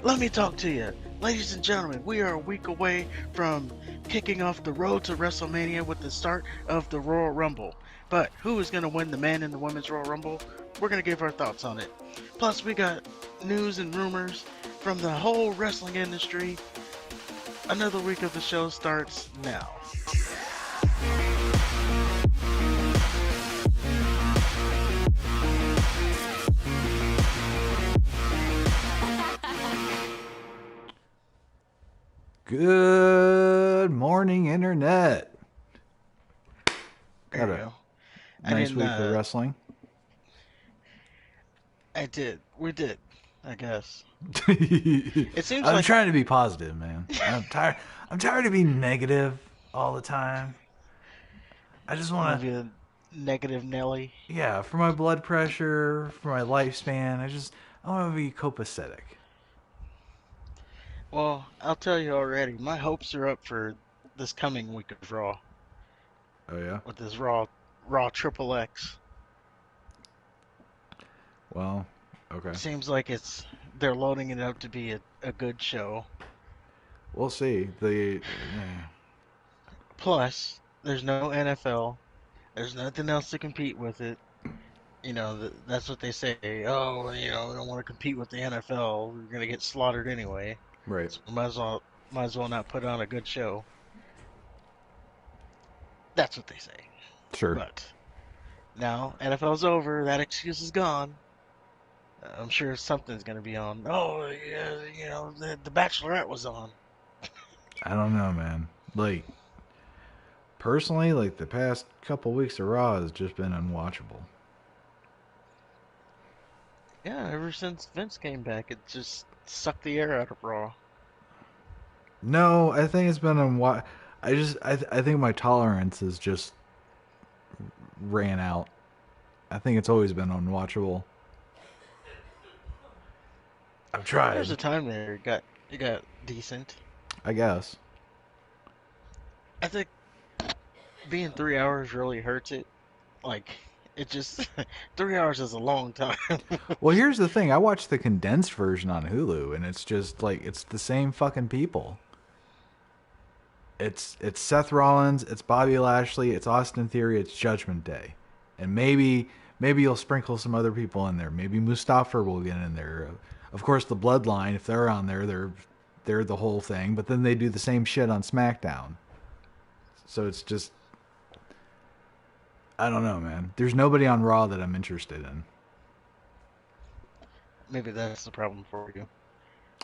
Let me talk to you. Ladies and gentlemen, we are a week away from kicking off the road to WrestleMania with the start of the Royal Rumble. But who is going to win the men and the women's Royal Rumble? We're going to give our thoughts on it. Plus, we got news and rumors from the whole wrestling industry. Another week of the show starts now. Good morning, Internet. There Got you a go. I nice didn't, week of wrestling. I did. We did, I guess. It seems I'm like trying to be positive, man. I'm tired. I'm tired of being negative all the time. I just you want want to be a negative Nelly. yeah, for my blood pressure, for my lifespan. I want to be copacetic. Well, I'll tell you already, my hopes are up for this coming week of Raw Oh yeah. with this Raw Triple X. Well, okay. Seems like they're loading it up to be a good show. We'll see. The Plus, there's no NFL. There's nothing else to compete with it. That's what they say. Oh, we don't want to compete with the NFL. We're gonna get slaughtered anyway. right. So might as well not put on a good show. That's what they say. Sure. But now NFL's over. That excuse is gone. I'm sure something's gonna be on. Oh, yeah, the Bachelorette was on. I don't know, man. Like personally, like the past couple weeks of Raw has just been unwatchable. Yeah, ever since Vince came back, it just sucked the air out of Raw. No, I think it's been on. I think my tolerance has just ran out. I think it's always been unwatchable. I've There's tried, a time there it got decent. I guess. I think being 3 hours really hurts it. Like it just 3 hours is a long time. Well, here's the thing. I watched the condensed version on Hulu, and it's just like it's the same fucking people. It's Seth Rollins, it's Bobby Lashley, it's Austin Theory, it's Judgment Day, and maybe you'll sprinkle some other people in there. Maybe Mustafa will get in there. Of course, the Bloodline, if they're on there, they're the whole thing. But then they do the same shit on SmackDown. So it's just I don't know, man. There's nobody on Raw that I'm interested in. Maybe that's the problem for you.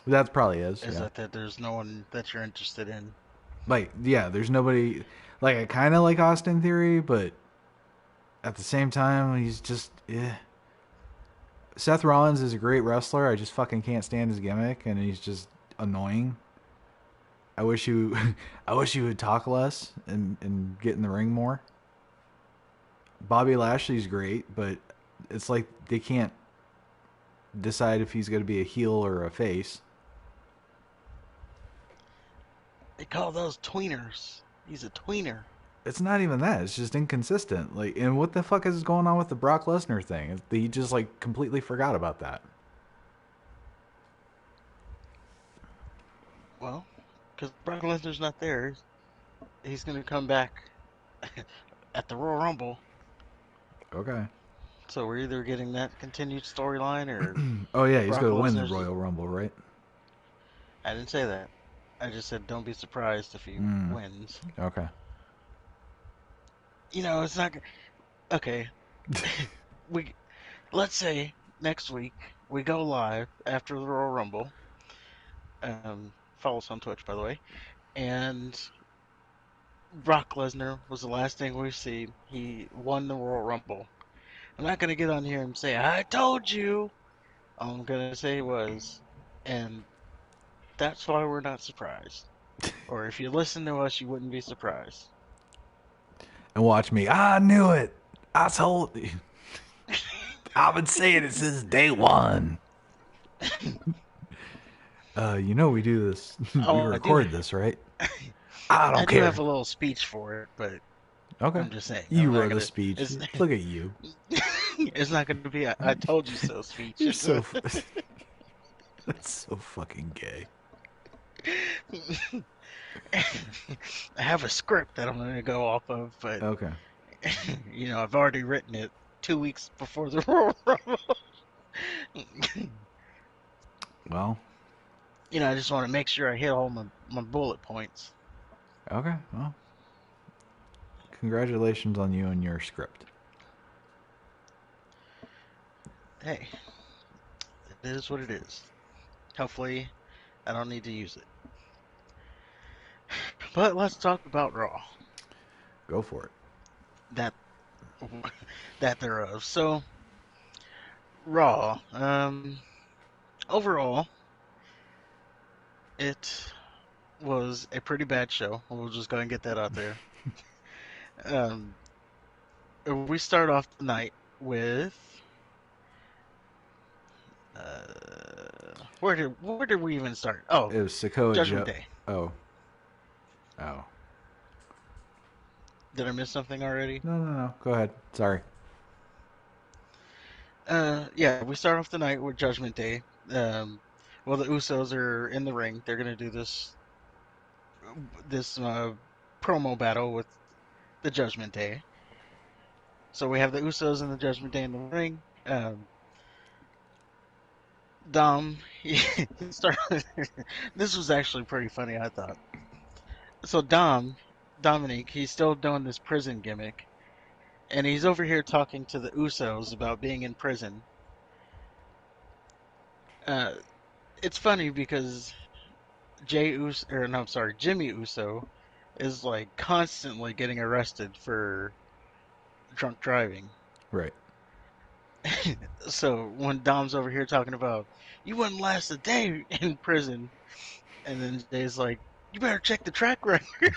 That probably is, Is yeah. that there's no one that you're interested in. Like, yeah, there's nobody. Like, I kind of like Austin Theory, but at the same time, he's just. Seth Rollins is a great wrestler. I just fucking can't stand his gimmick, and he's just annoying. I wish you, I wish you would talk less and get in the ring more. Bobby Lashley's great, but it's like they can't decide if he's going to be a heel or a face. They call those tweeners. He's a tweener. It's not even that. It's just inconsistent. Like, and what the fuck is going on with the Brock Lesnar thing? He just like completely forgot about that. Well, because Brock Lesnar's not there, he's gonna come back at the Royal Rumble. Okay. So we're either getting that continued storyline or Oh yeah, he's Brock going to win the Lesnar's. Royal Rumble, right? I didn't say that. I just said don't be surprised if he Mm. wins. Okay. It's not. Okay, we let's say next week we go live after the Royal Rumble. Follow us on Twitch, by the way. And Brock Lesnar was the last thing we see. He won the Royal Rumble. I'm not gonna get on here and say I told you. All I'm gonna say was, and that's why we're not surprised. Or if you listen to us, you wouldn't be surprised. And watch me. I knew it. I told you. I've been saying it since day one. We do this. We Oh, I do. record this, right? I I don't do care. have a little speech for it, but Okay. I'm just saying. You I'm not wrote a gonna. speech. It's, Look at you. it's not gonna be. I told you so speech. You're so. That's so fucking gay. I have a script that I'm going to go off of, but Okay. I've already written it 2 weeks before the Royal Rumble. Well, I just want to make sure I hit all my bullet points. okay. Well, congratulations on you and your script. Hey, it is what it is. Hopefully, I don't need to use it. But let's talk about Raw. Go for it. That that thereof. So Raw. Overall, it was a pretty bad show. We'll just go and get that out there. Um, we start off the night with where did we even start? Oh, It was Sokoa Judgment Joe. Day. Oh. Oh. Did I miss something already? No, no, no. Go ahead. Sorry. Yeah, we start off the night with Judgment Day. Well, the Usos are in the ring. They're gonna do this promo battle with the Judgment Day. So we have the Usos and the Judgment Day in the ring. Dom, he started. This was actually pretty funny, I thought. So Dominic, he's still doing this prison gimmick, and he's over here talking to the Usos about being in prison. Uh, it's funny because Jimmy Uso is like constantly getting arrested for drunk driving. Right. So when Dom's over here talking about you wouldn't last a day in prison, and then Jay's like, "You better check the track record."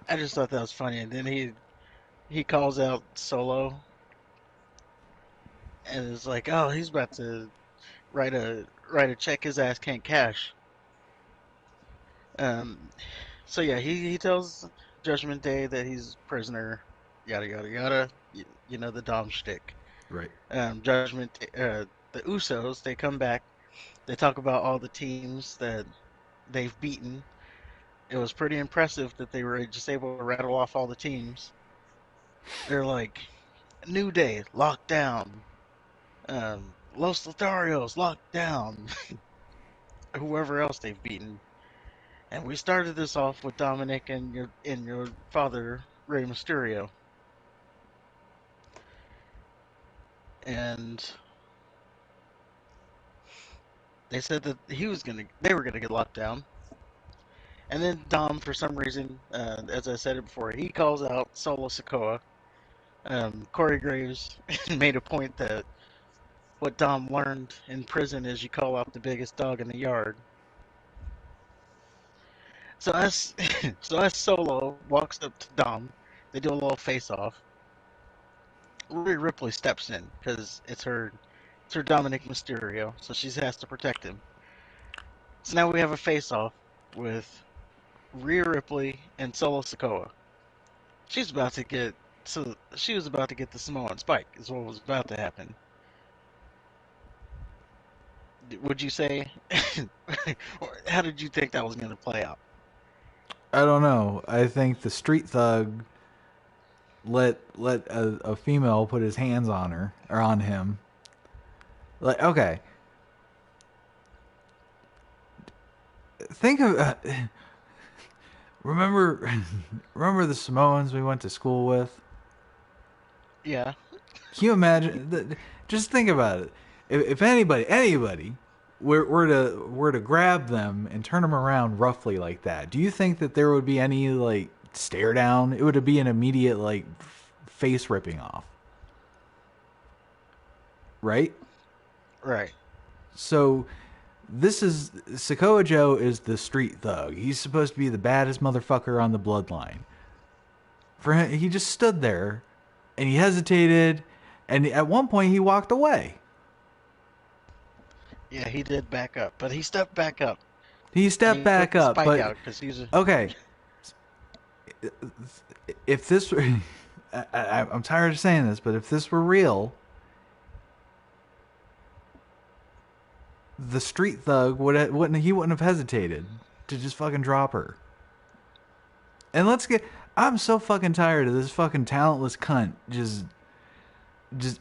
I just thought that was funny, and then he calls out Solo, and it's like, "Oh, he's about to write a check his ass can't cash." Um, so yeah, he tells Judgment Day that he's prisoner, yada yada yada. The Dom shtick. Right. The Usos, they come back. They talk about all the teams that they've beaten. It was pretty impressive that they were just able to rattle off all the teams. They're like New Day locked down, Los Lotharios locked down, whoever else they've beaten. And we started this off with Dominic and your father Rey Mysterio, and they said that they were gonna get locked down. And then Dom, for some reason, as I said it before, he calls out Solo Sikoa. Corey Graves made a point that what Dom learned in prison is you call out the biggest dog in the yard. So as so as Solo walks up to Dom, they do a little face off. Rhea Ripley steps in because it's her Dominic Mysterio, so she has to protect him. So now we have a face off with Rhea Ripley and Solo Sikoa. She's about to get she was about to get the Samoan Spike is what was about to happen. Would you say? Or how did you think that was going to play out? I don't know. I think the street thug let a female put his hands on her or on him. Like, okay, think of remember remember the Samoans we went to school with. Yeah, Can you imagine? Just think about it. If anybody were to grab them and turn them around roughly like that, do you think that there would be any like stare down? It would be an immediate like face ripping off, right? right. So this is Sokoa Joe is the street thug. He's supposed to be the baddest motherfucker on the bloodline. For him, he just stood there and he hesitated, and at one point he walked away. Yeah, he did back up, but he stepped back up He and stepped he put back the up, spike but out because he's a, okay. If this were, I'm tired of saying this, but if this were real, the street thug wouldn't have hesitated to just fucking drop her. And I'm so fucking tired of this fucking talentless cunt just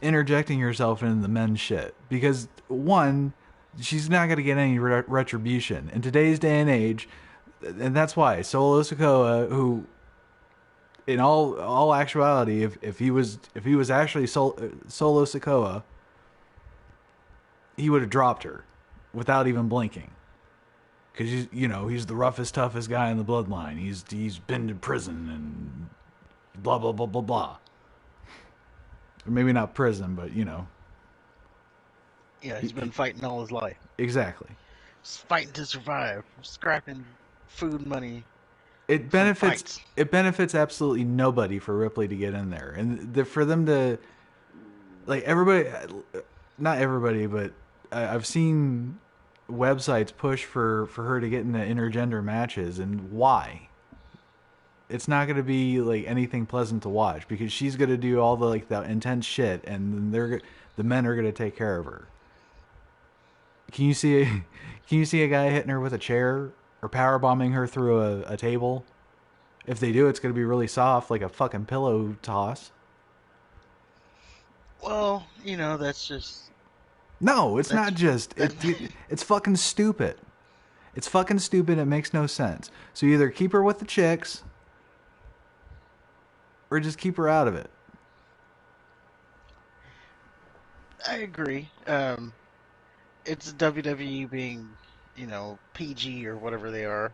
interjecting herself into the men's shit, because one, she's not going to get any retribution in today's day and age, and that's why Solo Sikoa, who in all actuality, if he was actually Solo Sikoa, he would have dropped her without even blinking. Because he's the roughest, toughest guy in the bloodline. He's been to prison and blah blah blah blah blah. Or maybe not prison, but Yeah, he's been fighting all his life. Exactly. He's fighting to survive, scrapping food money. It benefits absolutely nobody for Ripley to get in there, and for them to, like, everybody, not everybody, but I've seen websites push for her to get into intergender matches, and why? It's not going to be like anything pleasant to watch, because she's going to do all the intense shit, and the men are going to take care of her. Can you see a guy hitting her with a chair or power bombing her through a table? If they do, it's going to be really soft, like a fucking pillow toss. Well, that's just... No, it's not just. It's fucking stupid. It's fucking stupid. It makes no sense. So you either keep her with the chicks, or just keep her out of it. I agree. It's WWE being, PG or whatever they are.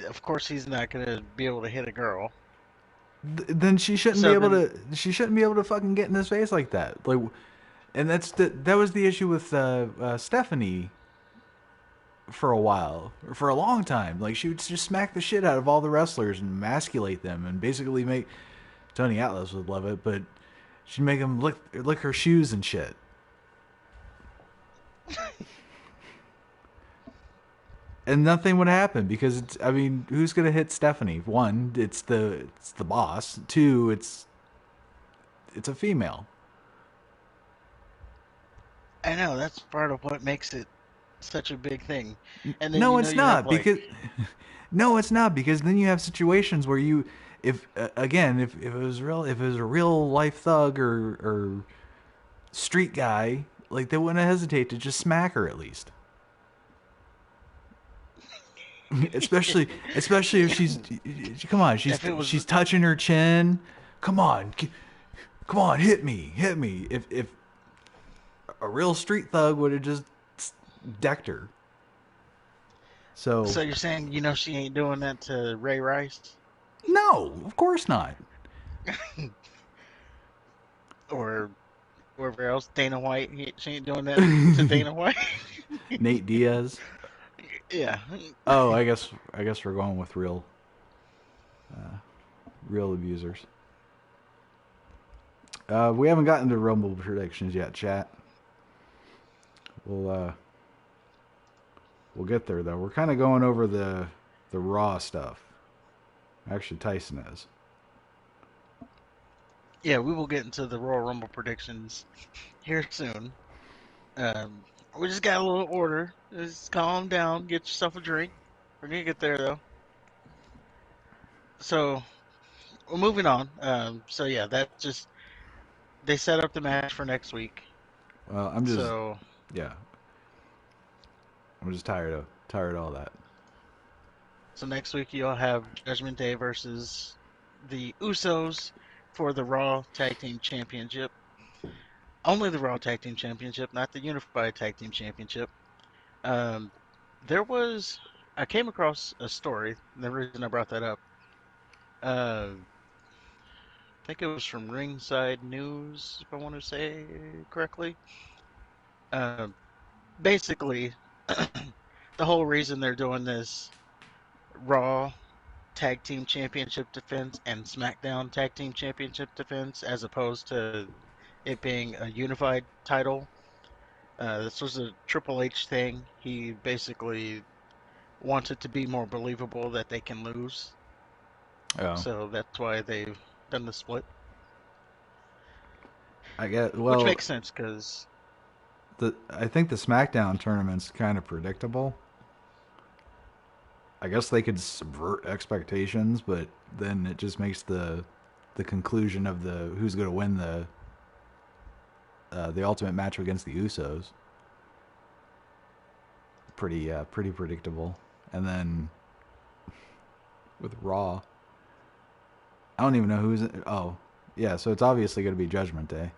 Of course, he's not gonna be able to hit a girl. Then she shouldn't be able to. She shouldn't be able to fucking get in his face like that. Like, and that was the issue with Stephanie. For a while, for a long time, like, she would just smack the shit out of all the wrestlers and emasculate them, and basically make Tony Atlas would love it, but she'd make him lick her shoes and shit. And nothing would happen, because who's gonna hit Stephanie? One, it's the boss. Two, it's a female. I know, that's part of what makes it such a big thing. And then no, it's not, because no, it's not, because then you have situations where if it was a real life thug or street guy, like, they wouldn't hesitate to just smack her at least. especially if she's touching her chin. Come on, hit me. If a real street thug would have just decked her. So you're saying, she ain't doing that to Ray Rice? No, of course not. Or whoever else, Dana White. She ain't doing that to Dana White. Nate Diaz. Yeah. Oh, I guess we're going with real abusers. We haven't gotten to Rumble predictions yet, chat. We'll get there, though. We're kind of going over the Raw stuff. Actually, Tyson is. Yeah, we will get into the Royal Rumble predictions here soon. We just got a little order. Just calm down, get yourself a drink. We're gonna get there, though. So, we're moving on. So yeah, they set up the match for next week. Well, I'm just tired of all that. So next week you'll have Judgment Day versus the Usos for the Raw Tag Team Championship. Only the Raw Tag Team Championship, not the Unified Tag Team Championship. I came across a story. The reason I brought that up, I think it was from Ringside News, if I want to say correctly. Basically, the whole reason they're doing this Raw Tag Team Championship defense and SmackDown Tag Team Championship defense, as opposed to it being a unified title. This was a Triple H thing. He basically wants it to be more believable that they can lose. Oh. So that's why they've done the split. I guess, which makes sense, because I think the SmackDown tournament's kind of predictable. I guess they could subvert expectations, but then it just makes the conclusion of the who's going to win the ultimate match against the Usos pretty predictable. And then with Raw, I don't even know who's. Oh, yeah. So it's obviously going to be Judgment Day.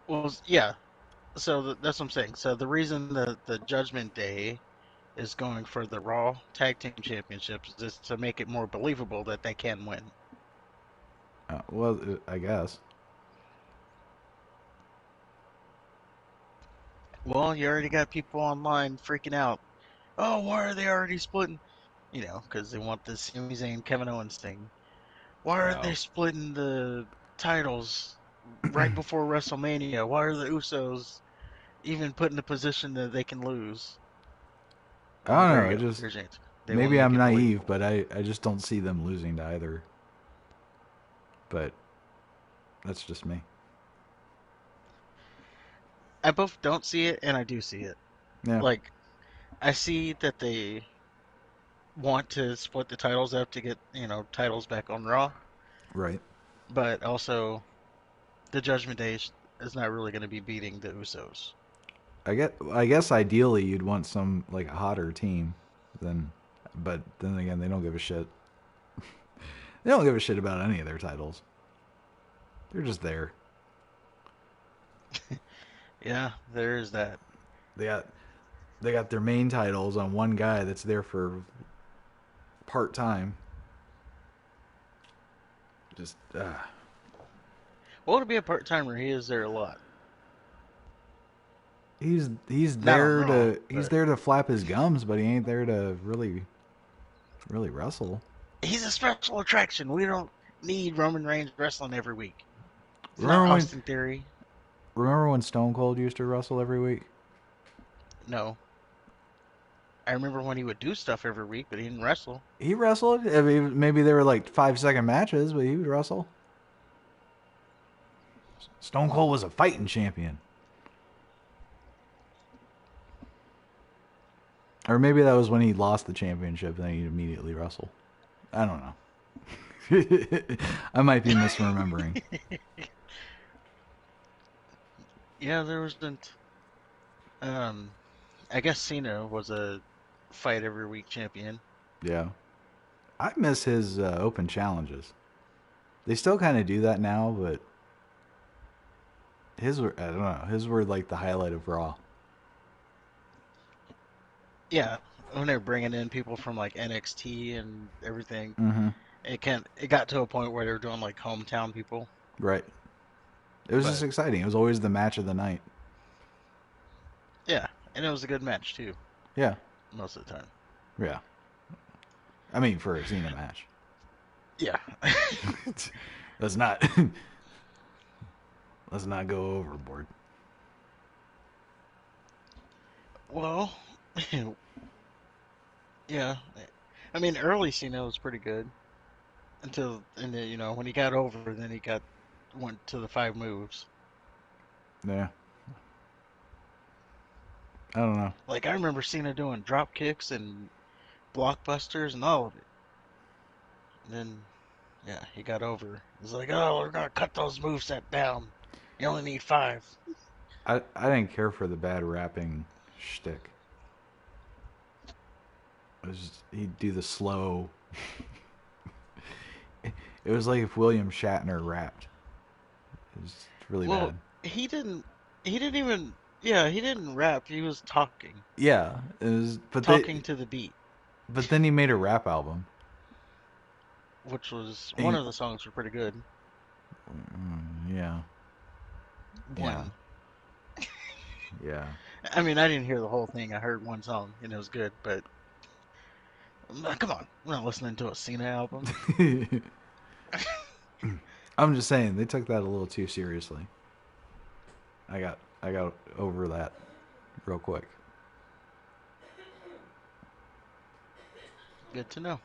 Well, yeah. So that's what I'm saying. So the reason the Judgment Day is going for the Raw Tag Team Championships is to make it more believable that they can win. Well, I guess. Well, you already got people online freaking out. Oh, why are they already splitting? You know, because they want the Sami Zayn Kevin Owens thing. Why are they Oh. splitting the titles right before WrestleMania? Why are the Usos even put in a position that they can lose? I Well, don't there know. you I go. just Here's your answer. They want to maybe make I'm it naive, believable. but I just don't see them losing to either. But that's just me. I both don't see it and I do see it. Yeah. Like, I see that they want to split the titles up to get, titles back on Raw, Right. but also the Judgment Day is not really going to be beating the Usos. I guess ideally you'd want some like a hotter team than, but then again they don't give a shit. They don't give a shit about any of their titles. They're just there. Yeah, there is that. They got they got their main titles on one guy that's there for part time. Just Well, to be a part timer, he is there a lot. Not on Raw, he's but there to flap his gums, but he ain't there to really wrestle. he's a special attraction. We don't need Roman Reigns wrestling every week. He's not Remember when Austin Theory. remember when Stone Cold used to wrestle every week? No. I remember when he would do stuff every week, but he didn't wrestle. He wrestled. I mean, maybe they were like 5 second matches, but he would wrestle. Stone Cold was a fighting champion. Or maybe that was when he lost the championship and then he'd immediately wrestle. I don't know. I might be misremembering. Yeah, there wasn't. Um, I guess Cena was a fight every week champion. Yeah. I miss his open challenges. They still kind of do that now, but his were, I don't know, his were like the highlight of Raw. Yeah, when they're bringing in people from like NXT and everything, Mm-hmm. it got to a point where they were doing like hometown people. Right. It was just But exciting. It was always the match of the night. yeah, and it was a good match too, Yeah. most of the time. Yeah. I mean, for a Cena match. Yeah. let's not let's not go overboard. Well, yeah. I mean, early Cena was pretty good and then, when he got over, then he went to the five moves. Yeah. I don't know. Like I remember Cena doing drop kicks and blockbusters and all of it. And then, yeah, he got over. He's like, oh, we're gonna cut those moveset down. You only need five. I didn't care for the bad rapping shtick. He'd do the slow. It was like if William Shatner rapped. It was really Well, bad. he didn't. He didn't even. Yeah, he didn't rap. He was Yeah, it was. talking to the beat, But then he made a rap album. which was one He, of the songs were pretty good. yeah, yeah, One. yeah. I mean, I didn't hear the whole thing. I heard one song and it was good, but come on, we're not listening to a Cena album. I'm just saying they took that a little too seriously. I got over that real quick. Good to know.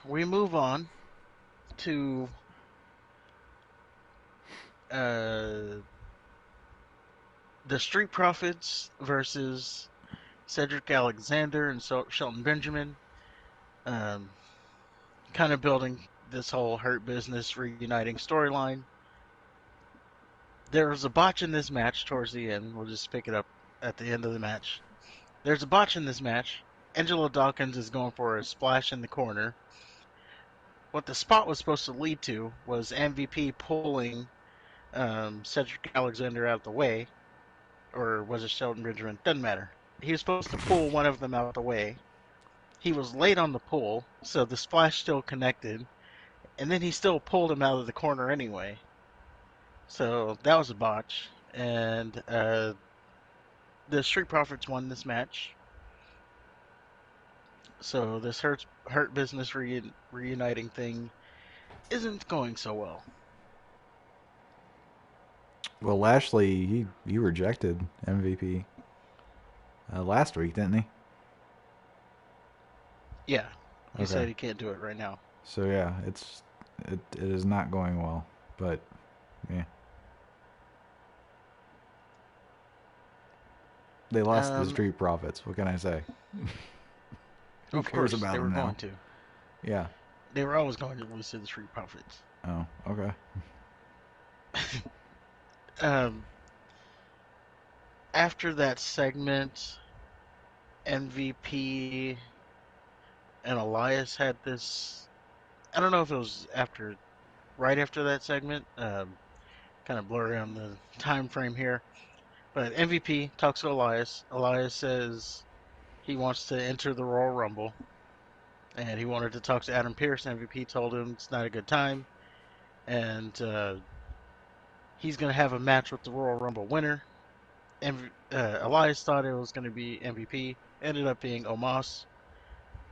We move on to uh, the Street Profits versus Cedric Alexander and Shelton Benjamin. Um, kind of building this whole Hurt Business reuniting storyline. There was a botch in this match towards the end. We'll just pick it up at the end of the match. There's a botch in this match. Angelo Dawkins is going for a splash in the corner. What the spot was supposed to lead to was MVP pulling Cedric Alexander out of the way, or was it Shelton Benjamin? Doesn't matter. He was supposed to pull one of them out of the way. He was late on the pull, so the splash still connected, and then he still pulled him out of the corner anyway. So that was a botch, and the Street Profits won this match. So this Hurt Business reuniting thing isn't going so well. Well, Lashley, he rejected MVP last week, didn't he? Yeah, he Okay. said he can't do it right now. So yeah, it is not going well, but yeah. They lost the Street Profits. What can I say? Who cares about they were them now? going to. Yeah. They were always going to lose to the Street Profits. Oh, okay. After that segment, MVP and Elias had this. I don't know if it was right after that segment. Kind of blurry on the time frame here. But MVP talks to Elias. Elias says he wants to enter the Royal Rumble. And he wanted to talk to Adam Pearce. MVP told him it's not a good time. And he's going to have a match with the Royal Rumble winner. Elias thought it was going to be MVP. Ended up being Omos.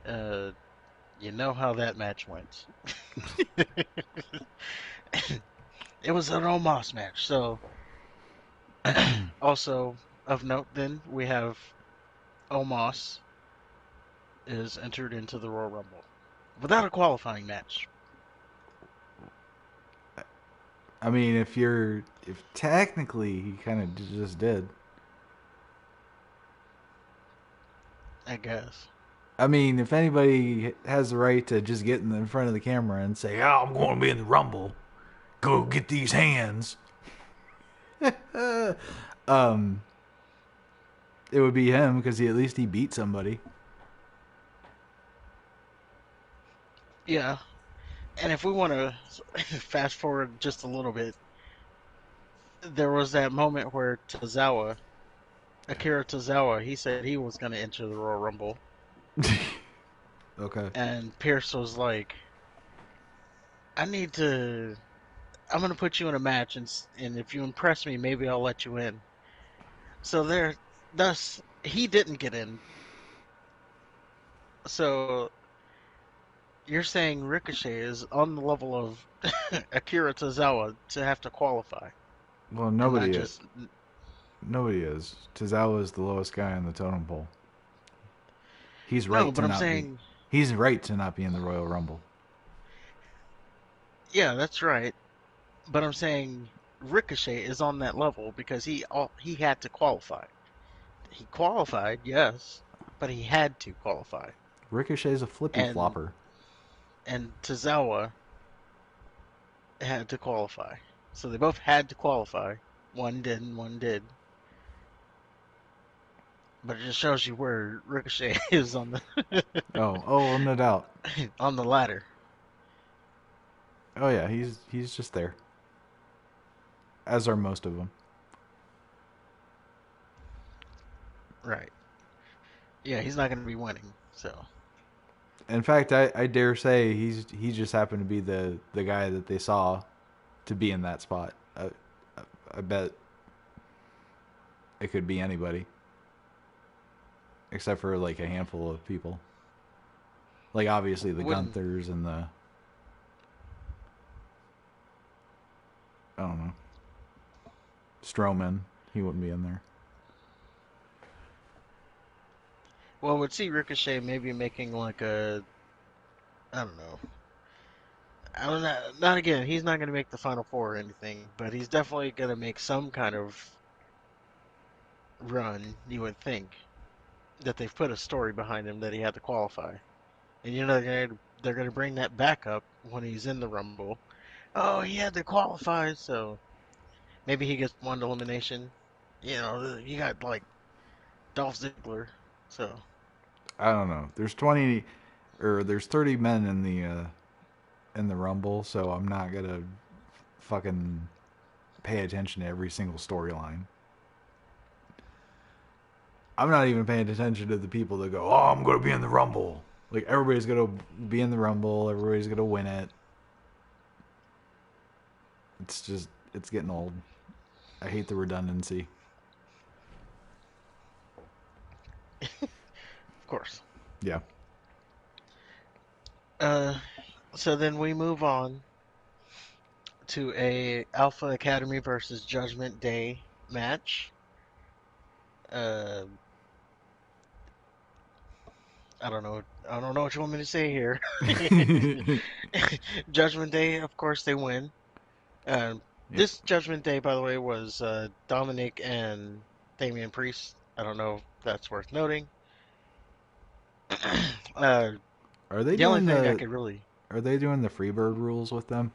You know how that match went. It was an Omos match. So, also of note, then we have Omos is entered into the Royal Rumble without a qualifying match. I mean, if technically he kind of just did. I guess. I mean, if anybody has the right to just get in front of the camera and say, "Oh, I'm going to be in the Rumble. Go get these hands." It would be him because at least he beat somebody. Yeah. And if we want to fast forward just a little bit, there was that moment where Akira Tozawa, he said he was going to enter the Royal Rumble. Okay. And Pierce was like, I'm going to put you in a match, and if you impress me, maybe I'll let you in. So thus, he didn't get in. So you're saying Ricochet is on the level of Akira Tozawa to have to qualify? Well, And not nobody is. just. Nobody is. Tozawa is the lowest guy on the totem pole. He's No, right but to I'm not be. saying, He's right to not be in the Royal Rumble. yeah, that's right. But I'm saying Ricochet is on that level because he had to qualify. He qualified, yes, but he had to qualify. Ricochet's a flippy And flopper. Tozawa had to qualify. So they both had to qualify. One didn't, one did. But it just shows you where Ricochet is on the Oh, no doubt. on the ladder. Oh yeah, he's just there. As are most of them. Right. Yeah, he's not going to be winning. So. In fact, I dare say he just happened to be the guy that they saw to be in that spot. I bet it could be anybody, except for like a handful of people. Like obviously the Gunthers and the I don't know Strowman. He wouldn't be in there. Well, we'd see Ricochet maybe making like a, I don't know. I don't know. Not again. He's not going to make the Final Four or anything, but he's definitely going to make some kind of run. You would think that they've put a story behind him that he had to qualify, and they're going to bring that back up when he's in the Rumble. Oh, he had to qualify, so maybe he gets one elimination. You got like Dolph Ziggler, so I don't know. There's 20 or there's 30 men in the Rumble, so I'm not gonna fucking pay attention to every single storyline. I'm not even paying attention to the people that go, "Oh, I'm gonna be in the Rumble." Like everybody's gonna be in the Rumble. Everybody's gonna win it. It's getting old. I hate the redundancy. of course. Yeah. Uh, so then we move on to a Alpha Academy versus Judgment Day match. Uh, I don't know. I don't know what you want me to say here. Judgment Day, of course, they win. Yeah. This Judgment Day, by the way, was Dominic and Damian Priest. I don't know if that's worth noting. uh, Are they the only doing thing I the could really, Are they doing the Freebird rules with them?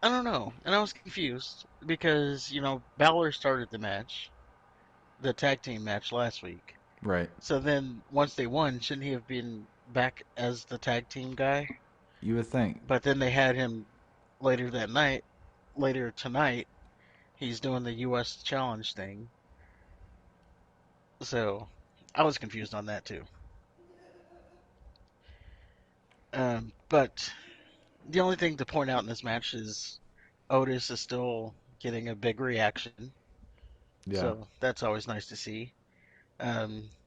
I don't know, and I was confused because Balor started the match, the tag team match last week. Right. So then once they won, shouldn't he have been back as the tag team guy? You would think. But then they had him later that night, later tonight. He's doing the U.S. Challenge thing. So I was confused on that too. But the only thing to point out in this match is Otis is still getting a big reaction. Yeah. So that's always nice to see.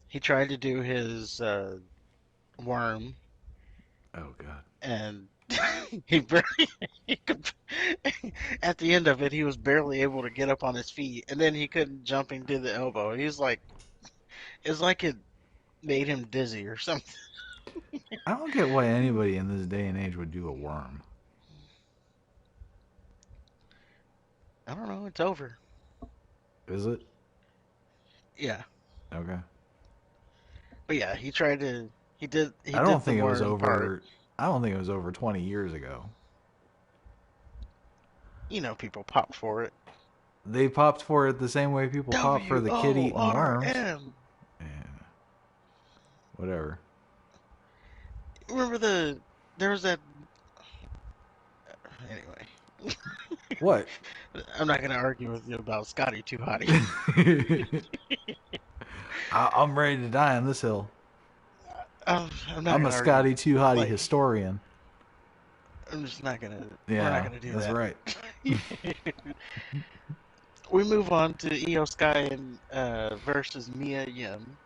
He tried to do his worm, Oh god. and he barely, he could, at the end of it, he was barely able to get up on his feet, and then he couldn't jump into the elbow. He was like, it's like it made him dizzy or something. I don't get why anybody in this day and age would do a worm. I don't know. It's over. Is it? Yeah, Okay. but yeah, he tried to. He I don't did the think it was worm part. over. I don't think it was over 20 years ago. People pop for it. They popped for it the same way people pop for the kid eating worms. WORM. Yeah. Whatever. Remember there was that. Anyway, What? I'm not gonna argue with you about Scotty Too Hottie. I'm ready to die on this hill. I'm not I'm a gonna argue. Scotty Too Hottie Like, historian. I'm just not gonna. We're not Yeah, gonna do that's that. right. We move on to Io Sky and versus Mia Yim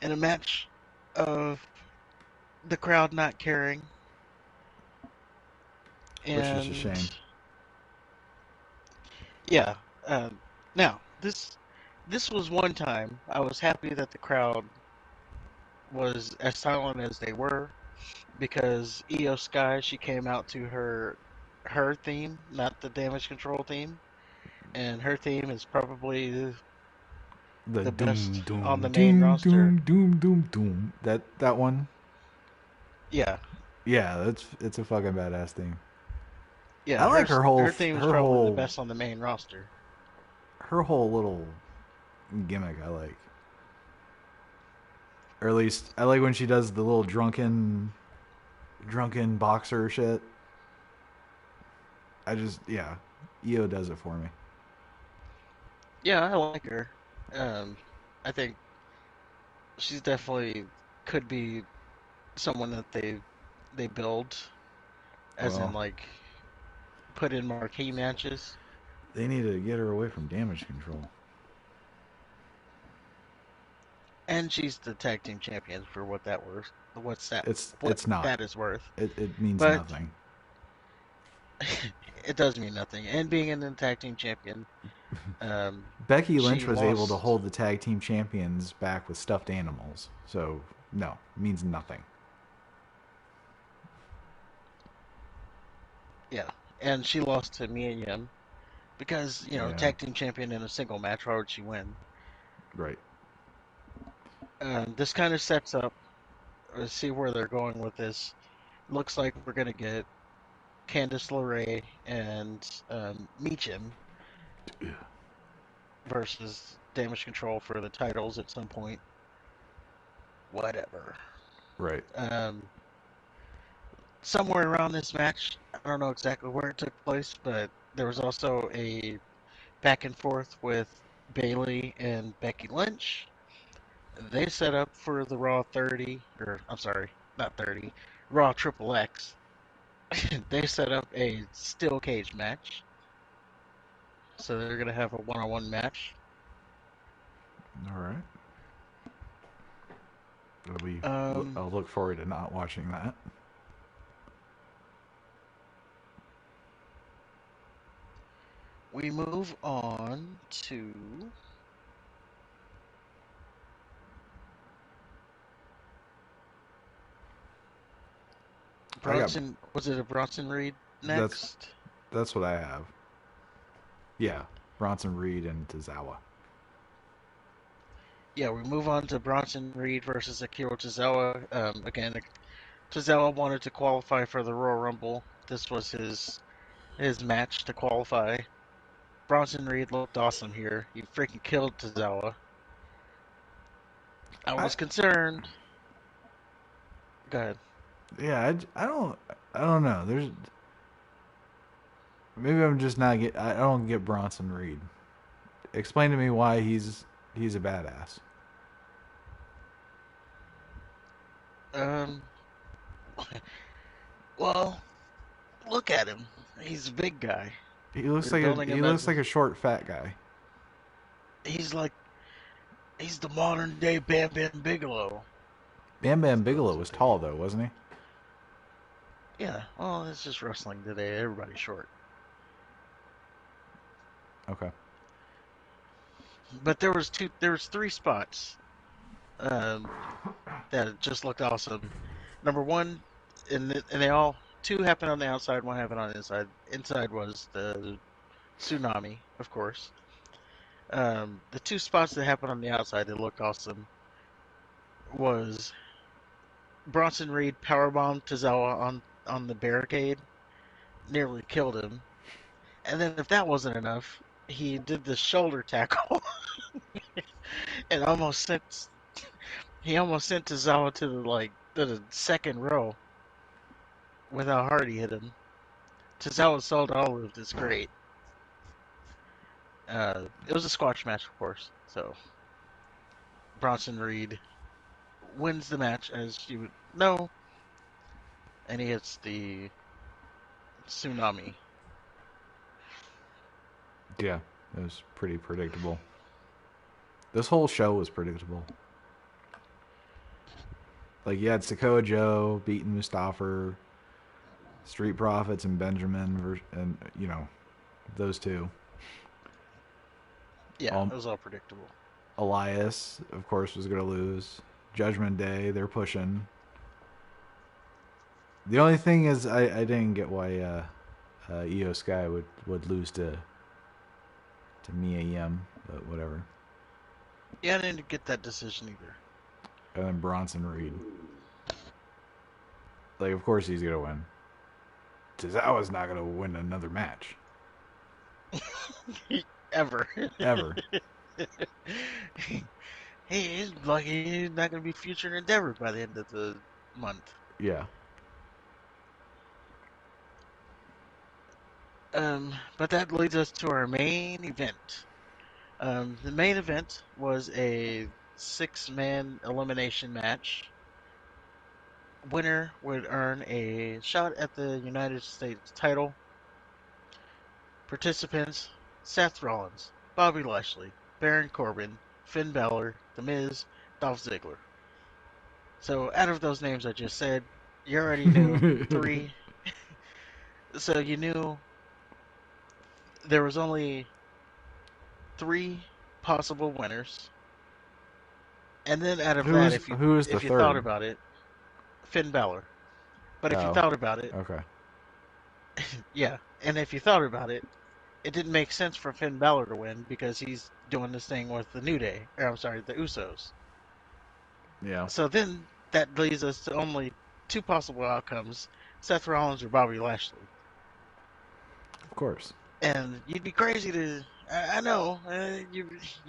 in a match of the crowd not caring, Which is a and shame. yeah. Now this was one time I was happy that the crowd was as silent as they were because Io Sky, she came out to her theme, not the Damage Control theme, and her theme is probably The the best doom on the doom main doom roster. doom doom doom doom. That one. Yeah, Yeah, it's a fucking badass thing. I yeah, like her theme is probably the best on the main roster. her whole little gimmick. I like, or at least I like when she does the little drunken boxer shit. Yeah, Io does it for me. Yeah, I like her. I think she's definitely could be someone that they build, as in Well, like put in marquee matches. they need to get her away from Damage Control. And she's the tag team champion for what that worth. What's that? What It's not. that is worth. It means But nothing. it does mean nothing. And being in the tag team champion, Becky Lynch she was able to lost. hold the tag team champions back with stuffed animals. So no, it means nothing. Yeah, and she lost to Mia Yim because Yeah, tag team champion in a single match. Why would she win? right. This kind of sets up. Let's see where they're going with this. Looks like we're gonna get Candice LeRae and Meechin versus Damage Control for the titles at some point. Whatever. Right. Um, Somewhere around this match, I don't know exactly where it took place, but there was also a back and forth with Bayley and Becky Lynch. They set up for the Raw 30, or I'm sorry, not 30, Raw Triple X. They set up a steel cage match, so they're gonna have a one-on-one match. All right. It'll be. Um, I'll look forward to not watching that. we move on to I got. Bronson. Was it a Bronson Reed That's next? that's what I have. Yeah, Bronson Reed and Tozawa. Yeah, we move on to Bronson Reed versus Akira Tozawa. Again, Tozawa wanted to qualify for the Royal Rumble. This was his match to qualify. Bronson Reed looked awesome here. He freaking killed Tozawa. I I was concerned. Go ahead. yeah. I don't know. There's maybe I'm just not get. I don't get Bronson Reed. Explain to me why he's a badass. Um, well, look at him. He's a big guy. They're building He him as looks like a short fat guy. he's like he's the modern day Bam Bam Bigelow. Bam Bam So Bigelow it's was okay. tall though, wasn't he? Yeah. Well, it's just wrestling today. Everybody's short. Okay. But there was three spots um, that just looked awesome. Number one, and they all two happened on the outside, one happened on the inside. Inside was the tsunami, of course. The two spots that happened on the outside that looked awesome was Bronson Reed powerbombed Tozawa on the barricade, nearly killed him. And then if that wasn't enough, he did the shoulder tackle and almost sent Tozawa to the second row with how hard he hit him. Tozawa sold all of this great. It was a squash match, of course. So Bronson Reed wins the match, as you would know, and he hits the tsunami. Yeah, it was pretty predictable. This whole show was predictable. Like you had Sokoa Joe beating Mustafa, Street Profits and Benjamin, and those two. Yeah, Um, it was all predictable. Elias, of course, was going to lose. Judgment Day, they're pushing. The only thing is, I didn't get why Io Sky would lose to Mia Yim, but whatever. Yeah, I didn't get that decision either. And then Bronson Reed. Like, of course he's going to win. Tozawa's not going to win another match. Ever. Ever. He's lucky he's not going to be featured in Endeavor by the end of the month. Yeah. But that leads us to our main event. The main event was a six-man elimination match. Winner would earn a shot at the United States title. Participants: Seth Rollins, Bobby Lashley, Baron Corbin, Finn Balor, The Miz, Dolph Ziggler. So out of those names I just said, you already knew three. So you knew there was only three possible winners. And then out of that, Who is the if you thought third? about it, Finn Balor. But if you Oh, thought about it, okay. Yeah, and if you thought about it, it didn't make sense for Finn Balor to win because he's doing this thing with the New Day, or I'm sorry, the Usos. Yeah, So then that leads us to only two possible outcomes: Seth Rollins or Bobby Lashley. of course. And you'd be crazy to. I know you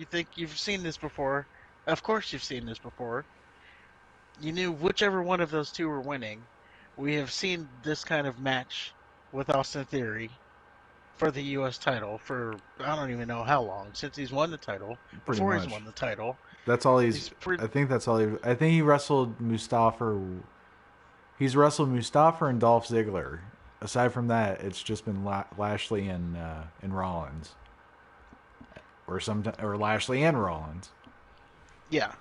think you've seen this before. Of course you've seen this before. You knew whichever one of those two were winning. We have seen this kind of match with Austin Theory for the U.S. title for I don't even know how long since he's won the title. Pretty Before he's much. won the title, That's all he's pretty. I think that's all he. I think he wrestled Mustafa. He's wrestled Mustafa and Dolph Ziggler. Aside from that, it's just been Lashley and Rollins, or Lashley and Rollins. Yeah,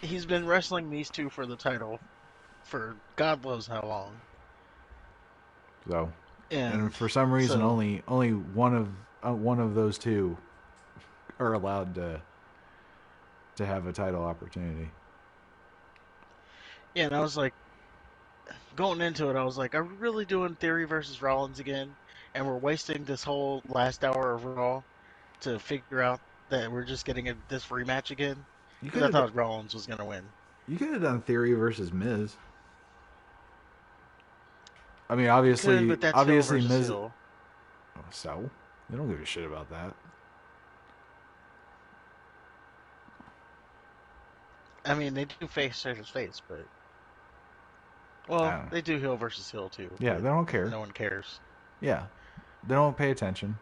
he's been wrestling these two for the title for God knows how long, So, and and for some reason, so only one of those two are allowed to have a title opportunity. yeah. And I was like, going into it, I was like, are we really doing Theory versus Rollins again? And we're wasting this whole last hour of Raw to figure out that we're just getting this rematch again? You Because I could have thought Rollins was gonna win. done Theory versus Miz. I mean, You could, but that's Hill obviously versus Miz. Hill. So they don't give a shit about that. I mean, they do face versus face, but I well, don't know. they do Hill versus Hill too, Yeah, but they don't care. no one cares. Yeah, they don't pay attention.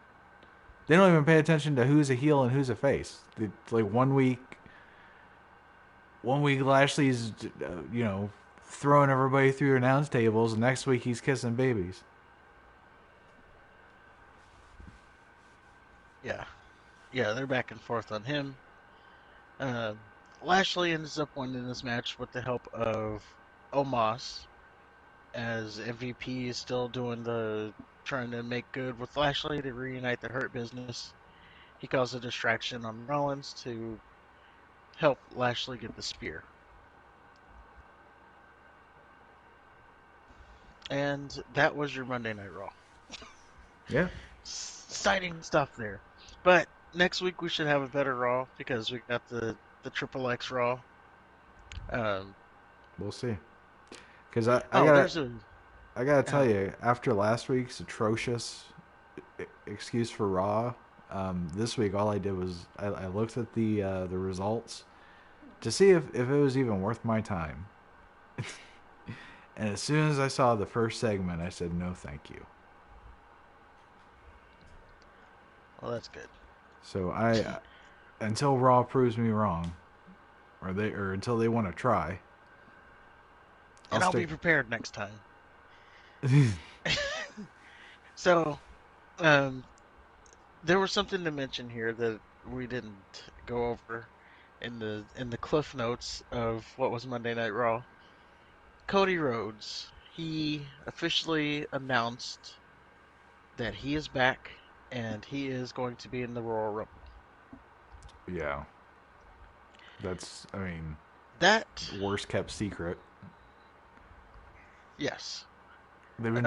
They don't even pay attention to who's a heel and who's a face. Like one week Lashley's, throwing everybody through announce tables, and next week he's kissing babies. Yeah, yeah, they're back and forth on him. Uh, Lashley ends up winning this match with the help of Omos, as MVP is still doing the trying to make good with Lashley to reunite the Hurt Business. He caused a distraction on Rollins to help Lashley get the spear. And that was your Monday Night Raw. Yeah, Exciting stuff there. But next week we should have a better Raw because we got the Triple X Raw. Um, we'll see. Because oh, there's a I gotta tell uh, you, after last week's atrocious excuse for Raw, this week all I did was I looked at the results to see if it was even worth my time. And as soon as I saw the first segment, I said no, thank you. well, that's good. So I until Raw proves me wrong, or until they want to try, I'll And I'll be stick. prepared next time. So, um, there was something to mention here that we didn't go over in the cliff notes of what was Monday Night Raw. Cody Rhodes, he officially announced that he is back and he is going to be in the Royal Rumble. Yeah, that's I mean That, worst kept secret. yes. They've been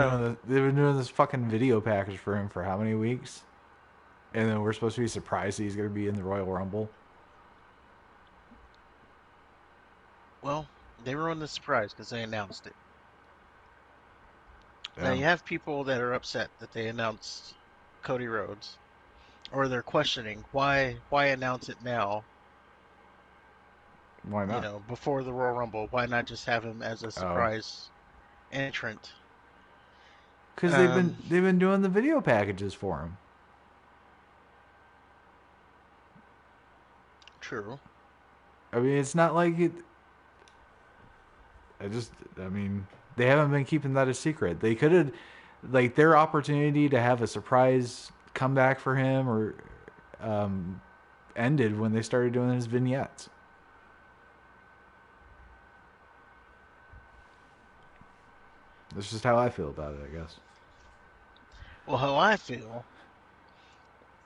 doing this fucking video package for him for how many weeks? And then we're supposed to be surprised that he's going to be in the Royal Rumble. Well, they ruined the surprise because they announced it. Now Yeah, you have people that are upset that they announced Cody Rhodes, or they're questioning why announce it now, why you not? know, before the Royal Rumble. Why not just have him as a Oh, surprise entrant? because Um, they've been doing the video packages for him. true. I mean, it's not like it. I mean, they haven't been keeping that a secret. They could have, like, their opportunity to have a surprise comeback for him or um, ended when they started doing his vignettes. That's just how I feel about it, I guess. Well, how I feel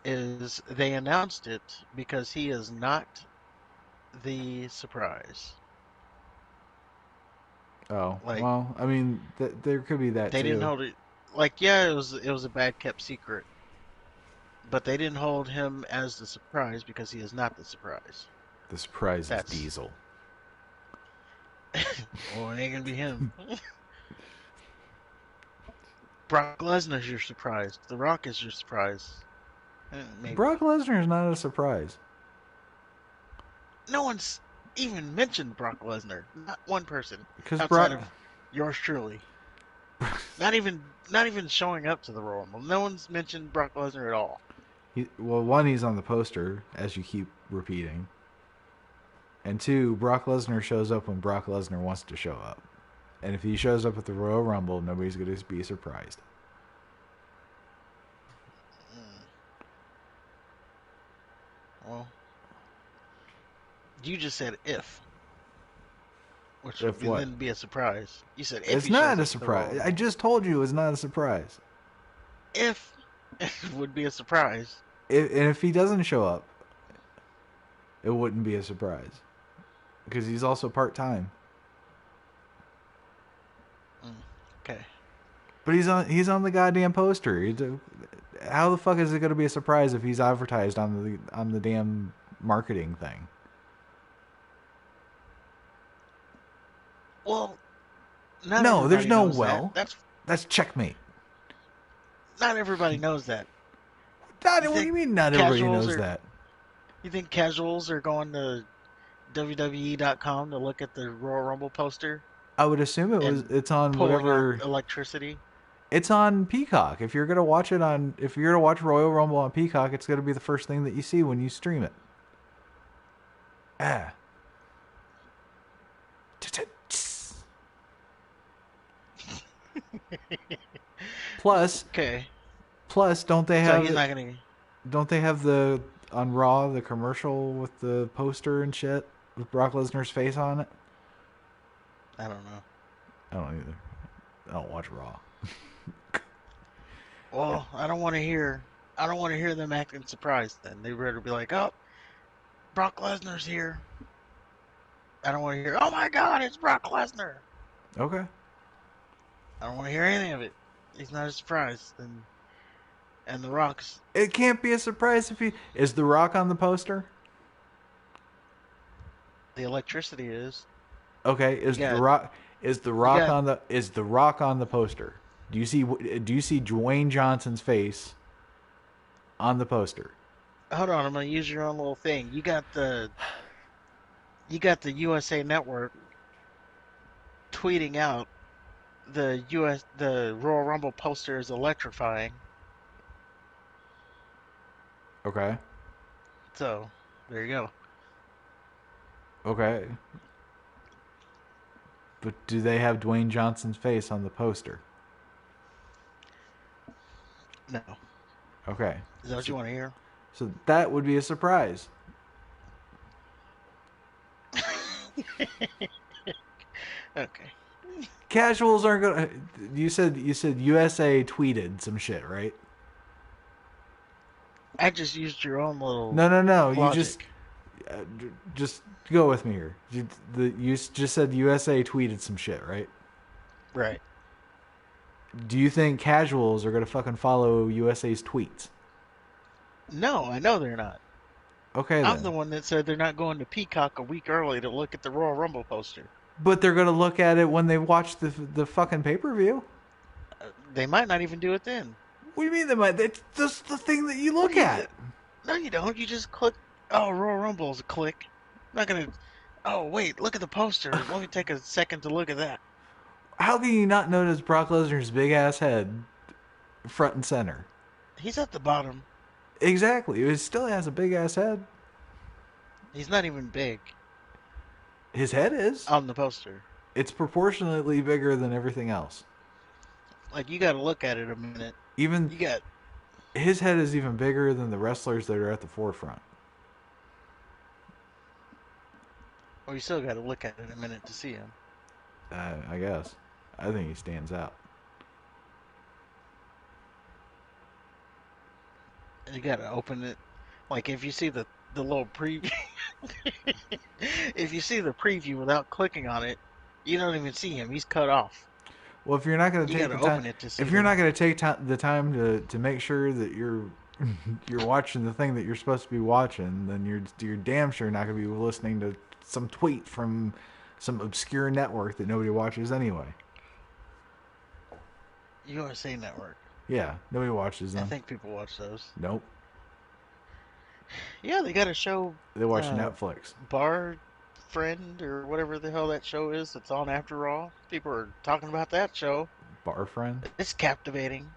is they announced it because he is not the surprise. Oh, Like well, I mean, there could be that they didn't too. hold it. like, yeah, it was a bad kept secret, but they didn't hold him as the surprise because he is not the surprise. The surprise is That's Diesel. well, it ain't gonna be him. Brock Lesnar's your surprise. The Rock is your surprise. Maybe Brock Lesnar is not a surprise. no one's even mentioned Brock Lesnar. Not one person Because outside Brock. of yours truly. Not even showing up to the Royal Rumble. No one's mentioned Brock Lesnar at all. Well, one, he's on the poster, as you keep repeating. And two, Brock Lesnar shows up when Brock Lesnar wants to show up. And if he shows up at the Royal Rumble, nobody's going to be surprised. Well, you just said if, which If would what? then be a surprise. You said if It's he shows not up a at the Royal surprise. Rumble. I just told you it's not a surprise. If it would be a surprise. And if he doesn't show up, it wouldn't be a surprise. Because he's also part-time. Okay. But he's on the goddamn poster. How the fuck is it going to be a surprise if he's advertised on the damn marketing thing? Well, not No, there's everybody no knows well. that. That's checkmate. Not everybody knows that. What You do think you mean not everybody casuals knows are- that? You think casuals are going to WWE.com to look at the Royal Rumble poster, I would assume it's on pulling whatever. out electricity? It's on Peacock. If you're gonna watch Royal Rumble on Peacock, it's gonna be the first thing that you see when you stream it. Ah. Plus, Okay. don't they So have he's not gonna. don't they have the on Raw the commercial with the poster and shit with Brock Lesnar's face on it? I don't know. I don't either. I don't watch Raw. Well, I don't want to hear. I don't want to hear them acting surprised. Then they better be like, "Oh, Brock Lesnar's here." I don't want to hear, "Oh my God, it's Brock Lesnar." Okay. I don't want to hear anything of it. He's not a surprise. And The Rock's It can't be a surprise if he is The Rock on the poster. the electricity is. Okay, is Yeah. The Rock got- on the poster? Do you see Dwayne Johnson's face on the poster? Hold on, I'm gonna use your own little thing. You got the USA Network tweeting out the Royal Rumble poster is electrifying. Okay. So there you go. Okay. But do they have Dwayne Johnson's face on the poster? No, Okay. is that what you want to hear? So that would be a surprise. Okay. Casuals aren't gonna. You said USA tweeted some shit, right? I just used your own little No. You logic. just go with me here. You just said USA tweeted some shit, right? Right. Do you think casuals are gonna fucking follow USA's tweets? No, I know they're not. Okay, I'm then. the one that said they're not going to Peacock a week early to look at the Royal Rumble poster. But they're gonna look at it when they watch the fucking pay per view. They might not even do it then. What do you mean they might? It's just the thing that you look do you at. No, you don't. You just click. Oh, Royal Rumble's a click. I'm not gonna. Oh, wait. Look at the poster. Let me take a second to look at that. How can you not notice Brock Lesnar's big ass head front and center? He's at the bottom. Exactly. It still has a big ass head. He's not even big His head is. on the poster. It's proportionately bigger than everything else. Like, you gotta look at it a minute. Even You got. his head is even bigger than the wrestlers that are at the forefront. Well, you still gotta look at it a minute to see him. I guess. I think he stands out. You gotta open it. Like, if you see the little preview. If you see the preview without clicking on it, you don't even see him. He's cut off. Well, if you're not going to You take gotta the time, open it to see if you're the. not going to take the time to make sure that you're watching the thing that you're supposed to be watching, then you're damn sure not going to be listening to some tweet from some obscure network that nobody watches anyway. USA Network. Yeah, nobody watches I them. think people watch those. Nope, Yeah, they got a show, they watch uh, Netflix. Bar Friend or whatever the hell that show is. That's on After All. People are talking about that show. Bar friend. It's captivating.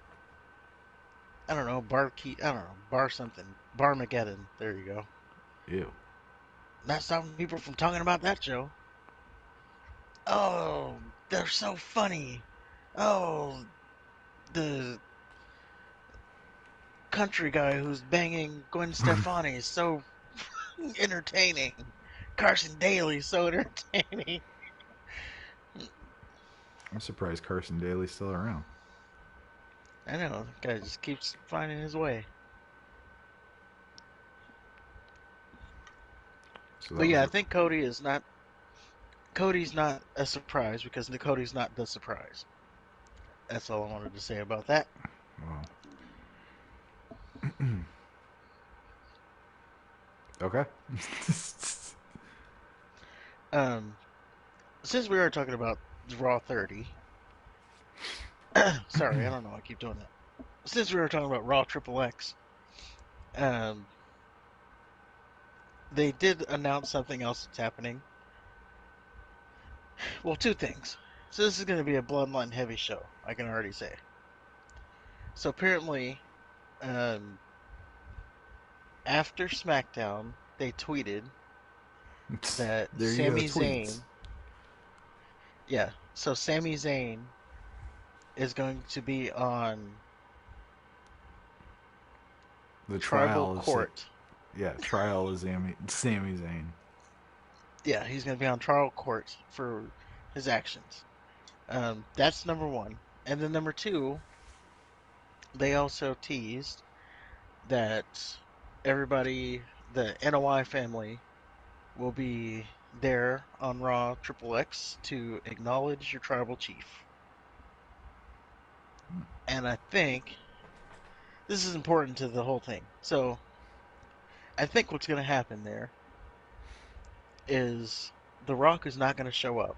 I don't know, Bar Key. I don't know, Bar something. Barmageddon. There you go. Ew. Not stopping people from talking about that show. Oh, they're so funny. Oh, the country guy who's banging Gwen Stefani is so entertaining. Carson Daly so entertaining. I'm surprised Carson Daly's still around. I know, the guy just keeps finding his way. So But that was yeah, I think Cody is not. Cody's not a surprise because Cody's not the surprise. That's all I wanted to say about that. wow. Okay. Um, since we are talking about Raw 30, sorry, I don't know, I keep doing that. Since we were talking about Raw Triple X, um, they did announce something else that's happening. Well, two things. So this is going to be a Bloodline heavy show, I can already say. So apparently, um, after SmackDown, they tweeted that There you go, Sami tweets. Zayn, yeah, so Sami Zayn is going to be on The Tribal trial is Court. yeah, trial is Sami Zayn. Yeah, he's going to be on trial court for his actions. That's number one. And then number two, they also teased that everybody, the NOI family, will be there on Raw Triple X to acknowledge your tribal chief. And I think this is important to the whole thing. So I think what's going to happen there is The Rock is not going to show up.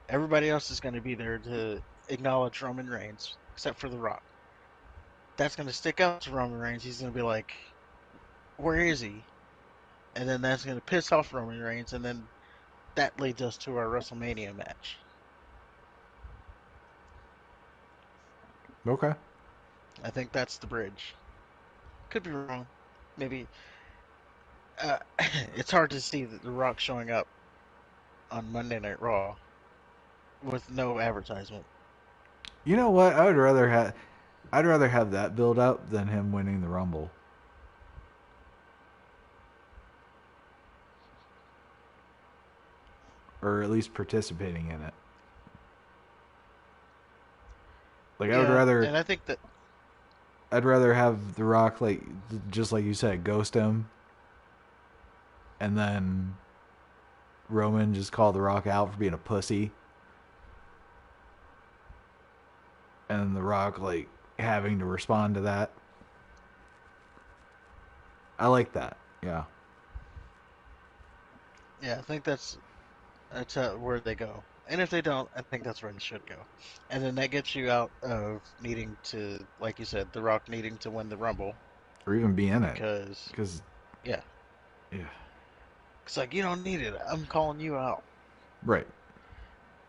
Everybody else is going to be there to acknowledge Roman Reigns, except for The Rock. That's going to stick out to Roman Reigns. He's going to be like, where is he? And then that's going to piss off Roman Reigns, and then that leads us to our WrestleMania match. Okay. I think that's the bridge. Could be wrong. Maybe. It's hard to see The Rock showing up on Monday Night Raw with no advertisement. You know what? I'd rather have that build up than him winning the Rumble. Or at least participating in it. Like Yeah, and I think that. I'd rather have The Rock like just like you said, ghost him and then Roman just call The Rock out for being a pussy. And The Rock like having to respond to that. I like that. Yeah. Yeah, I think that's where they go. And if they don't, I think that's where they should go. And then that gets you out of needing to, like you said, The Rock needing to win the Rumble Or even be in it. because, Because yeah, yeah. it's like you don't need it. I'm calling you out. Right.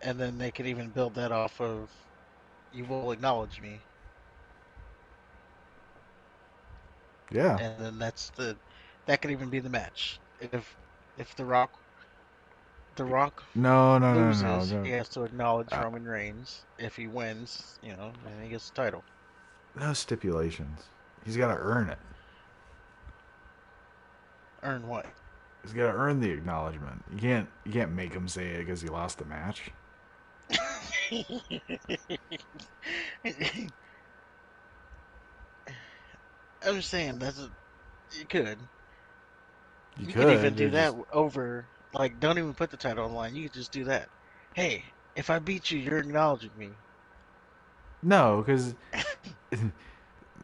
And then they could even build that off of, you will acknowledge me. Yeah. And then that could even be the match. If The Rock No. loses, he has to acknowledge Uh, Roman Reigns. If he wins, then he gets the title. no stipulations. He's got to earn it. Earn what? He's got to earn the acknowledgement. You can't make him say it because he lost the match. I'm just saying you could. You You could even could. do They're that just over, like, don't even put the title on the line. You could just do that. Hey, If I beat you, you're acknowledging me. No, because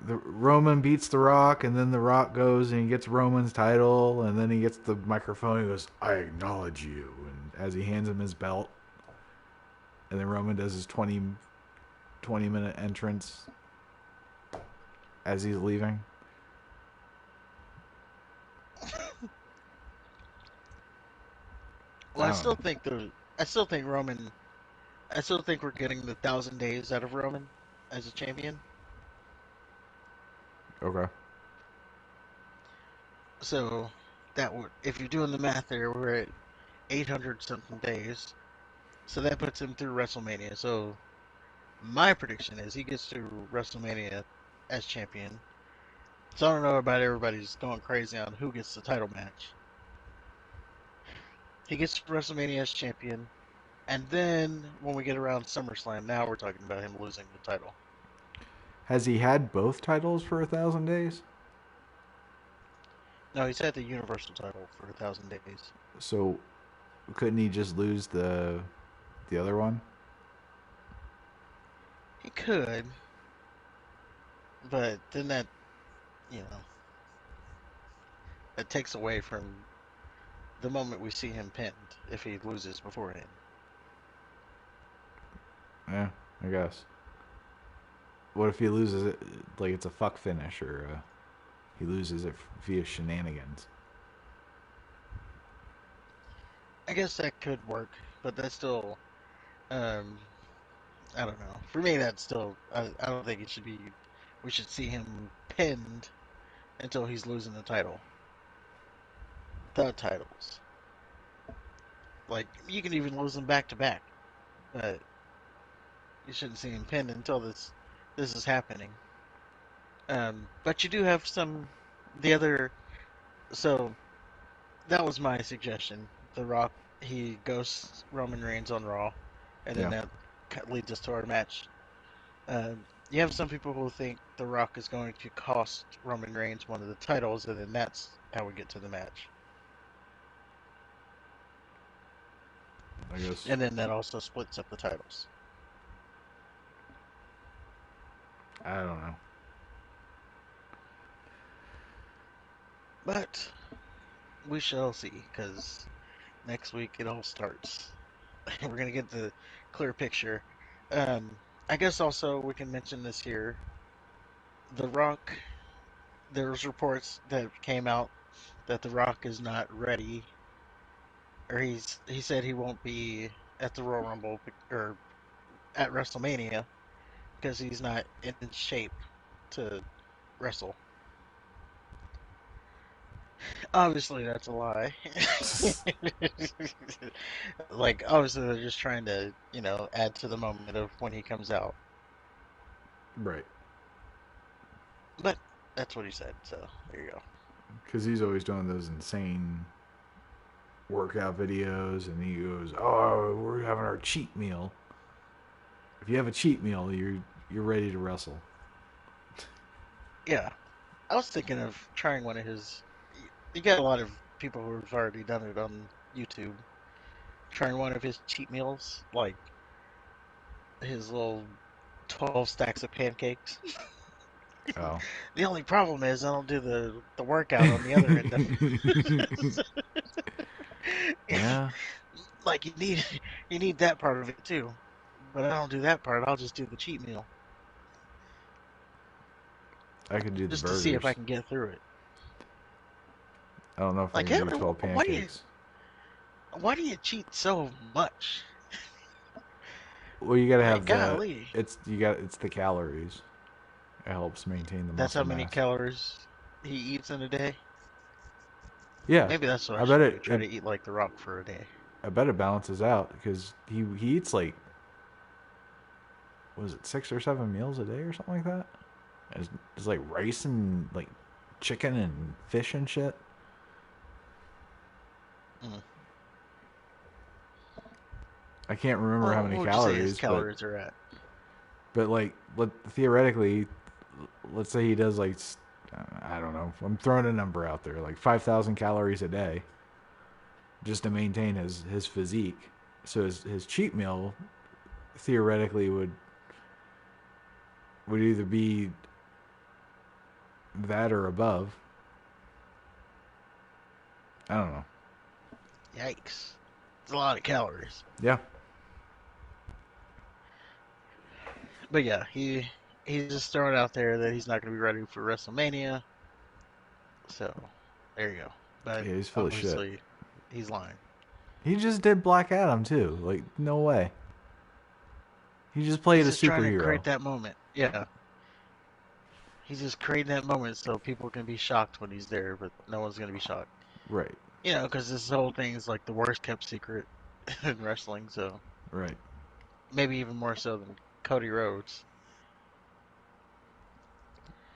the Roman beats The Rock, and then The Rock goes and he gets Roman's title, and then he gets the microphone. And he goes, "I acknowledge you," and as he hands him his belt, and then Roman does his 20-minute entrance as he's leaving. Well, I I don't still know. think the I still think Roman. I still think we're getting the 1,000 days out of Roman as a champion. Okay. So that would, if you're doing the math there, we're at 800 something days. So that puts him through WrestleMania. So my prediction is he gets to WrestleMania as champion. So I don't know about everybody's going crazy on who gets the title match. He gets to WrestleMania as champion, and then when we get around SummerSlam, now we're talking about him losing the title. Has he had both titles for 1,000 days? No, he's had the Universal title for 1,000 days. So couldn't he just lose the other one? He could, but then that, you know, that takes away from the moment we see him pinned if he loses beforehand. Yeah, I guess. What if he loses it like it's a fuck finish, or he loses it via shenanigans? I guess that could work, but that's still, um, I don't know. For me, that's still, I don't think it should be, we should see him pinned until he's losing the title. The titles. Like, you can even lose them back to back, but you shouldn't see him pinned until this is happening. But you do have the other, so that was my suggestion. The Rock, he ghosts Roman Reigns on Raw, and then Yeah, that leads us to our match. You have some people who think The Rock is going to cost Roman Reigns one of the titles, and then that's how we get to the match. I guess. And then that also splits up the titles. I don't know. But we shall see, because next week it all starts. We're going to get the clear picture. Um, I guess also we can mention this here. The Rock, there's reports that came out that The Rock is not ready, or he said he won't be at the Royal Rumble or at WrestleMania because he's not in shape to wrestle. Obviously, that's a lie. Like, obviously, they're just trying to, add to the moment of when he comes out. Right. But that's what he said, so there you go. Because he's always doing those insane workout videos, and he goes, "Oh, we're having our cheat meal." If you have a cheat meal, you're ready to wrestle. Yeah, I was thinking of trying one of his. You got a lot of people who've already done it on YouTube. Trying one of his cheat meals, like his little 12 stacks of pancakes. Oh. The only problem is I don't do the workout on the other end of it. Yeah, Like you need that part of it too. But I don't do that part. I'll just do the cheat meal I could do the just to see if I burgers. can get through it. I don't know if I Like, can hey, do 12 pancakes. why do you cheat so much? Well, you gotta Like, have the golly, it's the calories. It helps maintain the that's muscle how many mass. calories he eats in a day. Yeah, Maybe that's what I I bet should do. it, Try it to eat like The Rock for a day. I bet it balances out because he eats like, was it 6 or 7 meals a day or something like that? It's like rice and like chicken and fish and shit. Mm. I can't remember how Well, many what would you say his calories, calories are at? but like theoretically, let's say he does like, I don't know. I'm throwing a number out there, like 5,000 calories a day, just to maintain his physique. So his cheat meal theoretically would either be that or above. I don't know. Yikes. It's a lot of calories. Yeah. But yeah, he's just throwing out there that he's not going to be ready for WrestleMania. So there you go. But Yeah, he's full of shit. obviously, he's lying. He just did Black Adam too. Like, no way. He just played He's a just trying to superhero. create that moment. Yeah. He's just creating that moment so people can be shocked when he's there, but no one's going to be shocked. Right. You know, because this whole thing is like the worst kept secret in wrestling, so Right. maybe even more so than Cody Rhodes.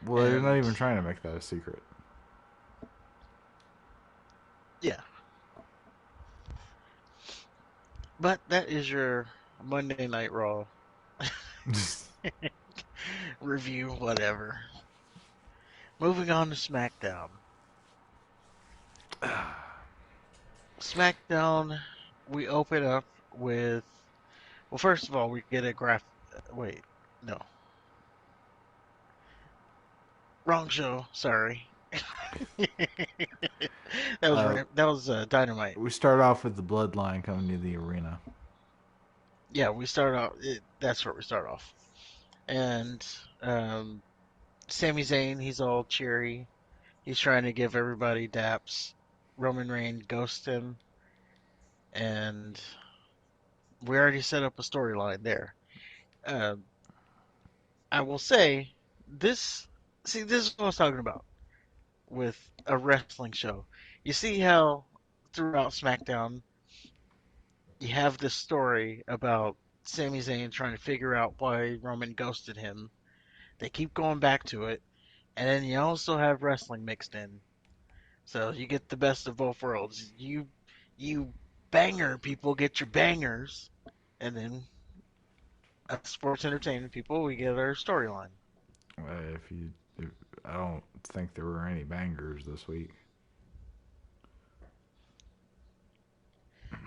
Well, they're not And even trying to make that a secret. yeah, but that is your Monday Night Raw review, whatever. Moving on to SmackDown. SmackDown, we open up with. Well, first of all, we get a graph. Wait, no. Wrong show. Sorry. uh, that was Dynamite. we start off with the Bloodline coming to the arena. Yeah, we start off. That's where we start off. And um, Sami Zayn, he's all cheery. He's trying to give everybody daps. Roman Reigns ghosts him, and we already set up a storyline there. Uh, I will say this. See, this is what I was talking about with a wrestling show. You see how throughout SmackDown you have this story about Sami Zayn trying to figure out why Roman ghosted him. They keep going back to it, and then you also have wrestling mixed in. So you get the best of both worlds. You banger people get your bangers, and then us sports entertainment people we get our storyline. If you, if, I don't think there were any bangers this week.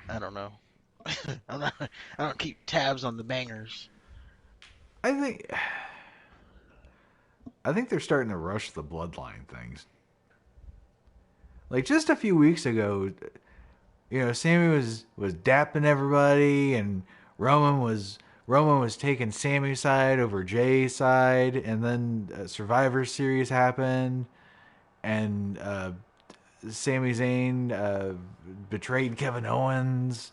I don't know. I'm not. I don't keep tabs on the bangers. I think, I think they're starting to rush the Bloodline things. Like just a few weeks ago, Sammy was dapping everybody, and Roman was Roman was taking Sammy's side over Jay's side, and then Survivor Series happened, and Sami Zayn betrayed Kevin Owens.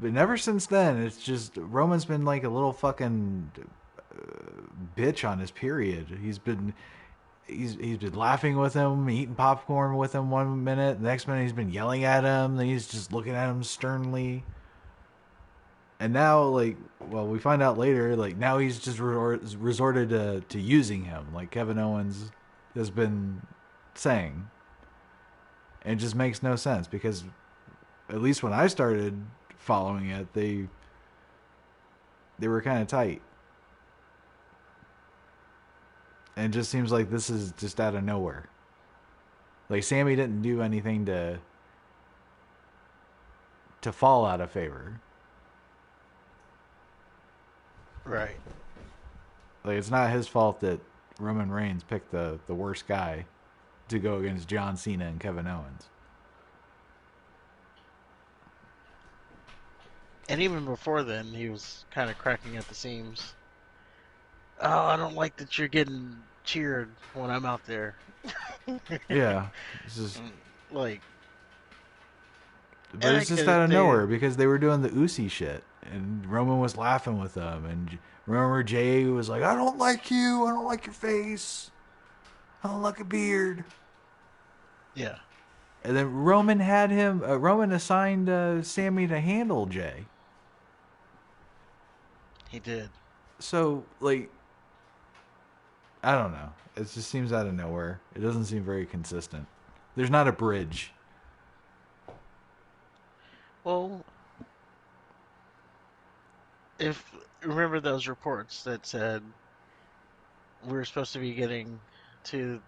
But ever since then, it's just Roman's been like a little fucking bitch on his period. He's been laughing with him, eating popcorn with him one minute, the next minute he's been yelling at him, then he's just looking at him sternly. And now, like, well, we find out later, like, now he's just resorted to using him, like Kevin Owens has been saying. And it just makes no sense because, at least when I started following it, they were kind of tight. And it just seems like this is just out of nowhere. Like Sammy didn't do anything to fall out of favor. Right. Like it's not his fault that Roman Reigns picked the worst guy to go against John Cena and Kevin Owens. And even before then, he was kind of cracking at the seams. Oh, I don't like that you're getting cheered when I'm out there. Yeah, it's just, Like, but and I it's just get out it. of nowhere because they were doing the Usi shit, and Roman was laughing with them, and remember Jay was like, "I don't like you. I don't like your face. I don't like a beard." Yeah, And then Roman had him. Roman assigned Sammy to handle Jay. he did. So like, I don't know. It just seems out of nowhere. It doesn't seem very consistent. There's not a bridge. Well, if remember those reports that said we were supposed to be getting to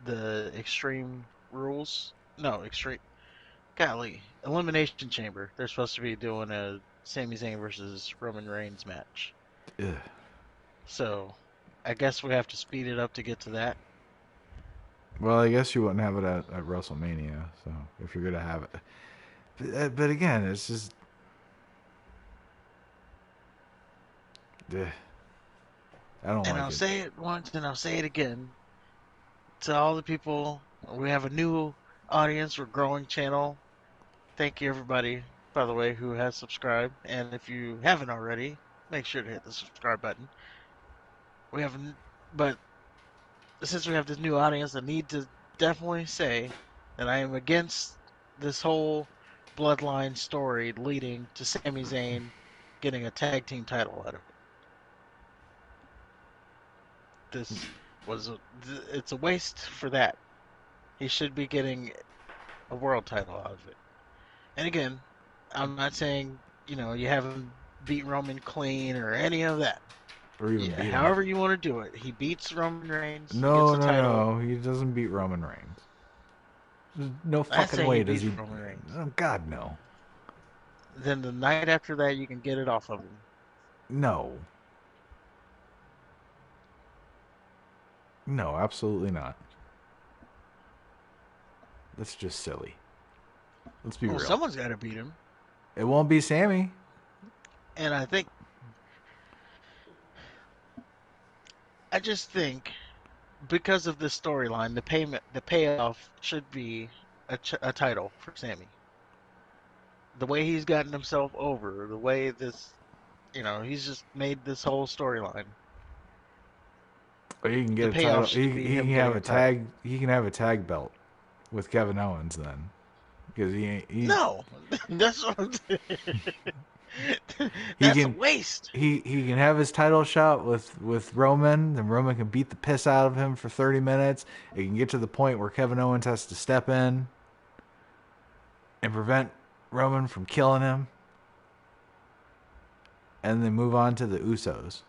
the extreme rules. No, extreme. Golly, elimination chamber. They're supposed to be doing a Sami Zayn versus Roman Reigns match. Ugh. So, I guess we have to speed it up to get to that. Well, I guess you wouldn't have it at WrestleMania. So if you're gonna have it, but again, it's just. Ugh. I don't And like I'll it. say it once and I'll say it again to all the people. We have a new audience, we're growing channel. Thank you everybody, by the way, who has subscribed. And if you haven't already, make sure to hit the subscribe button. We have, but since we have this new audience, I need to definitely say that I am against this whole bloodline story leading to Sami Zayn getting a tag team title out of it. This was it's a waste for that. He should be getting a world title out of it. And again, I'm not saying, you haven't beat Roman clean or any of that. Or even Yeah, beat him. however you want to do it. He beats Roman Reigns, he gets No, the no, title. no. He doesn't beat Roman Reigns. There's no I fucking say he way does beats he. Roman Reigns. Oh, God, no. Then the night after that, you can get it off of him. No. No, absolutely not. That's just silly. Let's be Well, real. someone's got to beat him. It won't be Sammy. And I just think because of this storyline, the payoff should be a title for Sammy. The way he's gotten himself over, the way he's just made this whole storyline. Or he can The get a title. payoff should be He him can getting have a a title. tag. He can have a tag belt with Kevin Owens then, because he ain't. No, that's what I'm saying. He That's a can. waste. He can have his title shot with Roman, and Roman can beat the piss out of him for 30 minutes. It can get to the point where Kevin Owens has to step in and prevent Roman from killing him, and then move on to the Usos.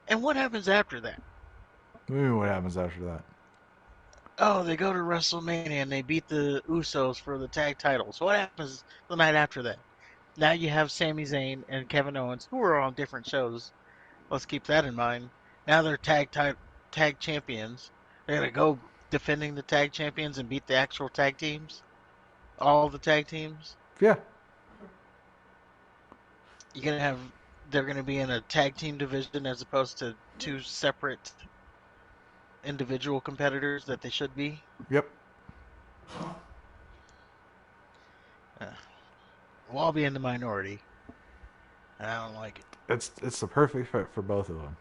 And what happens after that? Maybe what happens after that? Oh, they go to WrestleMania and they beat the Usos for the tag titles. What happens the night after that? Now you have Sami Zayn and Kevin Owens, who are on different shows. Let's keep that in mind. Now they're tag champions. They're gonna go defending the tag champions and beat the actual tag teams, all the tag teams. Yeah. You're gonna have they're gonna be in a tag team division as opposed to two separate individual competitors that they should be. Yep. Uh, we'll all be in the minority, and I don't like it. It's the perfect fit for both of them.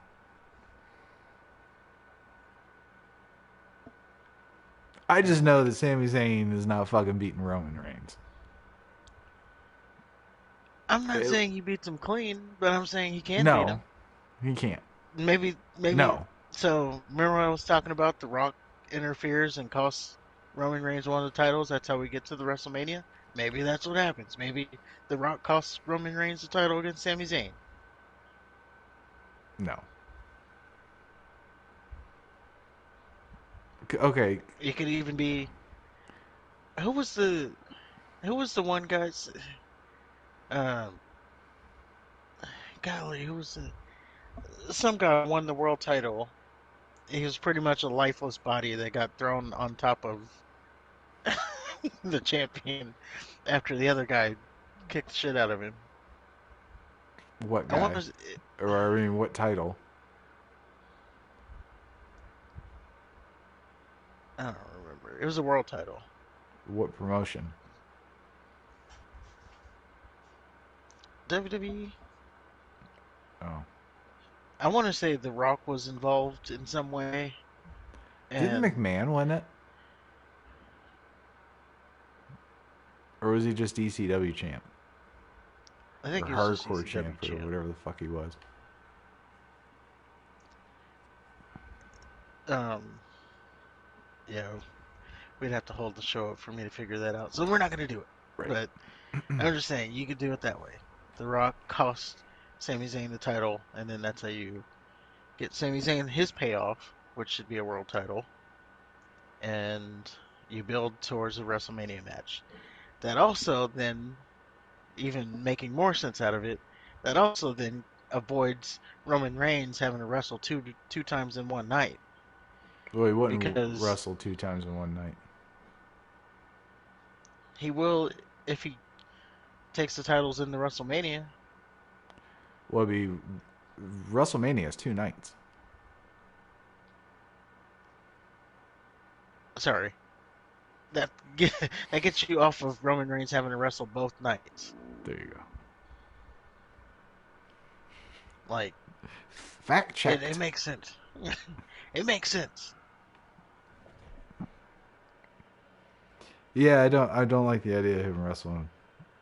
I just know that Sami Zayn is not fucking beating Roman Reigns. I'm not saying he beats him clean, but I'm saying he can beat No, him. he can't. Maybe. No. So remember when I was talking about The Rock interferes and costs Roman Reigns one of the titles? That's how we get to the WrestleMania. Maybe that's what happens. Maybe The Rock costs Roman Reigns the title against Sami Zayn. No. Okay. It could even be who was the one guy's um golly, who was some guy won the world title. He was pretty much a lifeless body that got thrown on top of the champion after the other guy kicked the shit out of him. What I guy? wonder. Or I mean, what title? I don't remember. It was a world title. What promotion? WWE. Oh. I want to say The Rock was involved in some way. Didn't And McMahon win it? Or was he just ECW champ? I think Or he was just hardcore ECW champ, or whatever the fuck he was. Yeah, we'd have to hold the show up for me to figure that out. So we're not going to do it. Right. But I'm just saying, you could do it that way. The Rock cost Sami Zayn the title, and then that's how you get Sami Zayn his payoff, which should be a world title, and you build towards a WrestleMania match. That also then even making more sense out of it, that also then avoids Roman Reigns having to wrestle two times in one night Well, he wouldn't because wrestle 2 times in one night. he will if he takes the titles in the WrestleMania. Well, it'd be WrestleMania is 2 nights. Sorry, that that gets you off of Roman Reigns having to wrestle both nights. There you go. Like Fact it checked. makes sense. It makes sense. Yeah, I don't like the idea of him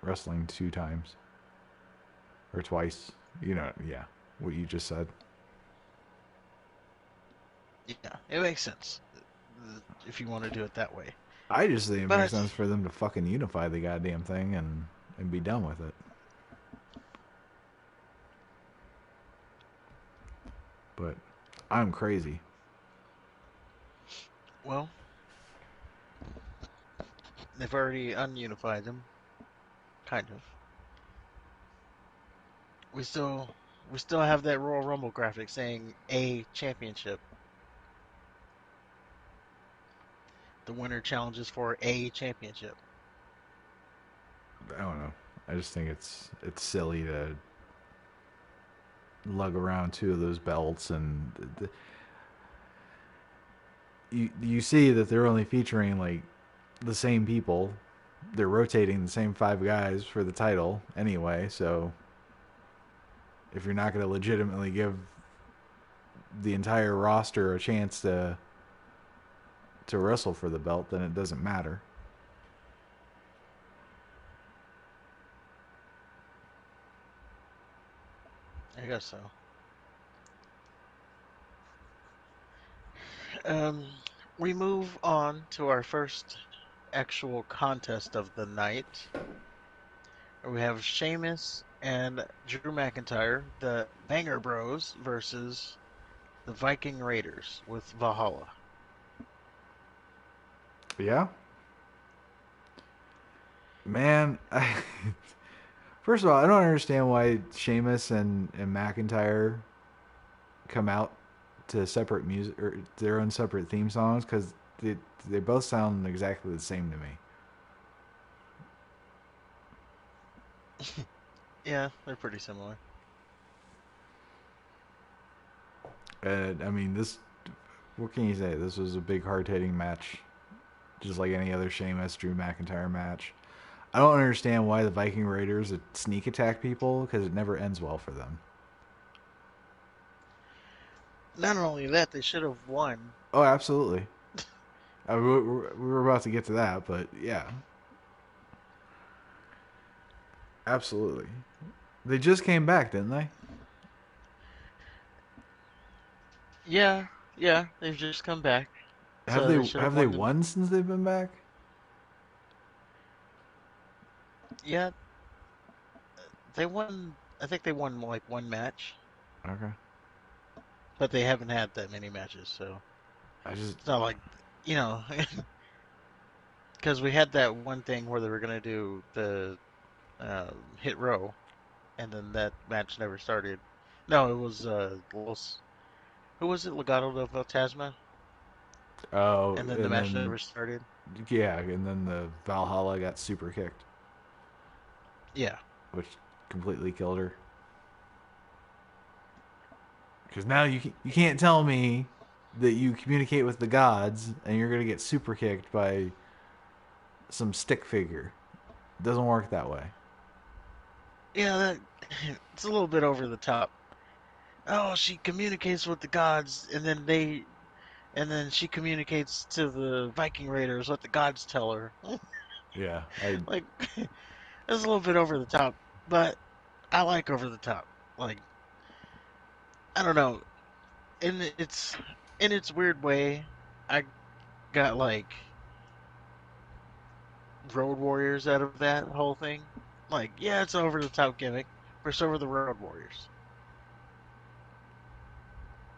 wrestling 2 times or twice. Yeah, what you just said. Yeah, it makes sense if you want to do it that way. I just think it makes But sense for them to fucking unify the goddamn thing and be done with it. But I'm crazy. well, they've already ununified them, kind of. We still we still have that Royal Rumble graphic saying a championship. The winner challenges for a championship. I don't know. I just think it's silly to lug around 2 of those belts, and you see that they're only featuring like the same people. They're rotating the same 5 guys for the title anyway. So if you're not going to legitimately give the entire roster a chance to wrestle for the belt, then it doesn't matter. I guess so. Um, we move on to our first actual contest of the night. We have Sheamus and Drew McIntyre, the Banger Bros, versus the Viking Raiders with Valhalla. Yeah, man. First of all, I don't understand why Sheamus and McIntyre come out to separate music or their own separate theme songs, because they both sound exactly the same to me. Yeah, they're pretty similar. And I mean, this. What can you say? This was a big hard hitting match, just like any other Sheamus Drew McIntyre match. I don't understand why the Viking Raiders sneak attack people, because it never ends well for them. Not only that, they should have won. Oh, absolutely. We were about to get to that, but yeah, absolutely. They just came back, didn't they? Yeah, yeah, they've just come back. Have So they they should have have they won the. won since they've been back? Yeah, they won. I think they won like one match, Okay. but they haven't had that many matches. So I just it's not like, you know, because we had that one thing where they were gonna do the hit row, and then that match never started. No, it was who was it? Legado del Fantasma, oh, and then the and match then never started. yeah, and then the Valhalla got super kicked, Yeah, which completely killed her. Because now you can't tell me that you communicate with the gods and you're gonna get super kicked by some stick figure. It doesn't work that way. yeah, that it's a little bit over the top. Oh, she communicates with the gods, and then she communicates to the Viking Raiders what the gods tell her. Yeah, I Like, it's a little bit over the top, but I like over the top. Like, I don't know, in its weird way, I got like Road Warriors out of that whole thing. Like, yeah, it's an over the top gimmick, but so are the Road Warriors.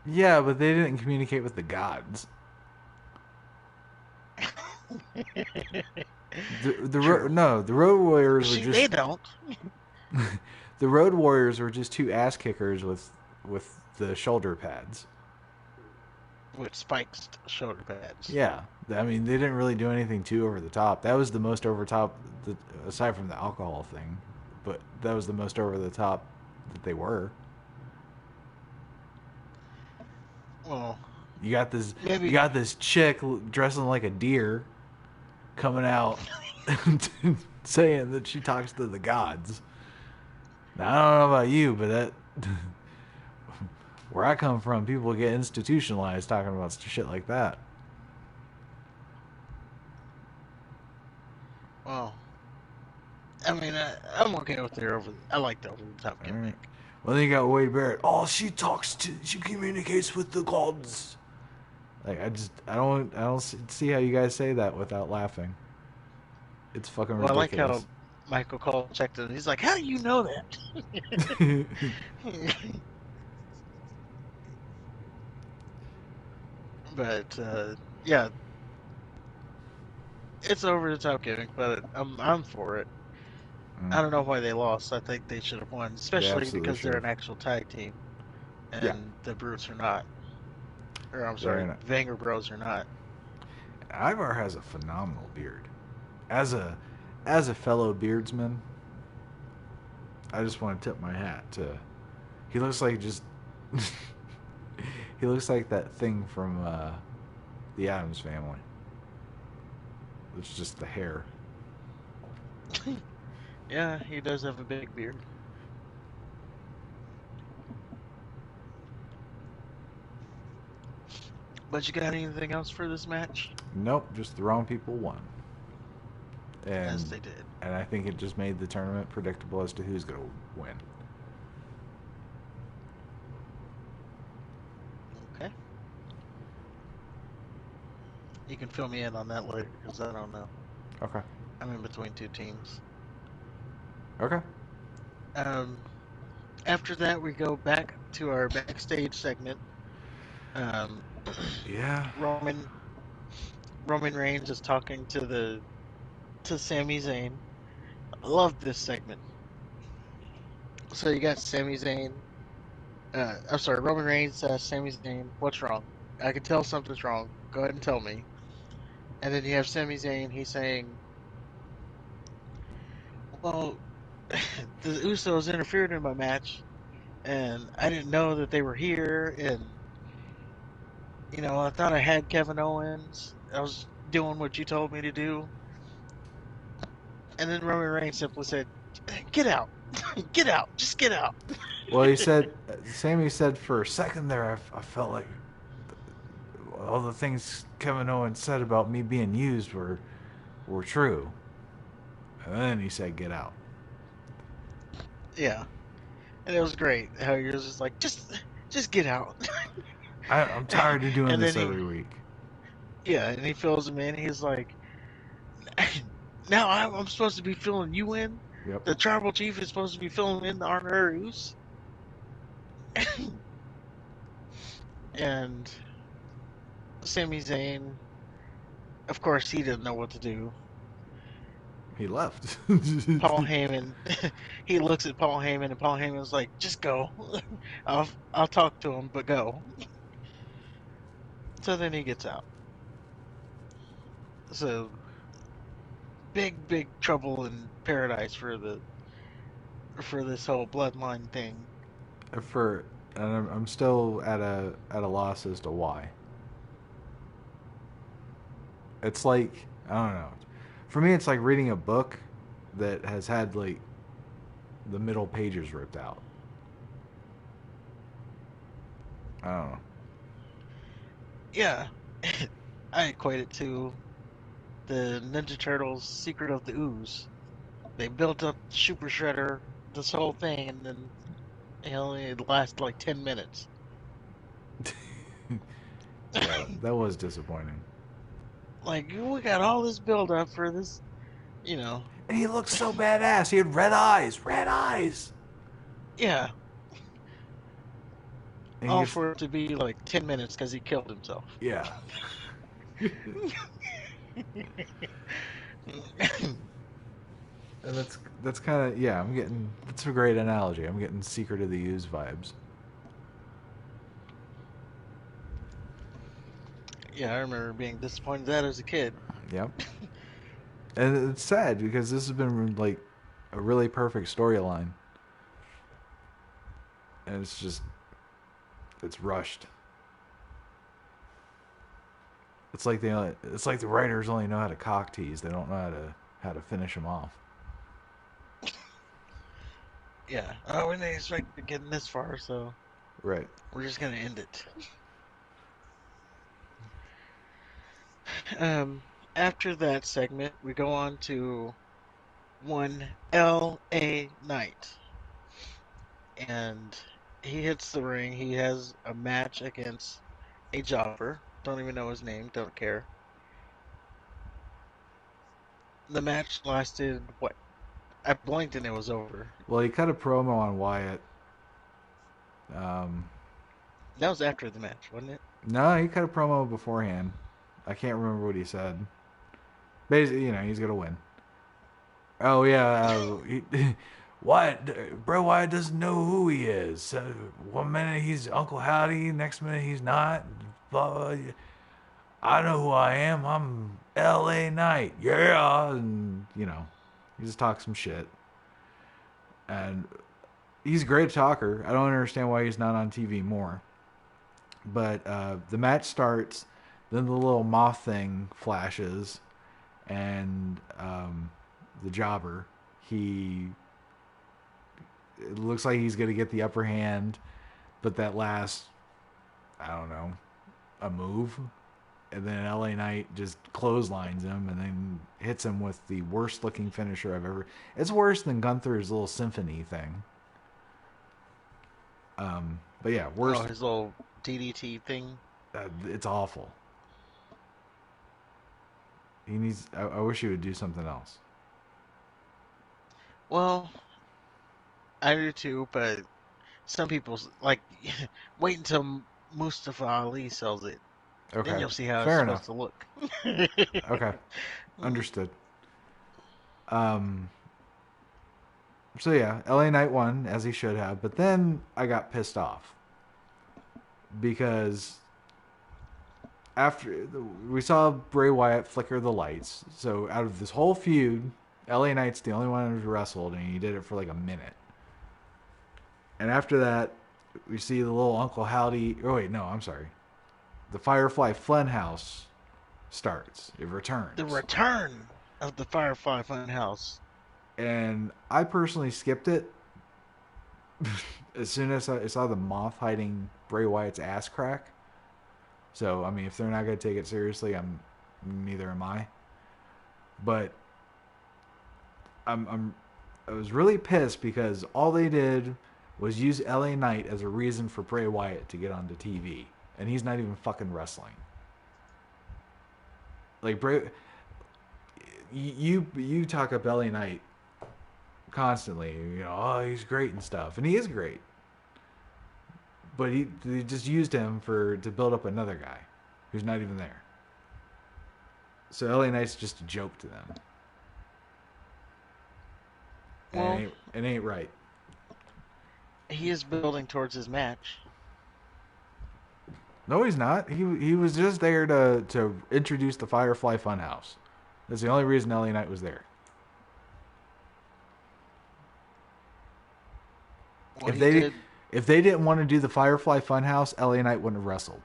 yeah, but they didn't communicate with the gods. True. The Road Warriors were See, just they don't. the Road Warriors were just two ass kickers with the shoulder pads. With spikes shoulder pads. Yeah, I mean they didn't really do anything too over the top. That was the most over top, aside from the alcohol thing, but that was the most over the top that they were. Well, You got this. You maybe. got this chick dressing like a deer, coming out, saying that she talks to the gods. Now, I don't know about you, but that where I come from, people get institutionalized talking about shit like that. Well, I mean, I'm okay with their over. I like the over the top All right. gimmick. Well, then you got Wade Barrett. Oh, she communicates with the gods. Like I don't see how you guys say that without laughing. It's fucking Well, I like how ridiculous. Michael Cole checked in. He's like, "How do you know that?" But yeah, it's over the top gimmick, but I'm for it. Mm, I don't know why they lost. I think they should have won, they especially absolutely because should they're have. an actual tag team Yeah, and the Brutes are not. Or I'm they're sorry, in it. Vanger Bros are not. Ivar has a phenomenal beard. As a fellow beardsman, I just want to tip my hat to. He looks like just. He looks like that thing from the Adams Family. It's just the hair. Yeah, he does have a big beard. But you got anything else for this match? Nope, just the wrong people won. As And they did. and I think it just made the tournament predictable as to who's going to win. Okay. You can fill me in on that later because I don't know. Okay. I'm in between two teams. Okay. Um, After that, we go back to our backstage segment. Um, Yeah. Roman Roman Reigns is talking to Sami Zayn. I love this segment. So you got Sami Zayn. I'm sorry, Roman Reigns, Sami Zayn. What's wrong? I can tell something's wrong. Go ahead and tell me. And then you have Sami Zayn. He's saying, "Well, the Usos interfered in my match, and I didn't know that they were here. And I thought I had Kevin Owens. I was doing what you told me to do." And then Roman Reigns simply said, "Get out, get out, just get out." Well, he said, Sammy said for a second there, I felt like all the things Kevin Owens said about me being used were true. And then he said, get out. Yeah, and it was great how you're just like, just get out. I'm tired of doing And then this every week. yeah, and he fills him in. He's like, now I'm supposed to be filling you in. Yep. The tribal chief is supposed to be filling in the honoraries. And Sami Zayn, of course, he didn't know what to do. He left. Paul Heyman, he looks at Paul Heyman, and Paul Heyman's like, "Just go. I'll talk to him, but go." So then he gets out. So big trouble in paradise for this whole bloodline thing. for and I'm still at a loss as to why. It's like I don't know. For me, it's like reading a book that has had like the middle pages ripped out. I don't know. Yeah, I equate it to the Ninja Turtles' Secret of the Ooze. They built up Super Shredder, this whole thing, and then it lasted like 10 minutes. Yeah, that was disappointing. Like, we got all this build up for this, you know. And he looked so badass. He had red eyes, red eyes. Yeah, And he all gets, for it to be like 10 minutes because he killed himself. yeah. And that's kind of, yeah. I'm getting, that's a great analogy. I'm getting Secret of the Ooze vibes. Yeah, I remember being disappointed in that as a kid. Yep. And it's sad because this has been like a really perfect storyline, and it's just, it's rushed. It's like the writers only know how to cock tease. They don't know how to finish them off. Yeah. Oh, we didn't expect to get this far, so Right. we're just gonna end it. After that segment, we go on to one L.A. Knight, and he hits the ring. He has a match against a jobber. Don't even know his name. Don't care. The match lasted what? I blinked and it was over. Well, he cut a promo on Wyatt. Um, That was after the match, wasn't it? no, he cut a promo beforehand. I can't remember what he said. Basically, he's gonna win. Oh yeah, Wyatt, bro. Wyatt doesn't know who he is. One minute he's Uncle Howdy, next minute he's not. Blah, blah, blah. I know who I am. I'm L.A. Knight. Yeah, and he just talks some shit. And he's a great talker. I don't understand why he's not on TV more. But the match starts, then the little moth thing flashes, and the jobber, it looks like he's going to get the upper hand, but that last, I don't know, a move, and then LA Knight just clotheslines him and then hits him with the worst looking finisher I've ever. It's worse than Gunther's little symphony thing. But yeah, Oh, worst. his little DDT thing. It's awful. He needs. I wish he would do something else. Well, I do too, but some people like wait until Mustafa Ali sells it. Then Okay, you'll see how it's fair supposed enough. to look. Okay, understood. Um. So yeah, LA Knight won as he should have, but then I got pissed off because after we saw Bray Wyatt flicker the lights, so out of this whole feud, LA Knight's the only one who's wrestled, and he did it for like a minute. And after that, we see the little Uncle Howdy. Oh wait, no, I'm sorry. The Firefly Funhouse starts. It The returns, return of the Firefly Funhouse. and I personally skipped it as soon as I saw the moth hiding Bray Wyatt's ass crack. So I mean, if they're not going to take it seriously, neither am I. But I was really pissed because all they did was use LA Knight as a reason for Bray Wyatt to get onto TV, and he's not even fucking wrestling. Like Bray, you talk up LA Knight constantly. Oh, he's great and stuff, and he is great. But they just used him to build up another guy who's not even there. So LA Knight's just a joke to them. And Well, it ain't right. he is building towards his match. No, he's not. He was just there to introduce the Firefly Funhouse. That's the only reason LA Knight was there. Well, If he they did. if they didn't want to do the Firefly Funhouse, LA Knight wouldn't have wrestled.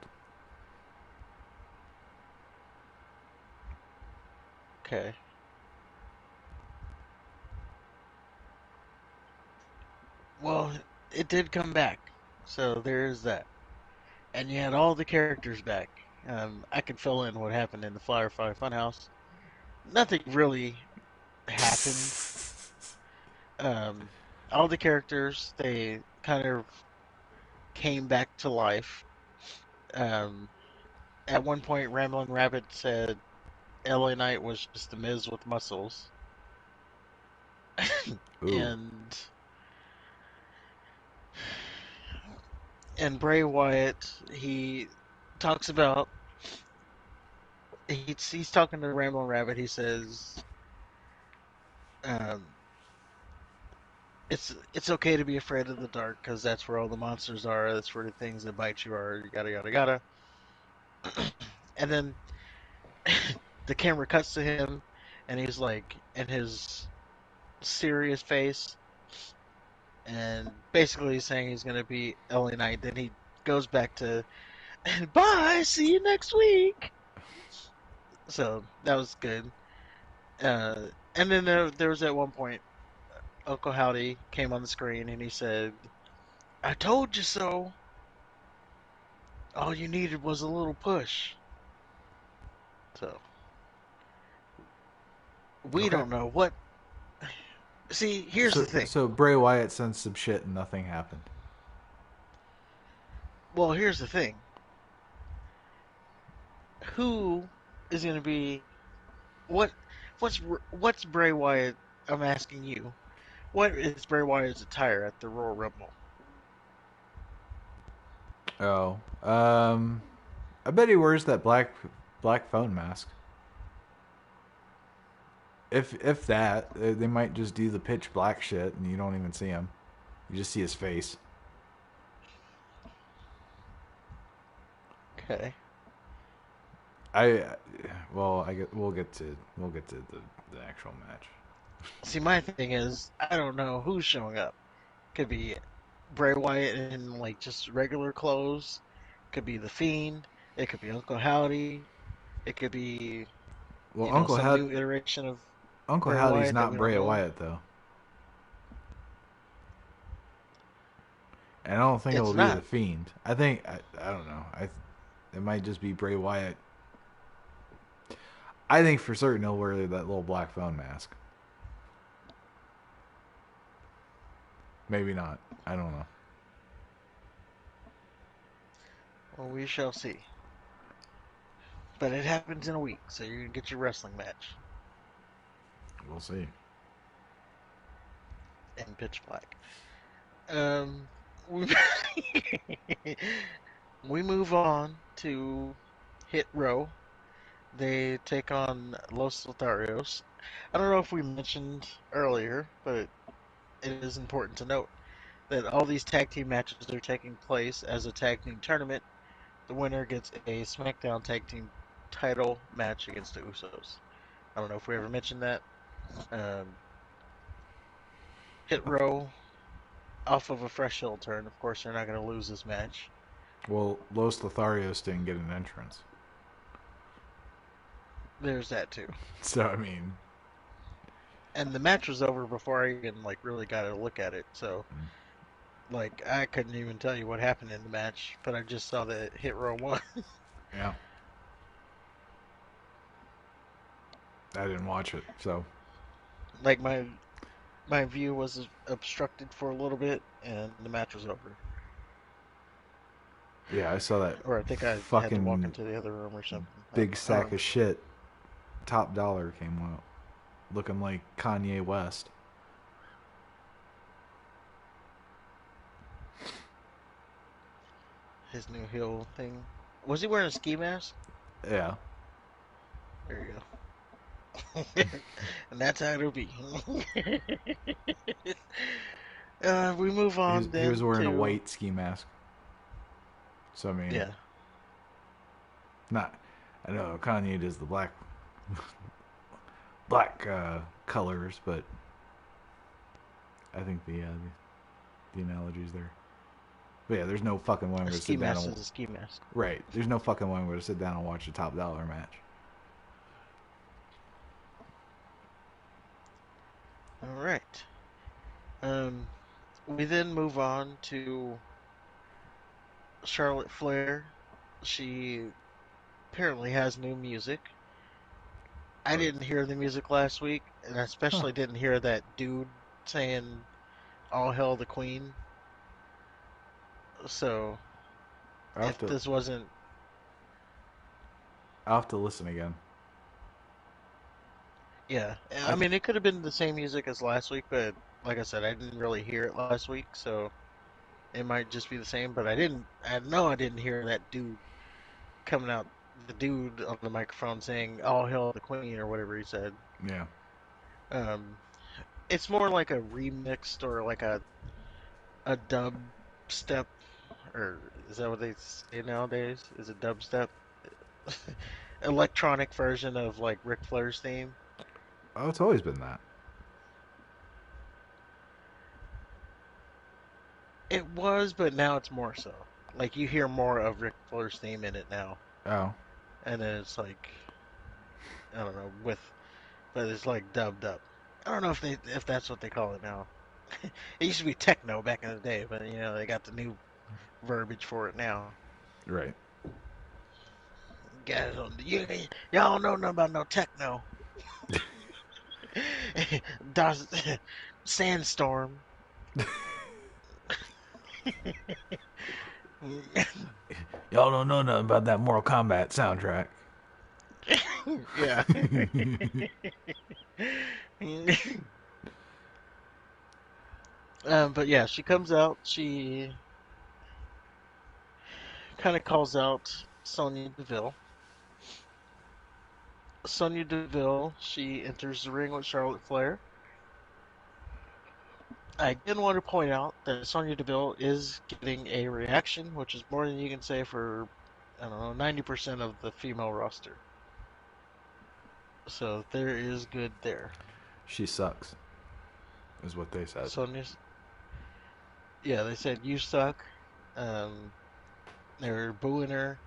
Okay. Well, it did come back. So there is that. And you had all the characters back. I can fill in what happened in the Firefly Funhouse. Nothing really happened. Um, all the characters, they kind of came back to life. Um, at one point, Ramblin' Rabbit said LA Knight was just a Miz with muscles. Ooh. and and Bray Wyatt, he talks about he's talking to Ramblin' Rabbit. He says Um, it's okay to be afraid of the dark because that's where all the monsters are. That's where the things that bite you are. Yada yada yada. And then the camera cuts to him, and he's like in his serious face, and basically he's saying he's gonna be LA Knight. Then he goes back to bye, see you next week. So that was good. And then there was at one point Uncle Howdy came on the screen and he said, "I told you so. All you needed was a little push." So we Okay. don't know what. See, here's So the thing. so Bray Wyatt sends some shit and nothing happened. Well, here's the thing. Who is going to be what? What's Bray Wyatt? I'm asking you. What is Bray Wyatt's attire at the Royal Rumble? Oh. I bet he wears that black phone mask. If that, they might just do the pitch black shit and you don't even see him. You just see his face. Okay. I well, we'll get to the actual match. See, my thing is, I don't know who's showing up. Could be Bray Wyatt in like just regular clothes. Could be the Fiend. It could be Uncle Howdy. It could be, Well, some new iteration of Uncle Bray Howdy's Wyatt that we not don't Bray know of. Wyatt though, and I don't think It's it'll be the not. Fiend. I don't know. It might just be Bray Wyatt. I think for certain he'll wear that little black phone mask. Maybe not. I don't know. Well, we shall see. But it happens in a week, so you're gonna get your wrestling match We'll see. in pitch black. Um, we we move on to Hit Row. They take on Los Lotharios. I don't know if we mentioned earlier, but it is important to note that all these tag team matches are taking place as a tag team tournament. The winner gets a SmackDown tag team title match against the Usos. I don't know if we ever mentioned that. Um, Hit Row off of a fresh heel turn. Of course, they're not going to lose this match. Well, Los Lotharios didn't get an entrance, There's that too. so I mean, And the match was over before I even like really got a look at it. So like I couldn't even tell you what happened in the match, but I just saw that Hit Row won. yeah, I didn't watch it, so Like my view was obstructed for a little bit, and the match was over. yeah, I saw that Or I think I had to walk fucking into the other room or something. big I don't sack of remember. shit. Top Dollar came out looking like Kanye West. His new heel thing. Was he wearing a ski mask? Yeah, There you go. And that's how it'll be. We move on he was then wearing a to white ski mask. So I mean, yeah. not. I know Kanye does the black colors, but I think the analogy's there. But yeah, there's no fucking way I'm A gonna ski sit down mask and is a ski mask. right. There's no fucking way I'm gonna sit down and watch a Top Dollar match. All right. Um, we then move on to Charlotte Flair. She apparently has new music. I But didn't hear the music last week, and I huh, especially didn't hear that dude saying "All Hail the Queen." So I have if to this wasn't, I have to listen again. yeah, I I th- mean, it could have been the same music as last week, but like I said, I didn't really hear it last week, so it might just be the same. But I know I didn't hear that dude coming out, the dude on the microphone saying "All Hail the Queen" or whatever he said. yeah. Um, it's more like a remixed or like a dub step, or is that what they say nowadays? Is it dubstep? Electronic version of like Ric Flair's theme. Oh, it's always been that. It was, but now it's more so. Like you hear more of Ric Flair's theme in it now, Oh, and then it's like I don't know but it's like dubbed up. I don't know if that's what they call it now. It used to be techno back in the day, but they got the new verbiage for it now. right. Guys, y'all don't know nothing about no techno. Does Sandstorm. Y'all don't know nothing about that Mortal Kombat soundtrack. Yeah. But yeah, she comes out. She kind of calls out Sonya Deville. Sonya Deville, she enters the ring with Charlotte Flair. I did want to point out that Sonya Deville is getting a reaction, which is more than you can say for, I don't know, 90% of the female roster. So there is good there. She sucks, is what they said. Sonya's, yeah, they said you suck. Um, they're booing her,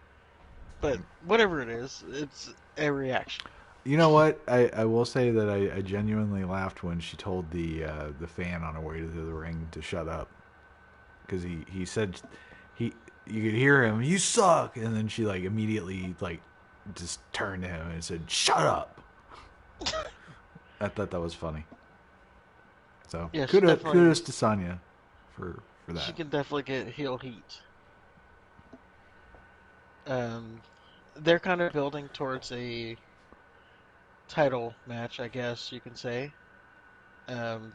but whatever it is, it's a reaction. You know what? I will say that I genuinely laughed when she told the fan on her way to the ring to shut up, because he said he you could hear him, you suck, and then she like immediately like just turned to him and said, shut up. I thought that was funny. So Yeah, kudos to Sonya for she that. can definitely get heel heat. Um, they're kind of building towards a title match, I guess you can say. Um,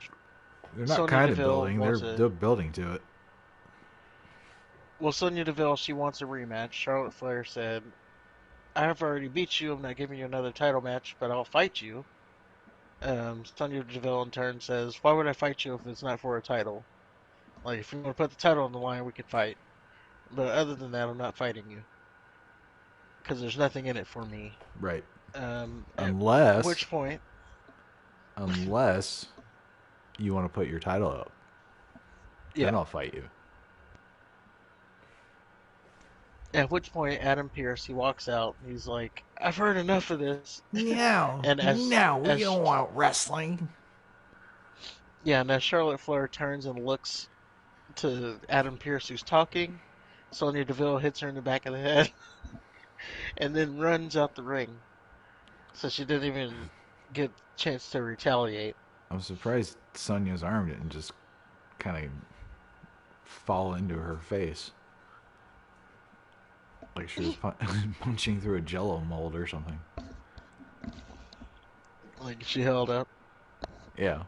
They're not Sonya kind of Deville building; wants they're building to it. well, Sonya Deville, she wants a rematch. Charlotte Flair said, I've already beat you. I'm not giving you another title match, but I'll fight you. Sonya Deville in turn says, why would I fight you if it's not for a title? Like, if you want to put the title on the line, we could fight. But other than that, I'm not fighting you because there's nothing in it for me. Right. At Unless which point, unless you want to put your title up, then yeah. I'll fight you. At which point, Adam Pearce he walks out. And he's like, "I've heard enough of this." No, And no, we don't want wrestling. and as Charlotte Flair turns and looks to Adam Pearce, who's talking, Sonya Deville hits her in the back of the head, and then runs out the ring. So she didn't even get a chance to retaliate. I'm surprised Sonya's arm didn't just kind of fall into her face. Like she was punching through a jello mold or something. Like she held up. Yeah.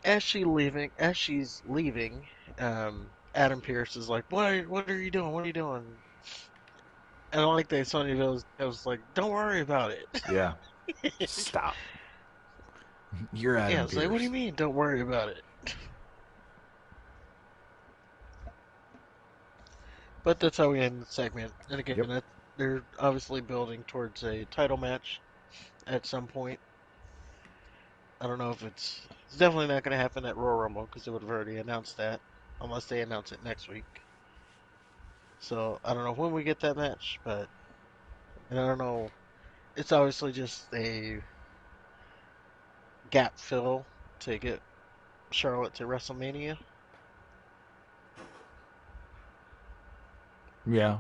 As she's leaving, Adam Pearce is like, what are you doing? What are you doing?" And I like that Sonya Deville was like, "Don't worry about it." Yeah. Stop. You're Yeah, I Adam was like, "What do you Pearce. mean? Don't worry about it?" But that's how we end the segment. And again, Yep. they're obviously building towards a title match at some point. I don't know if it's definitely not going to happen at Royal Rumble because they would have already announced that, unless they announce it next week. So I don't know when we get that match, but and I don't know. It's obviously just a gap fill to get Charlotte to WrestleMania. Yeah.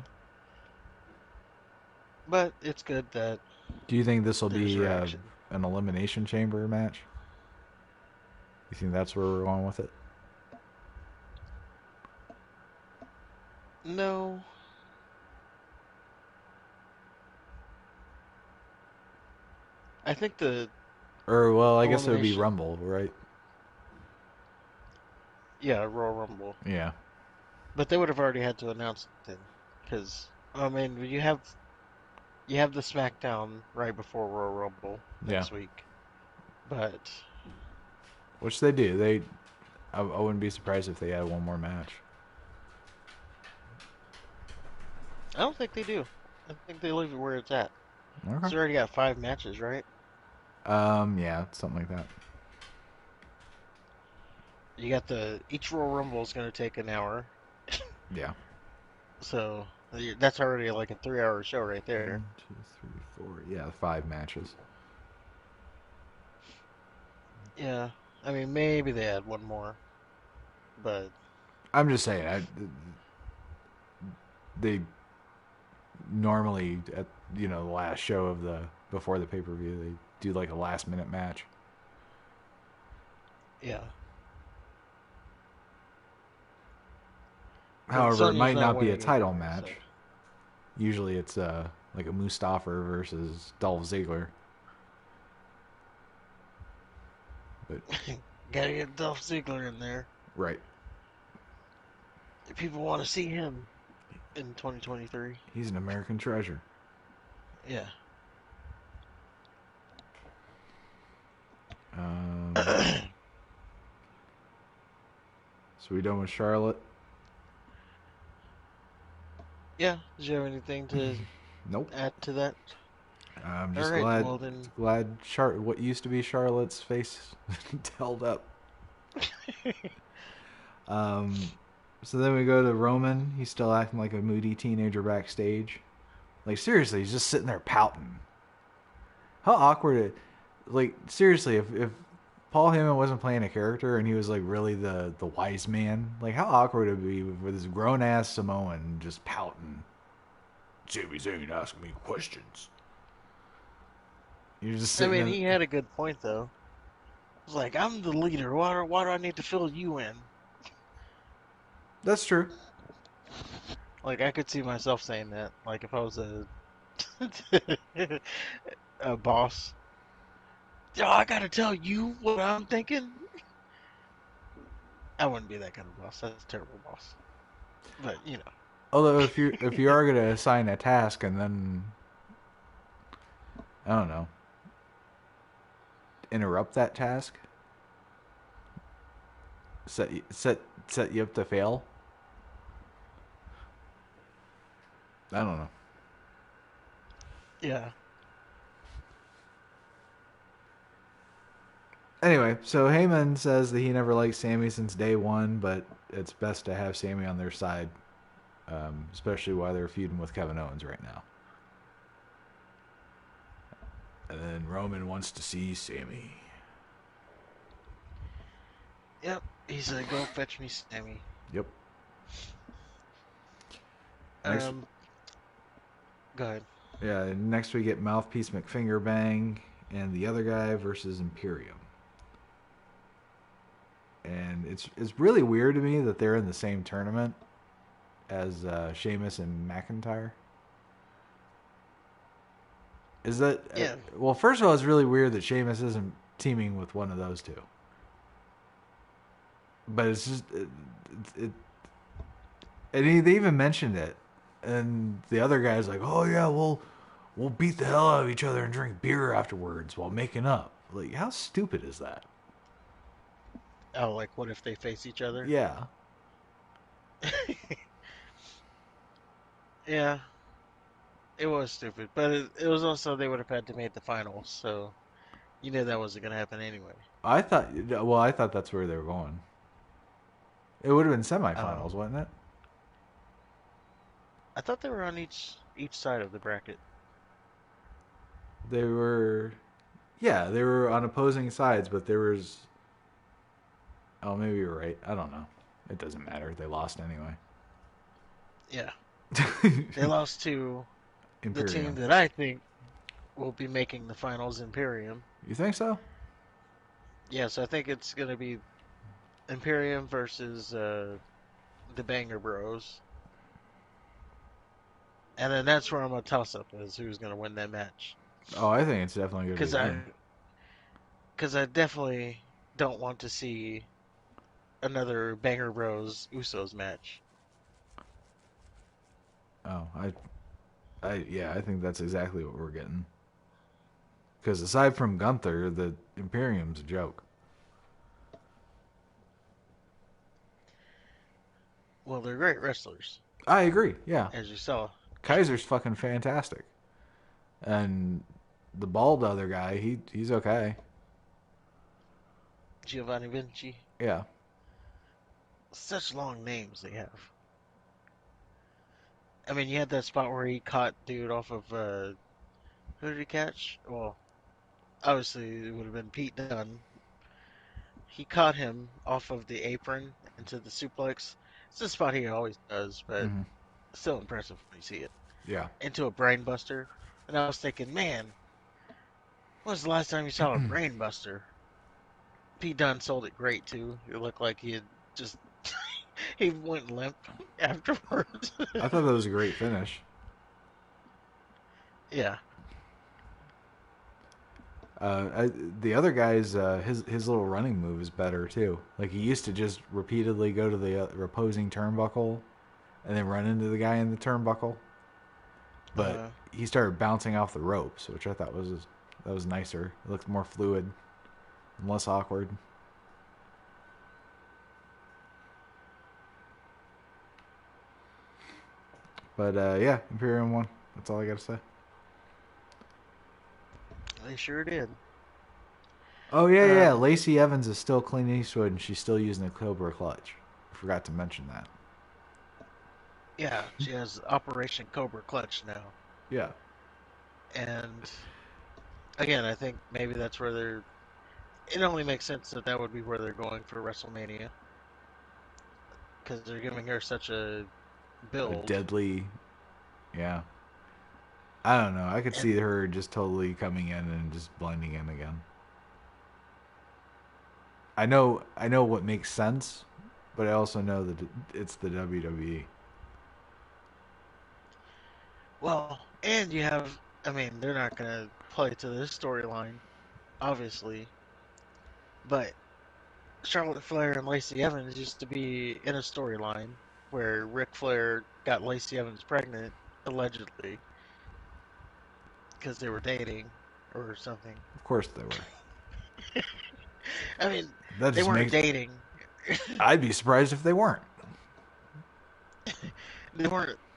But it's good that Do you think this will there's be reaction. an elimination chamber match? You think that's where we're going with it? No, I think the Or well, I guess it would be elimination, Rumble, right? yeah, Royal Rumble. Yeah. But they would have already had to announce it then, because I mean, you have You have the SmackDown right before Royal Rumble Yeah, next week, but which they do. I wouldn't be surprised if they had one more match. I don't think they do. I think they leave it where it's at. Okay. It's already got 5 matches, right? Yeah, something like that. You got each Royal Rumble is going to take an hour, Yeah. so that's already like a 3-hour show right there. 1, 2, 3, 4. Yeah, 5 matches. Yeah, I mean maybe they had one more, but I'm just saying. They normally at the last show of the before the pay per view they do like a last minute match. yeah. But However, it Sonya's might not not be a winning title anyway, match. so Usually, it's like a Mustafa versus Dolph Ziggler. But gotta get Dolph Ziggler in there. right, People want to see him in 2023. he's an American treasure. Yeah. Um, so we done with Charlotte? Yeah. Did you have anything to Nope. add to that? I'm All just right. glad Well then. what used to be Charlotte's face held up. Um, so then we go to Roman. He's still acting like a moody teenager backstage. Like seriously, he's just sitting there pouting. How awkward it. Like seriously, if Paul Heyman wasn't playing a character and he was like really the wise man, like how awkward it would be with this grown ass Samoan just pouting. Sami Zayn asking me questions. You're just I sitting mean, in. he had a good point though. It's like I'm the leader. Why do I need to fill you in? That's true. Like I could see myself saying that. Like if I was a boss. Yo, I gotta tell you what I'm thinking. I wouldn't be that kind of boss. That's a terrible boss. But you know. Although if you are gonna assign a task and then I don't know interrupt that task, set you up to fail. I don't know. Yeah. Anyway, so Heyman says that he never liked Sammy since day one, but it's best to have Sammy on their side, especially while they're feuding with Kevin Owens right now. And then Roman wants to see Sammy. Yep. He said, "Go fetch me, Sammy." Yep. Next, Um. Go ahead. yeah. Next we get Mouthpiece McFinger Bang and the other guy versus Imperium. And it's really weird to me that they're in the same tournament as Sheamus and McIntyre. Is that Yeah. well? First of all, it's really weird that Sheamus isn't teaming with one of those two. But it's just and they even mentioned it, and the other guy's like, "Oh yeah, we'll beat the hell out of each other and drink beer afterwards while making up." Like, how stupid is that? Oh, like what if they face each other? Yeah, Yeah. It was stupid, but it was also they would have had to make the finals, so you knew that wasn't gonna happen anyway. I thought. Well, I thought that's where they were going. It would have been Um, semifinals, wouldn't it? I thought they were on each side of the bracket. They were, yeah, they were on opposing sides, but there was. Oh, maybe you're right. I don't know. It doesn't matter. They lost anyway. Yeah, they lost to the team Imperium. that I think will be making the finals, Imperium. You think so? Yeah, so I think it's gonna be Imperium versus the Banger Bros, and then that's where I'm gonna toss up is who's gonna win that match. Oh, I think it's definitely going to be Because them. I definitely don't want to see another Banger Bros Usos match. Oh, I think that's exactly what we're getting. Because aside from Gunther, the Imperium's a joke. Well, they're great wrestlers, I agree. Yeah, as you saw. Kaiser's fucking fantastic, and the bald other guy, he's okay. Giovanni Vinci. Yeah. Such long names they have. I mean, you had that spot where he caught dude off of who did he catch? Well, obviously it would have been Pete Dunne. He caught him off of the apron into the suplex. It's a spot he always does, but Hmm. still impressive when you see it. Yeah. Into a brain buster. And I was thinking, man, when was the last time you saw a brain buster? Pete Dunne sold it great too. It looked like he had just he went limp afterwards. I thought that was a great finish. Yeah. The other guy's his little running move is better too. Like he used to just repeatedly go to the opposing turnbuckle, and then run into the guy in the turnbuckle. But Uh, he started bouncing off the ropes, which I thought was nicer. It looked more fluid and less awkward. But yeah, Imperium won. That's all I got to say. they sure did. Oh yeah. Um, Lacey Evans is still Clint Eastwood, and she's still using the Cobra Clutch. I forgot to mention that. Yeah, she has Operation Cobra Clutch now. Yeah. And again, I think maybe that's where they're. It only makes sense that that would be where they're going for WrestleMania. Because they're giving her such a A build. deadly. Yeah. I don't know. I could And see her just totally coming in and just blending in again. I know what makes sense, but I also know that it's the WWE. well, and you have. I mean, they're not going to play to this storyline, obviously. But Charlotte Flair and Lacey Evans used to be in a storyline where Ric Flair got Lacey Evans pregnant, allegedly, because they were dating or something. Of course they were. I mean, That they just weren't makes. dating. I'd be surprised if they weren't.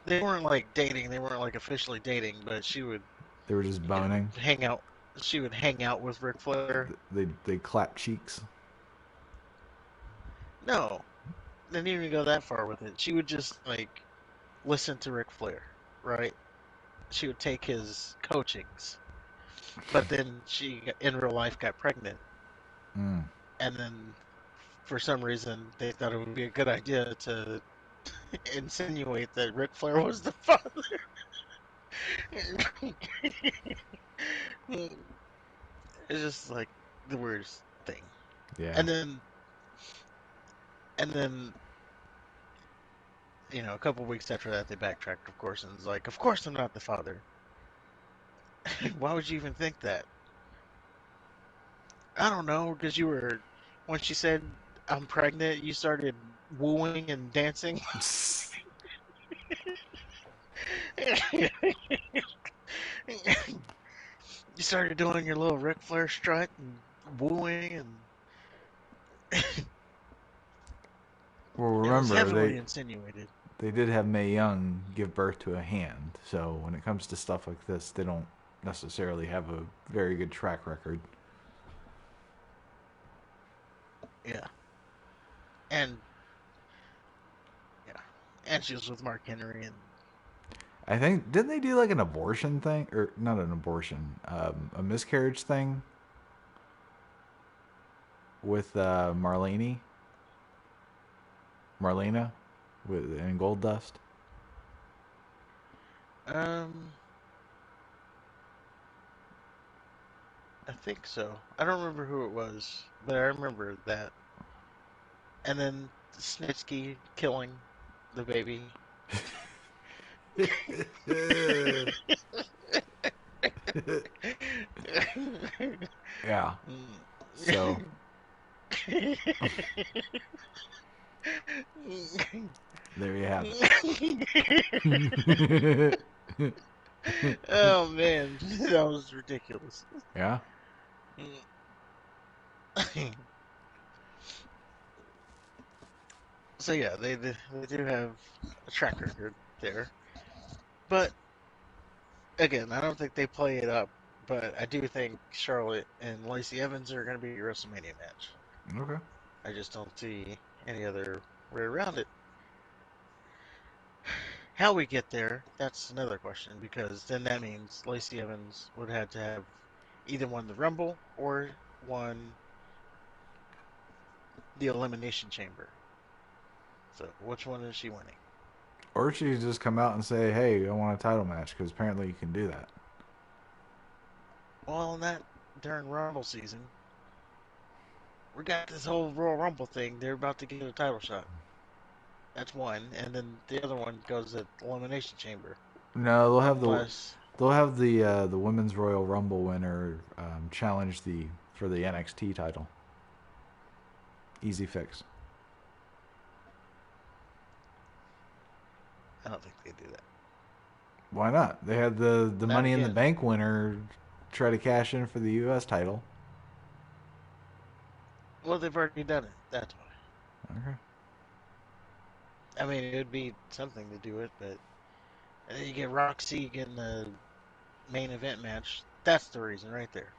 They weren't like dating. They weren't like officially dating, but she would, They were just boning. hang out. She would hang out with Ric Flair. They clap cheeks. No, they didn't even go that far with it. She would just like listen to Ric Flair, right? She would take his coachings, but then she in real life got pregnant, Mm. and then for some reason they thought it would be a good idea to insinuate that Ric Flair was the father. It's just like the weirdest thing. Yeah. And then a couple weeks after that they backtracked, of course, and it's like, of course I'm not the father. Why would you even think that? I don't know, because when she said I'm pregnant, you started wooing and dancing. You started doing your little Ric Flair strut and wooing, and Well, it was remember heavily insinuated. they did have Mae Young give birth to a hand, so when it comes to stuff like this, they don't necessarily have a very good track record. Yeah. And yeah. And she was with Mark Henry, and I think didn't they do like an abortion thing or not an abortion, a miscarriage thing with Marlena, with in Gold Dust. um I think so. I don't remember who it was, but I remember that. And then Snitsky killing the baby. Yeah. So there you have it. Oh man, that was ridiculous. Yeah. So yeah, they do have a track record there, but again, I don't think they play it up. But I do think Charlotte and Lacey Evans are going to be a WrestleMania match. Okay. I just don't see any other way around it. How we get there, that's another question, because then that means Lacey Evans would have to have either won the Rumble or won the Elimination Chamber. So which one is she winning? Or she could just come out and say, "Hey, I want a title match," because apparently you can do that. Well, not during Rumble season. We got this whole Royal Rumble thing. They're about to get a title shot. That's one, and then the other one goes at Elimination Chamber. No, Unless they'll have the women's Royal Rumble winner challenge for the NXT title. Easy fix. I don't think they do that. Why not? They had the Not Money in the again. Bank winner try to cash in for the U.S. title. Well, they've already done it. That's why. Okay. I mean, it would be something to do it, but and then you get Roxy getting the main event match. That's the reason right there.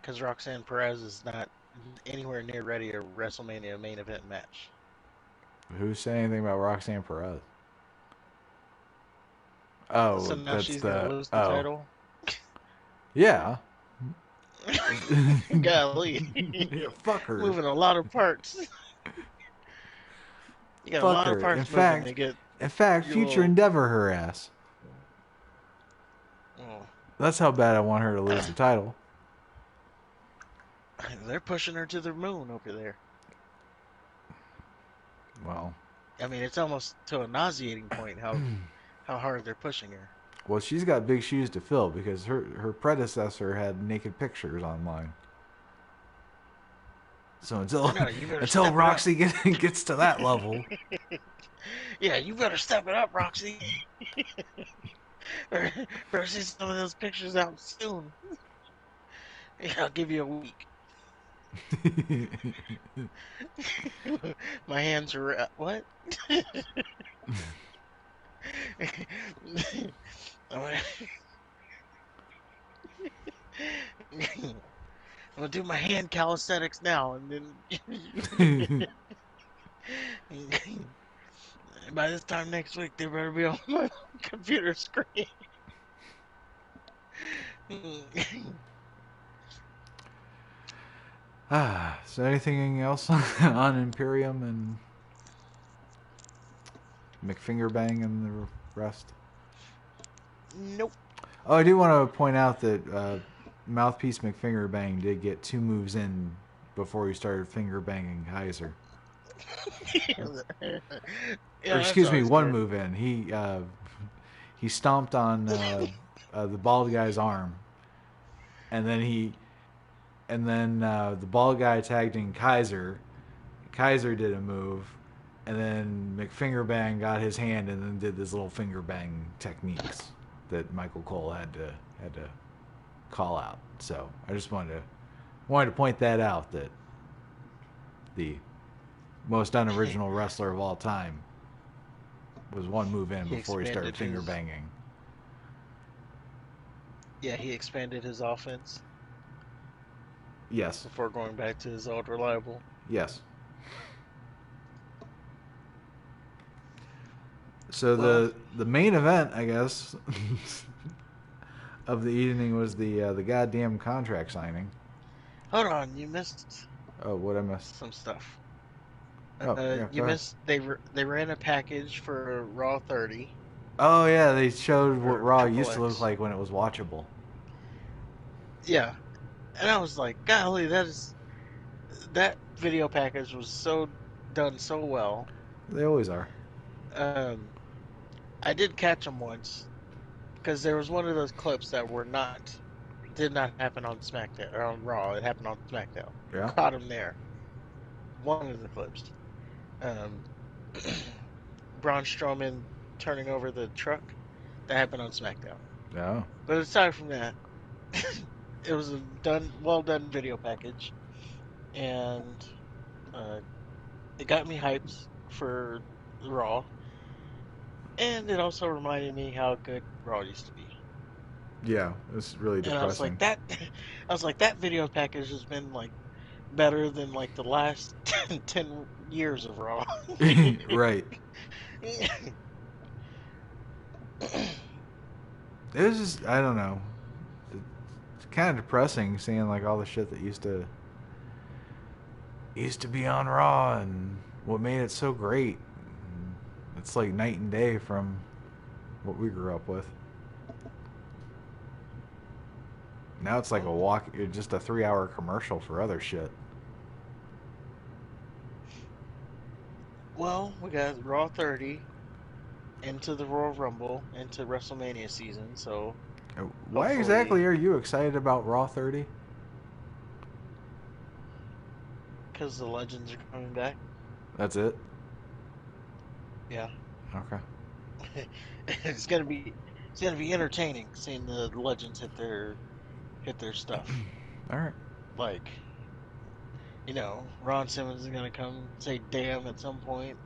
Because Roxanne Perez is not anywhere near ready a WrestleMania main event match. Who's saying anything about Roxanne Perez? Oh, So now that's she's gonna lose the oh title. yeah. Golly, Yeah, fuck her. moving a lot of parts. You got a Fuck lot of her. parts moving to get. In fact, Your future little- endeavor her ass. Oh, That's how bad I want her to lose the title. they're pushing her to the moon over there. Well, I mean, it's almost to a nauseating point how hard they're pushing her. well, she's got big shoes to fill because her predecessor had naked pictures online. So until No, you better until step it Roxy gets to that level, Yeah, you better step it up, Roxy. Or see some of those pictures out soon. Yeah, I'll give you a week. My hands are what? I'm gonna do my hand calisthenics now, and then by this time next week, they better be on my computer screen. so anything else on Imperium and McFingerbang and the rest? Nope. Oh, I do want to point out that Mouthpiece McFingerbang did get 2 moves in before he started finger banging Kaiser. Yeah, Or excuse that's me, always 1 good. move in. He stomped on the bald guy's arm, and then the bald guy tagged in Kaiser. Kaiser did a move, and then McFingerbang got his hand and then did this little finger bang techniques that Michael Cole had to call out. So I just wanted to point that out, that the most unoriginal wrestler of all time was 1 move in He before he started expanded finger his- banging. Yeah, he expanded his offense Yes. before going back to his old reliable. Yes. So Well- the main event, I guess, of the evening was the goddamn contract signing. Hold on, you missed Oh, what I missed? some stuff. Oh, yeah, go You ahead. missed they ran a package for Raw 30. Oh yeah, they showed what Or Raw Triple used to look X. like when it was watchable. Yeah, and I was like, golly, that video package was done so well. They always are. I did catch them once because there was one of those clips that did not happen on SmackDown or on Raw. It happened on SmackDown. Yeah. Caught him there. One of the clips. Braun Strowman turning over the truck That happened on SmackDown. No. But aside from that, it was a well done video package, and uh, it got me hyped for Raw, and it also reminded me how good Raw used to be. Yeah, it's really And I was like depressing. that, I was like that video package has been like better than like the last 10 years of Raw. Right. It was just, I don't know. It's kind of depressing seeing like all the shit that used to be on Raw and what made it so great. It's like night and day from what we grew up with. Now it's like just a 3-hour commercial for other shit. Well, we got Raw 30 into the Royal Rumble into WrestleMania season, so Why hopefully, exactly are you excited about Raw 30? because the legends are coming back. That's it? Yeah, Okay. it's gonna be entertaining seeing the legends hit their stuff. All right. Like, Ron Simmons is gonna come say "damn" at some point.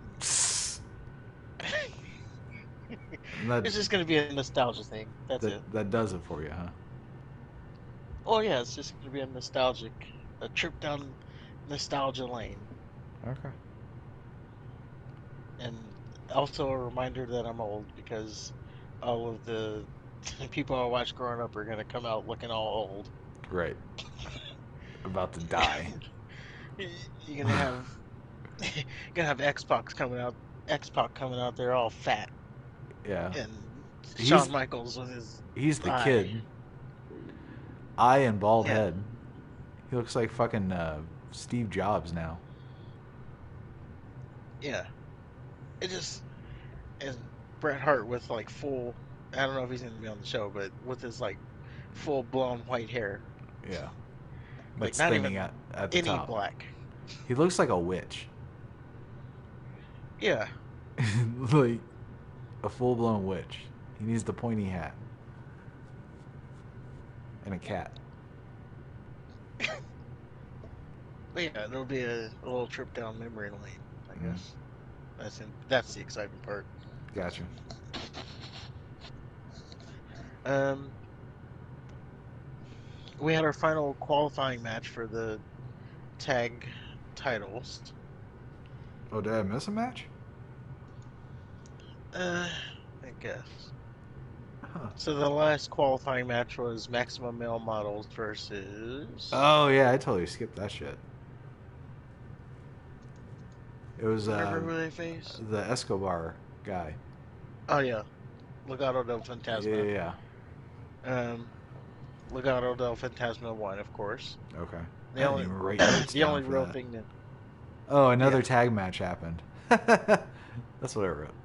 That It's just gonna be a nostalgia thing. That's it. that does it for you, huh? Oh yeah, it's just gonna be a trip down nostalgia lane, Okay. and also a reminder that I'm old because all of the people I watched growing up are gonna come out looking all old. Right. About to die. You're gonna have you're gonna have X Pac coming out there all fat, Yeah. and He's Shawn Michaels with his he's the eye. kid. Eye and bald Yeah, head. He looks like fucking Steve Jobs now. yeah. It just and Bret Hart with like full. I don't know if he's gonna be on the show, but with his like full blown white hair, Yeah. like That's not thinning even at the any top. black. He looks like a witch. Yeah, Like a full blown witch. He needs the pointy hat. And a cat. but yeah, it'll be a little trip down memory lane, I Mm, guess. That's the exciting part. gotcha. Um, we had our final qualifying match for the tag titles. Oh, did I miss a match? Uh, I guess. Huh. So the last qualifying match was Maximum Male Models versus Oh yeah, I totally skipped that shit. It was whatever who they face. the Escobar guy. Oh yeah, Legado del Yeah, Fantasma. yeah, Um, Legado del Fantasma won, of course. yeah. Okay. I The didn't only even write notes the down only for real that. thing that Oh, another yeah tag match happened. That's what I wrote.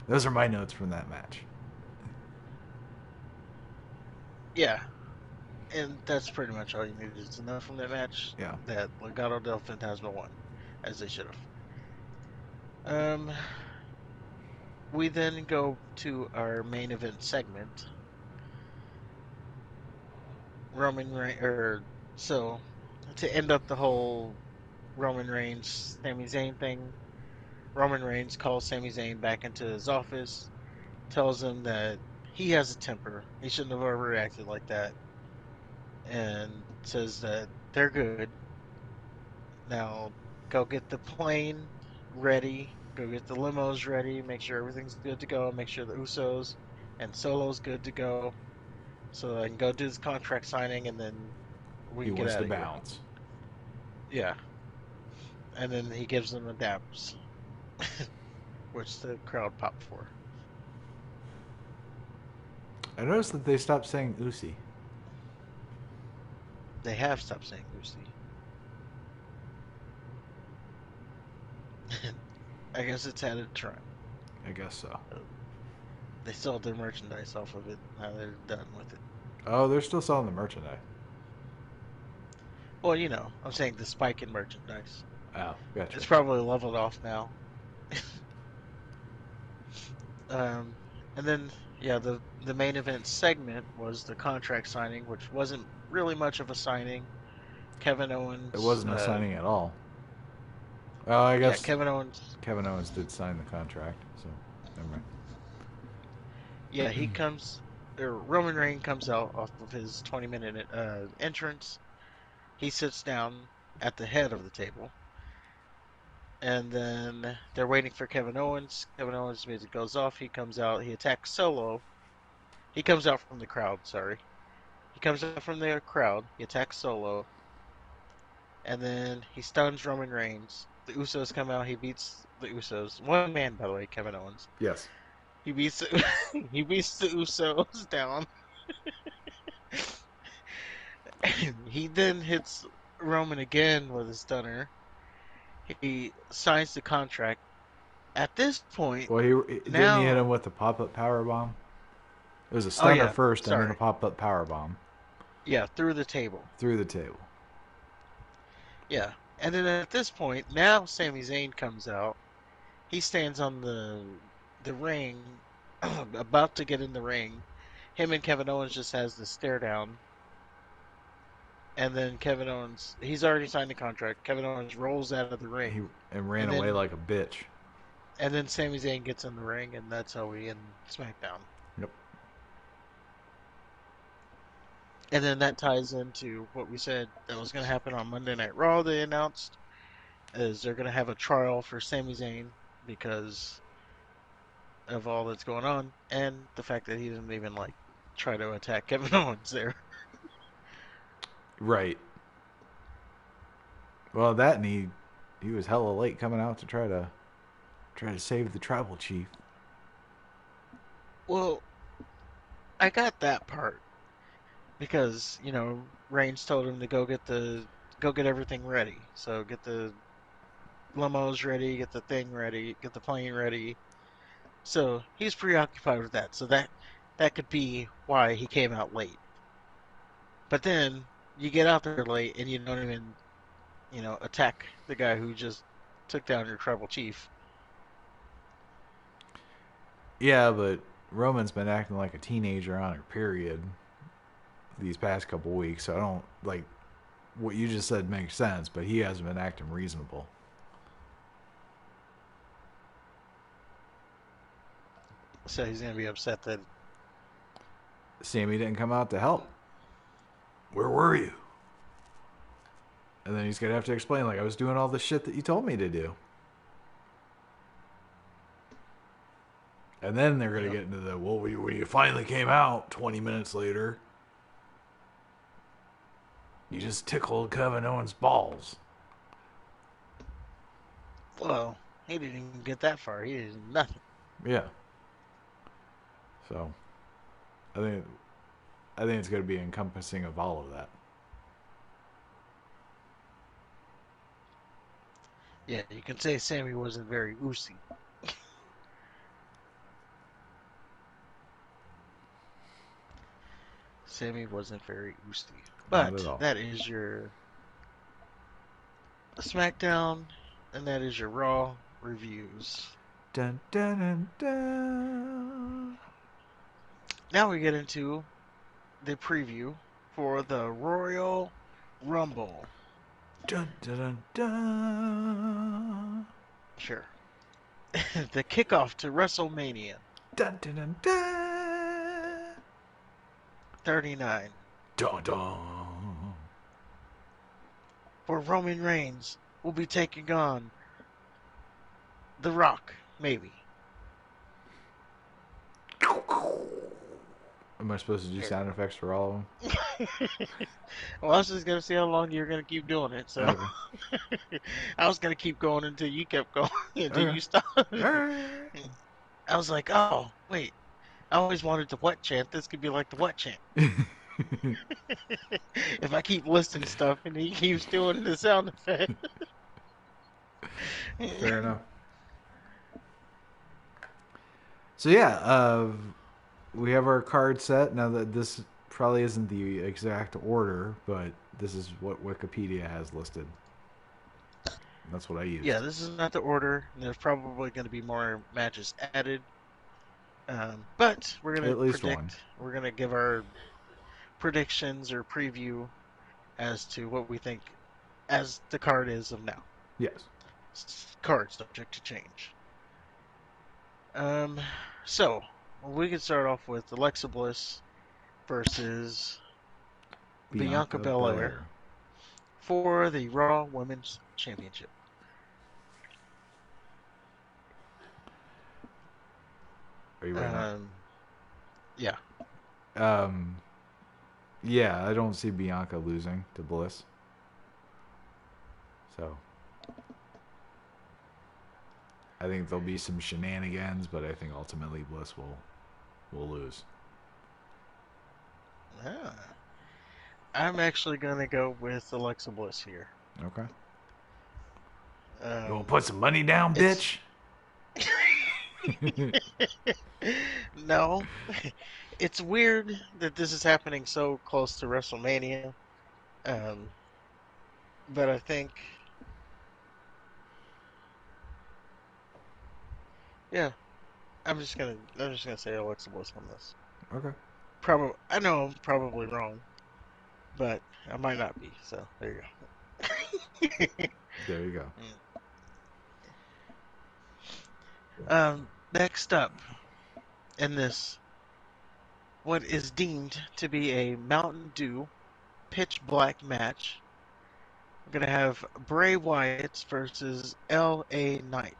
Those are my notes from that match. yeah, and that's pretty much all you needed to know from that match. Yeah. That Legado del Fantasma won, as they should have. Um, we then go to our main event segment. Roman Reigns, or so to end up the whole Roman Reigns Sami Zayn thing. Roman Reigns calls Sami Zayn back into his office, tells him that he has a temper. He shouldn't have overreacted like that, and says that they're good. Now go get the plane ready, go get the limos ready, make sure everything's good to go, make sure the Usos and Solo's good to go, so I can go do this contract signing and then we He can get wants out to of here. bounce. Yeah. And then he gives them the daps, which the crowd popped for. I noticed that they stopped saying Usi. They have stopped saying Lucy. I guess it's had a trend. I guess so. They sold their merchandise off of it. Now they're done with it. Oh, they're still selling the merchandise. Well, I'm saying the spike in merchandise. Oh, gotcha. It's probably leveled off now. Um, And then, yeah, the main event segment was the contract signing, which wasn't really much of a signing. Kevin It Owens, wasn't a signing at all. Oh, I yeah, guess Kevin Owens, Kevin Owens did sign the contract, so never mind. yeah, he comes, or Roman Reigns comes out off of his 20-minute entrance. He sits down at the head of the table, and then they're waiting for Kevin Owens. Kevin Owens' music goes off. He comes out. He attacks Solo. He comes out from the crowd. Sorry, he comes out from the crowd. He attacks Solo, and then he stuns Roman Reigns. The Usos come out. He beats the Usos. One man, by the way, Kevin Owens. Yes. He beats he beats the Usos down. He then hits Roman again with a stunner. He signs the contract. At this point, Well, he didn't he hit him now, with the pop-up power bomb? It was a oh stunner yeah, first, and then a sorry, pop-up power bomb yeah, through the table, through the table. yeah. And then at this point, now Sami Zayn comes out. He stands on the ring, about to get in the ring. Him and Kevin Owens just has the stare down, and then Kevin Owens, he's already signed the contract. Kevin Owens rolls out of the He ring, and ran and away then like a bitch. and then Sami Zayn gets in the ring, and that's how we end SmackDown. Yep. And then that ties into what we said that was going to happen on Monday Night Raw. They announced is they're going to have a trial for Sami Zayn because of all that's going on, and the fact that he didn't even like try to attack Kevin Owens there. Right. Well, that and he was hella late coming out to try to save the tribal chief. Well, I got that part because Reigns told him to go get everything ready. So get the limos ready, get the thing ready, get the plane ready. So he's preoccupied with that. So that could be why he came out late. But then you get out there late and you don't even, attack the guy who just took down your tribal chief. Yeah, but Roman's been acting like a teenager on her period these past couple weeks, so I don't like what you just said makes sense, but he hasn't been acting reasonable. So he's gonna be upset that Sammy didn't come out to help. Where were you? And then he's gonna have to explain, like, I was doing all the shit that you told me to do. And then they're gonna get into the, well, when you finally came out 20 minutes later, you just tickled Kevin Owens' balls. well, he didn't even get that far. He did nothing. Yeah. So, I think it's gonna be encompassing of all of that. Yeah, you can say Sammy wasn't very oozy. Sammy wasn't very oozy. Not at But all. that is your SmackDown, and that is your Raw reviews. Dun, dun, dun, dun. Now we get into the preview for the Royal Rumble. Dun, dun, dun, dun. Sure. The kickoff to WrestleMania Dun, dun, dun, dun. 39, Dun, dun. where Roman Reigns will be taking on The Rock, maybe. Am I supposed to do sound effects for all of them? Well, I was just gonna see how long you're gonna keep doing it. So Okay. I was gonna keep going until you kept going until Okay. you stopped. Alright. I was like, oh wait, I always wanted the what chant. This could be like the what chant. If I keep listing stuff and he keeps doing the sound effect. Fair enough. So yeah, we have our card set. Now that this probably isn't the exact order, but this is what Wikipedia has listed. That's what I use. Yeah, this is not the order. There's probably going to be more matches added. But we're gonna At least one. We're gonna give our predictions or preview as to what we think as the card is of now. Yes. Card subject to change. Um, so we can start off with Alexa Bliss versus Bianca Belair for the Raw Women's Championship. Are you ready? Yeah. Yeah, I don't see Bianca losing to Bliss. So I think there'll be some shenanigans, but I think ultimately Bliss will lose. Ah. I'm actually gonna go with Alexa Bliss here. Okay. You want to put some money down, bitch? No. It's weird that this is happening so close to WrestleMania. But I think, yeah, I'm just gonna say Alexa Bliss on this. Okay. I know I'm probably wrong, but I might not be. So there you go. There you go. Next up in this, what is deemed to be a Mountain Dew pitch black match, we're gonna have Bray Wyatt versus L.A. Knight.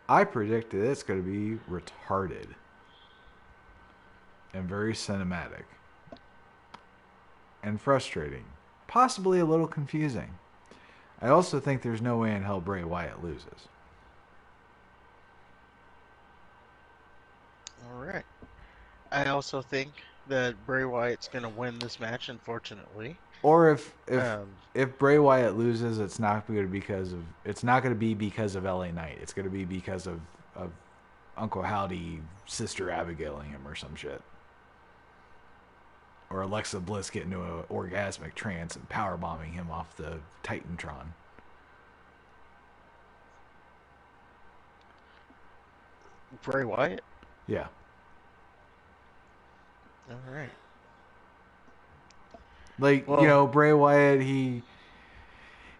I predicted it's going to be retarded and very cinematic and frustrating, possibly a little confusing. I also think there's no way in hell Bray Wyatt loses. All right. I also think that Bray Wyatt's going to win this match, unfortunately. Or if Bray Wyatt loses, it's not going to be because of LA Knight. It's going to be because of Uncle Howdy, Sister Abigail-ing him or some shit. Or Alexa Bliss getting into an orgasmic trance and powerbombing him off the Titantron. Bray Wyatt? Yeah. All right. Like, Bray Wyatt, he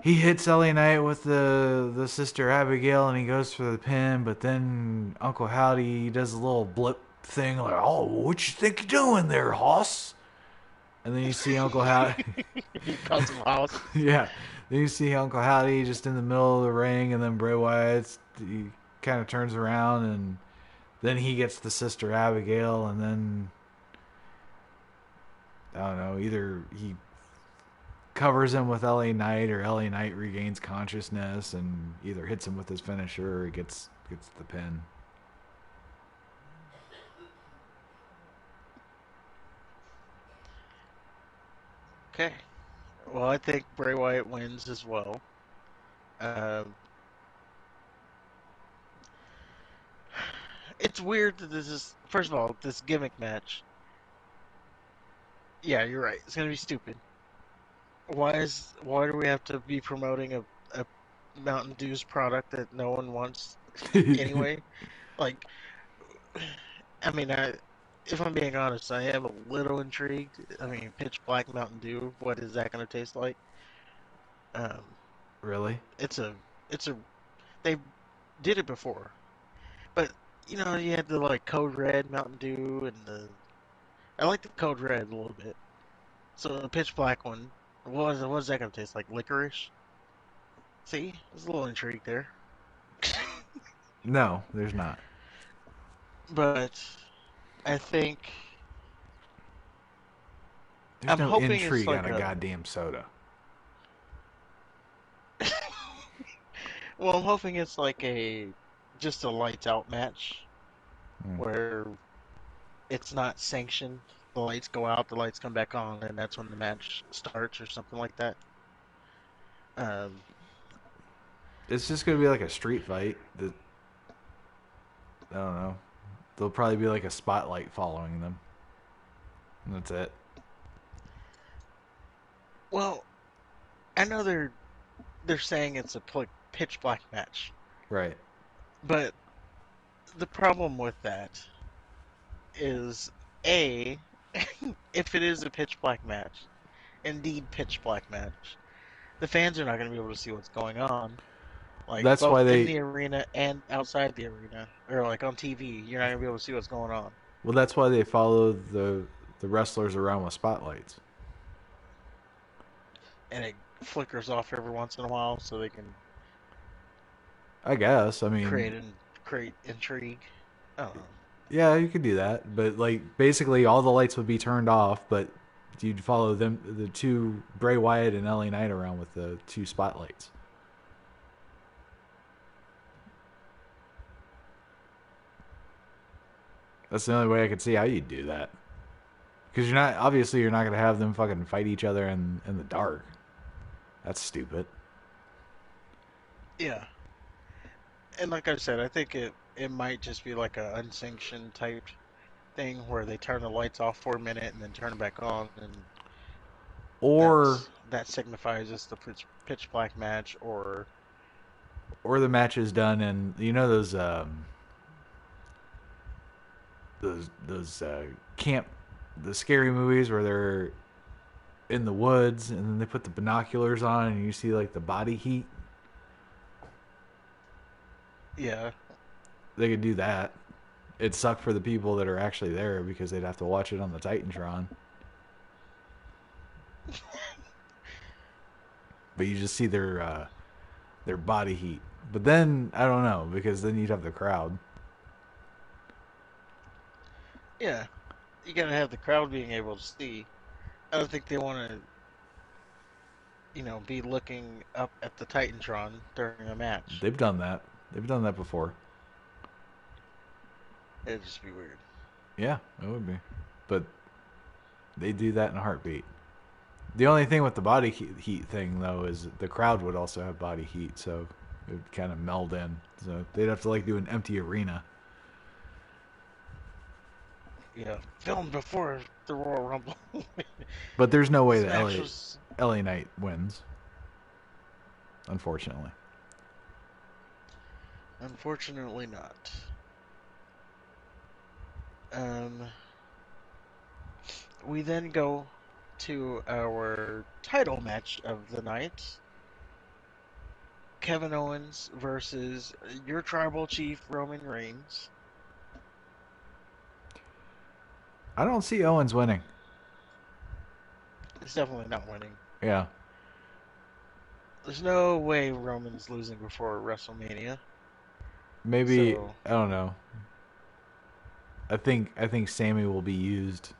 hits LA Knight with the Sister Abigail and he goes for the pin, but then Uncle Howdy does a little blip thing like, "Oh, what you think you're doing there, hoss?" And then you see Uncle Howdy. He calls him hoss. Yeah. Then you see Uncle Howdy just in the middle of the ring, and then Bray Wyatt, he kind of turns around, and then he gets the Sister Abigail, and then I don't know, either he covers him with LA Knight or LA Knight regains consciousness and either hits him with his finisher or gets the pin. Okay. Well, I think Bray Wyatt wins as well. It's weird that this is, first of all, this gimmick match. Yeah, you're right. It's gonna be stupid. Why do we have to be promoting a Mountain Dew's product that no one wants anyway? Like, I mean, if I'm being honest, I am a little intrigued. I mean, pitch black Mountain Dew, what is that gonna taste like? Really? They did it before, but you had the like Code Red Mountain Dew and I like the Code Red a little bit. So the pitch black one, what is that gonna taste like? Licorice? See, there's a little intrigue there. No, there's not. But I think there's no intrigue on a goddamn soda. Well, I'm hoping it's like just a lights out match where it's not sanctioned. The lights go out, the lights come back on, and that's when the match starts or something like that. It's just gonna be like a street fight. I don't know. There'll probably be like a spotlight following them. And that's it. Well, I know they're saying it's a pitch black match. Right. But the problem with that is A, if it is a pitch black match, indeed pitch black match, the fans are not going to be able to see what's going on. Like That's why both in they the arena and outside the arena, or like on TV, you're not going to be able to see what's going on. well, that's why they follow the wrestlers around with spotlights. And it flickers off every once in a while so they can I guess. I mean, create intrigue. I don't know. yeah, you could do that, but like basically all the lights would be turned off, but you'd follow them, the two Bray Wyatt and LA Knight around with the two spotlights. That's the only way I could see how you'd do that. Because you're not gonna have them fucking fight each other in the dark. That's stupid. Yeah. And like I said, I think it might just be like a unsanctioned type thing where they turn the lights off for a minute and then turn them back on, and Or that signifies it's the pitch black match. Or the match is done, and you know those camp, the scary movies where they're in the woods and then they put the binoculars on and you see like the body heat. yeah, They could do that. It'd suck for the people that are actually there because they'd have to watch it on the Titantron. But you just see their body heat. But then I don't know, because then you'd have the crowd. yeah, you gotta have the crowd being able to see. I don't think they want to, be looking up at the Titantron during a match. They've done that. They've done that before. It'd just be weird. Yeah, it would be. But they do that in a heartbeat. The only thing with the body heat thing, though, is the crowd would also have body heat, so it would kind of meld in. So they'd have to like do an empty arena. Yeah, filmed before the Royal Rumble. But there's no way This that match was LA Knight wins. Unfortunately. unfortunately not. We then go to our title match of the night. Kevin Owens versus your tribal chief, Roman Reigns. I don't see Owens winning. It's definitely not winning. Yeah. There's no way Roman's losing before WrestleMania. Maybe, So, I don't know. I think Sammy will be used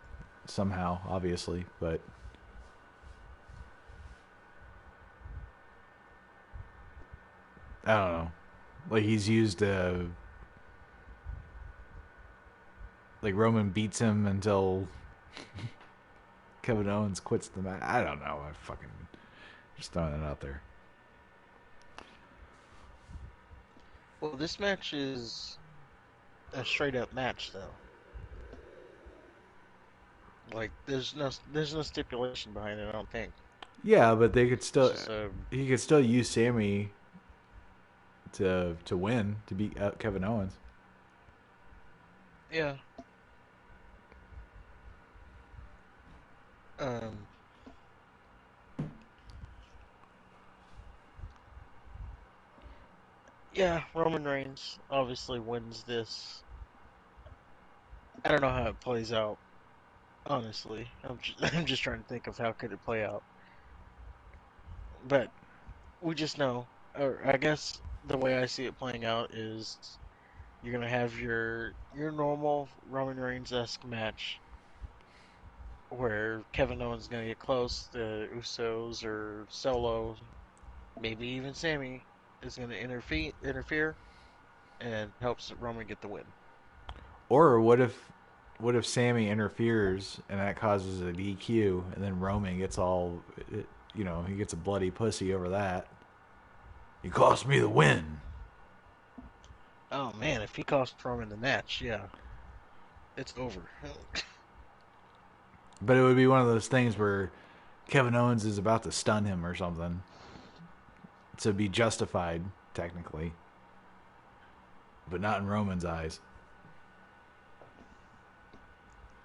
somehow, obviously, but I don't know. Like he's used like Roman beats him until Kevin Owens quits the match. I don't know. I fucking just throwing it out there. well, this match is a straight up match, though. Like, there's no stipulation behind it. I don't think. Yeah, but they could It's still just he could still use Sammy to win, to beat Kevin Owens. yeah. Um. Yeah, Roman Reigns obviously wins this. I don't know how it plays out. Honestly, I'm just trying to think of how could it play out. But we just know, or I guess the way I see it playing out is you're gonna have your normal Roman Reigns-esque match where Kevin Owens is gonna get close, the Usos or Solo, maybe even Sammy is gonna interfere and helps Roman get the win. Or what if Sammy interferes and that causes a DQ, and then Roman gets all, he gets a bloody pussy over that. He cost me the win. Oh man, if he cost Roman the match, yeah, it's over. But it would be one of those things where Kevin Owens is about to stun him or something to be justified, technically. but not in Roman's eyes.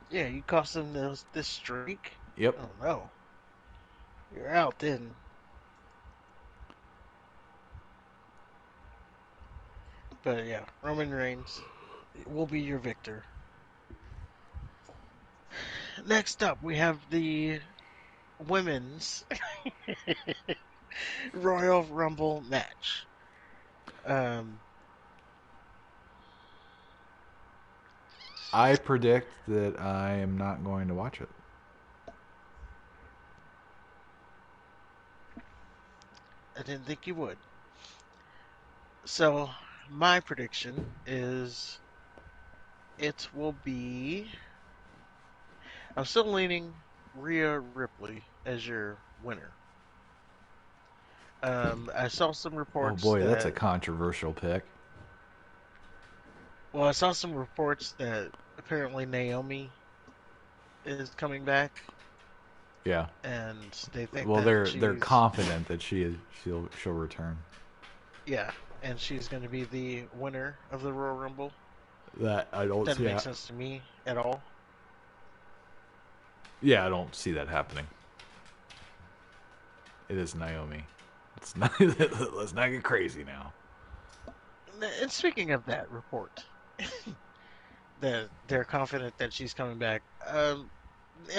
Yeah, you cost them this streak. Yep. Oh no, you're out then. But yeah, Roman Reigns will be your victor. Next up, we have the women's Royal Rumble match. Um, I predict that I am not going to watch it. I didn't think you would. So, my prediction is it will be. I'm still leaning Rhea Ripley as your winner. I saw some Oh reports boy, that's a that. controversial pick. Well, I saw some reports that apparently Naomi is coming back, Yeah. and they think Well, that they're confident that she'll return. yeah, and she's going to be the winner of the Royal Rumble. That I don't Doesn't see. make sense to me at all. Yeah, I don't see that happening. It is Naomi. It's not. Let's not get crazy now. And speaking of that report, that they're confident that she's coming back, and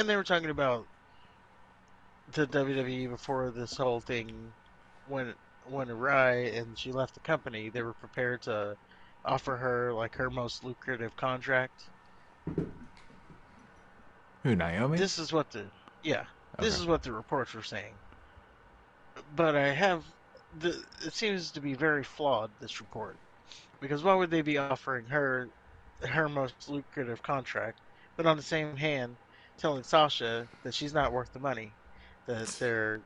they were talking about the WWE before this whole thing went awry and she left the company. They were prepared to offer her like her most lucrative contract. Who, Naomi? This is what the yeah, this Okay. is what the reports were saying. But I have it seems to be very flawed, this report, because why would they be offering her most lucrative contract, but on the same hand telling Sasha that she's not worth the money that they're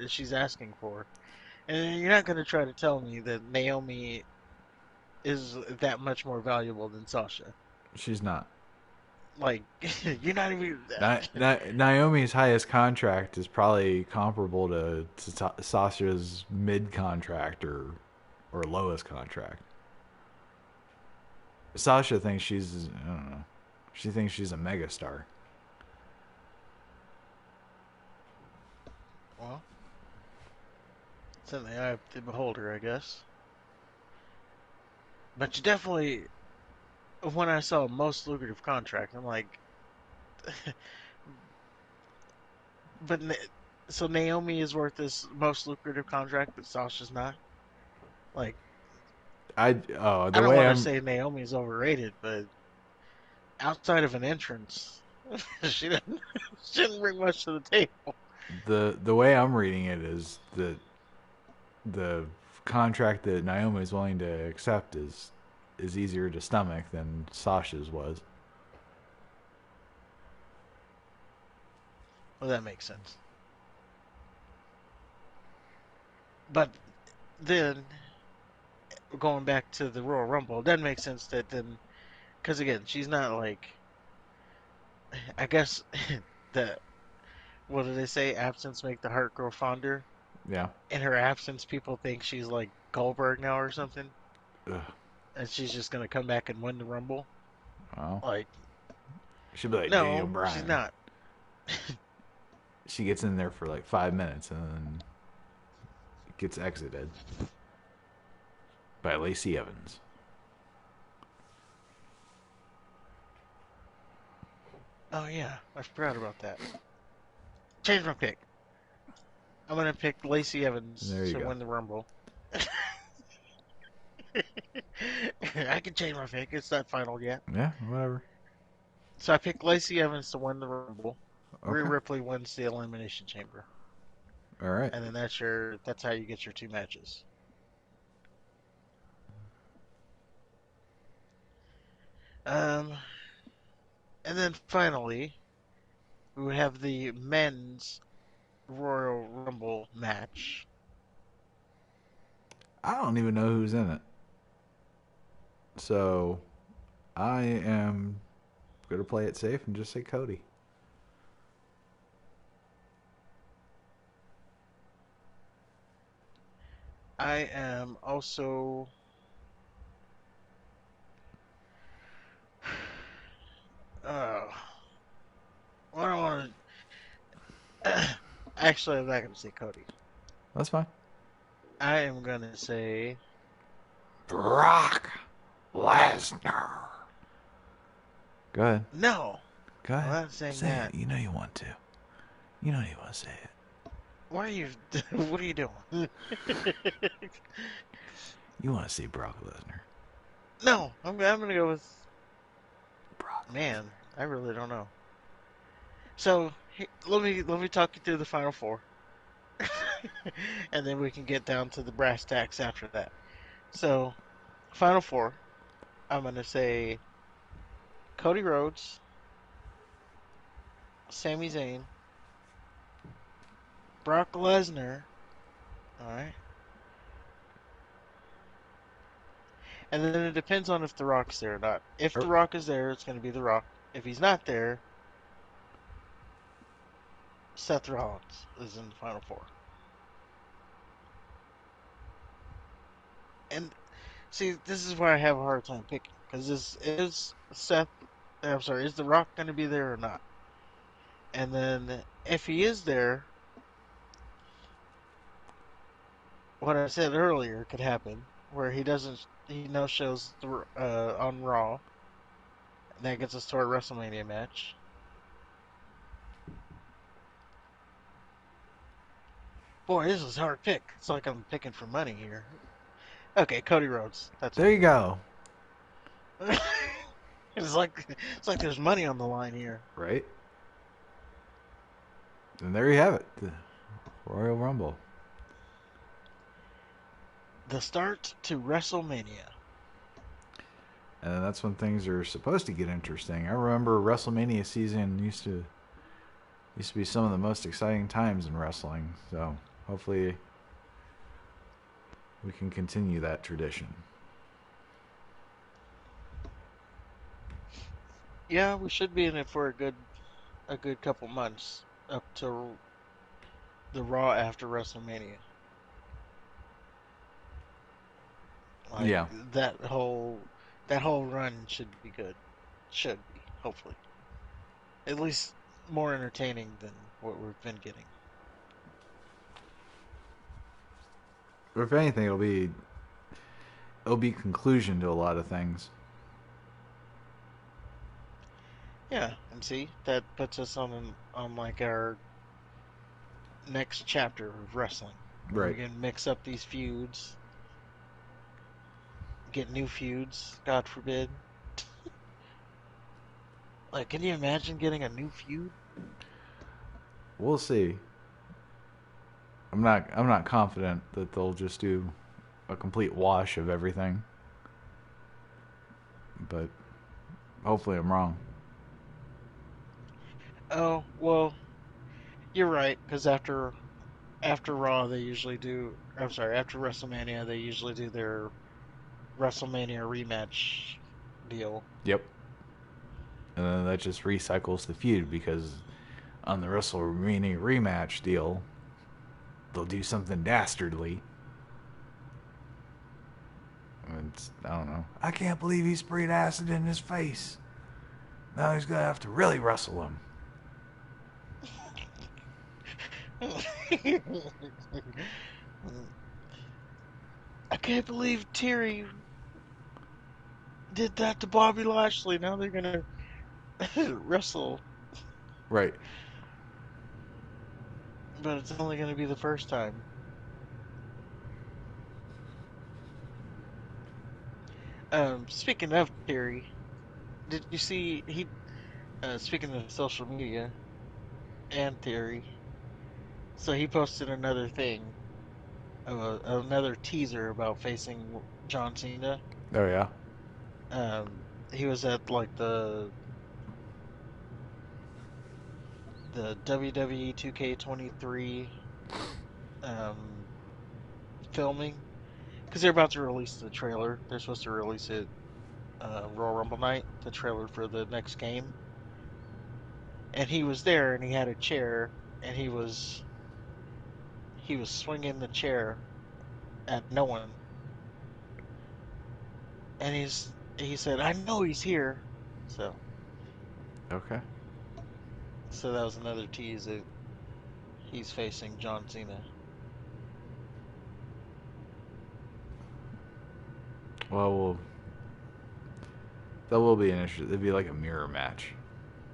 she's asking for. And you're not going to try to tell me that Naomi is that much more valuable than Sasha. She's not. Like, you're not even. Naomi's highest contract is probably comparable to Sasha's mid contract or lowest contract. Sasha thinks she's, I don't know. She thinks she's a megastar. Well, it's in the eye of the beholder, I guess. But you definitely, when I saw most lucrative contract, I'm like, but so Naomi is worth this most lucrative contract, but Sasha's not. Like, I The don't way want to I'm say Naomi is overrated, but outside of an entrance, she didn't she didn't bring much to the table. the way I'm reading it is that the contract that Naomi is willing to accept is easier to stomach than Sasha's was. Well, that makes sense. But then going back to the Royal Rumble, it doesn't make sense that then, because again, she's not like, I guess the what do they say? Absence make the heart grow fonder. Yeah. In her absence, people think she's like Goldberg now or something, Ugh. and she's just gonna come back and win the Rumble. Well, Like, she'd be like Daniel no, Bryan. she's not. She gets in there for like 5 minutes and then gets exited by Lacey Evans. Oh yeah, I forgot about that. Change my pick. I'm gonna pick Lacey Evans There you to go. win the Rumble. I can change my pick. It's not final yet. Yeah, whatever. So I picked Lacey Evans to win the Rumble. Rhea Okay. Ripley wins the Elimination Chamber, All right. and then that's how you get your two matches. Um, and then finally we have the men's Royal Rumble match. I don't even know who's in it. So I am going to play it safe and just say Cody. I am also. Uh, what do I want to. Actually, I'm not going to say Cody. That's fine. I am going to say. Brock Lesnar. Go ahead. No, Go I'm ahead. not saying Say that. it. You know you want to. You know you want to say it. Why are you. What are you doing? You want to see Brock Lesnar. No, I'm going to go with. Brock Man, I really don't know. So, let me talk you through the final four. And then we can get down to the brass tacks after that. So, final four, I'm gonna say Cody Rhodes, Sami Zayn, Brock Lesnar, all right, and then it depends on if The Rock's there or not. If Er, The Rock is there, it's gonna be The Rock. If he's not there, Seth Rollins is in the final four. And see, this is where I have a hard time picking because is Seth. I'm sorry, is The Rock gonna be there or not? And then if he is there, what I said earlier could happen, where he no shows on Raw, and that gets us to our WrestleMania match. Boy, this is a hard pick. It's like I'm picking for money here. Okay, Cody Rhodes. That's there you go. it. It's like there's money on the line here. Right? And there you have it. The Royal Rumble. The start to WrestleMania. And that's when things are supposed to get interesting. I remember WrestleMania season used to be some of the most exciting times in wrestling. So hopefully we can continue that tradition. Yeah, we should be in it for a good couple months up to the Raw after WrestleMania. Like Yeah. that whole run should be good. Should be, hopefully. At least more entertaining than what we've been getting. Or if anything, it'll be conclusion to a lot of things. Yeah, and see, that puts us on like our next chapter of wrestling. Where Right. we can mix up these feuds, get new feuds, God forbid. Like, can you imagine getting a new feud? We'll see. I'm not confident that they'll just do a complete wash of everything. But hopefully I'm wrong. Oh, well, you're right, because after Raw they usually do. I'm sorry, after WrestleMania they usually do their WrestleMania rematch deal. Yep. And then that just recycles the feud because on the WrestleMania rematch deal, they'll do something dastardly. And I don't know. I can't believe he sprayed acid in his face. Now he's gonna have to really wrestle him. I can't believe Terry did that to Bobby Lashley. Now they're gonna wrestle, Right. but it's only gonna be the first time. Speaking of Terry, did you see he? Speaking of social media and Terry, so he posted another thing, another teaser about facing John Cena. Oh yeah. He was at like the WWE 2K23 um, filming because they're about to release the trailer. They're supposed to release it Royal Rumble night, the trailer for the next game. And he was there, and he had a chair, and he was swinging the chair at no one. And he said, "I know he's here." So Okay. that was another tease that he's facing John Cena. Well, that will be an interesting. It'd be like a mirror match.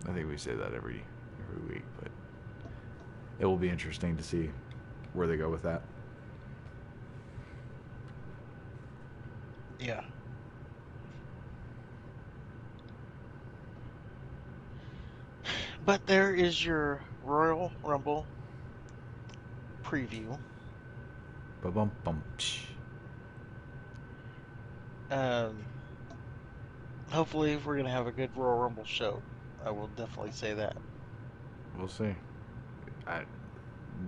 I think we say that every week, but it will be interesting to see where they go with that. Yeah. But there is your Royal Rumble preview. Ba-bum, bum, psh. Hopefully, we're gonna have a good Royal Rumble show. I will definitely say that. We'll see.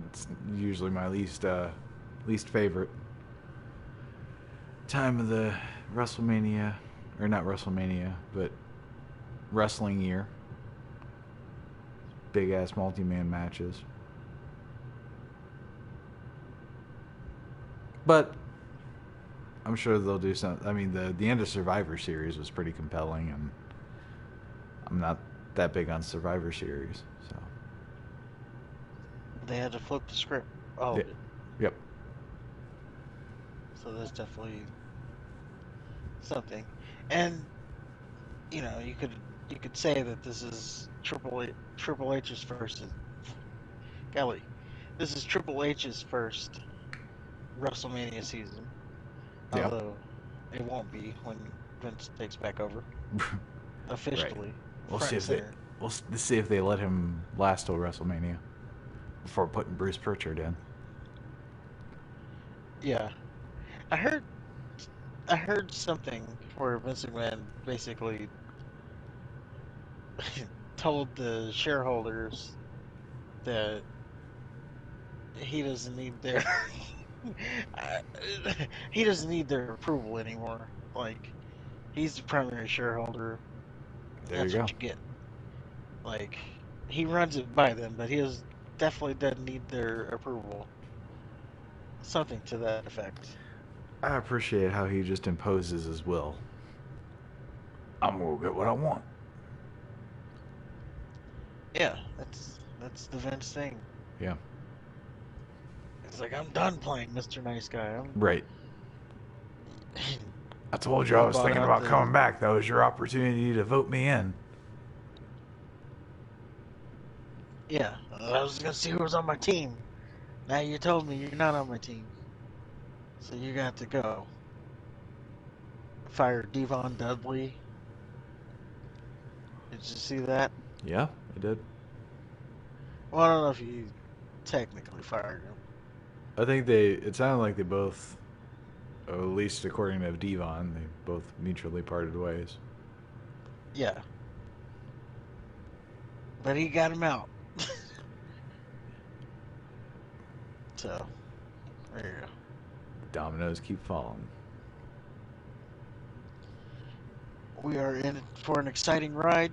It's usually my least favorite time of the WrestleMania, or not WrestleMania, but wrestling year. Big ass multi-man matches. But I'm sure they'll do some. I mean, the end of Survivor Series was pretty compelling, and I'm not that big on Survivor Series, so. They had to flip the script. Oh, Yeah. Yep. so that's definitely something. And you know, you could say that this is Triple H's first. Golly, this is Triple H's first WrestleMania season. Yeah. Although it won't be when Vince takes back over officially. We'll front see and if they center. we'll see if they let him last till WrestleMania before putting Bruce Pritchard in. Yeah, I heard something where Vince McMahon basically told the shareholders that he doesn't need their he doesn't need their approval anymore. Like, he's the primary shareholder. There That's you go. what you get. Like, he runs it by them, but definitely doesn't need their approval. Something to that effect. I appreciate how he just imposes his will. I'm gonna get what I want. Yeah, that's the Vince thing. Yeah. It's like, I'm done playing Mr. Nice Guy. Right. I told you I was Bought thinking out about the- coming back. That was your opportunity to vote me in. Yeah, I was gonna see who was on my team. Now you told me you're not on my team, so you got to go. Fired Devon Dudley. Did you see that? Yeah, I did. Well, I don't know if you technically fired him. I think it sounded like they both, or at least according to Devon, they both mutually parted ways. Yeah. But he got him out. So, there you go. Dominoes keep falling. We are in for an exciting ride,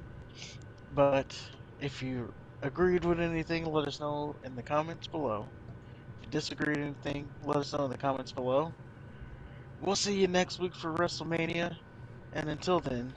but if you agreed with anything, let us know in the comments below. If you disagreed with anything, let us know in the comments below. We'll see you next week for WrestleMania, and until then...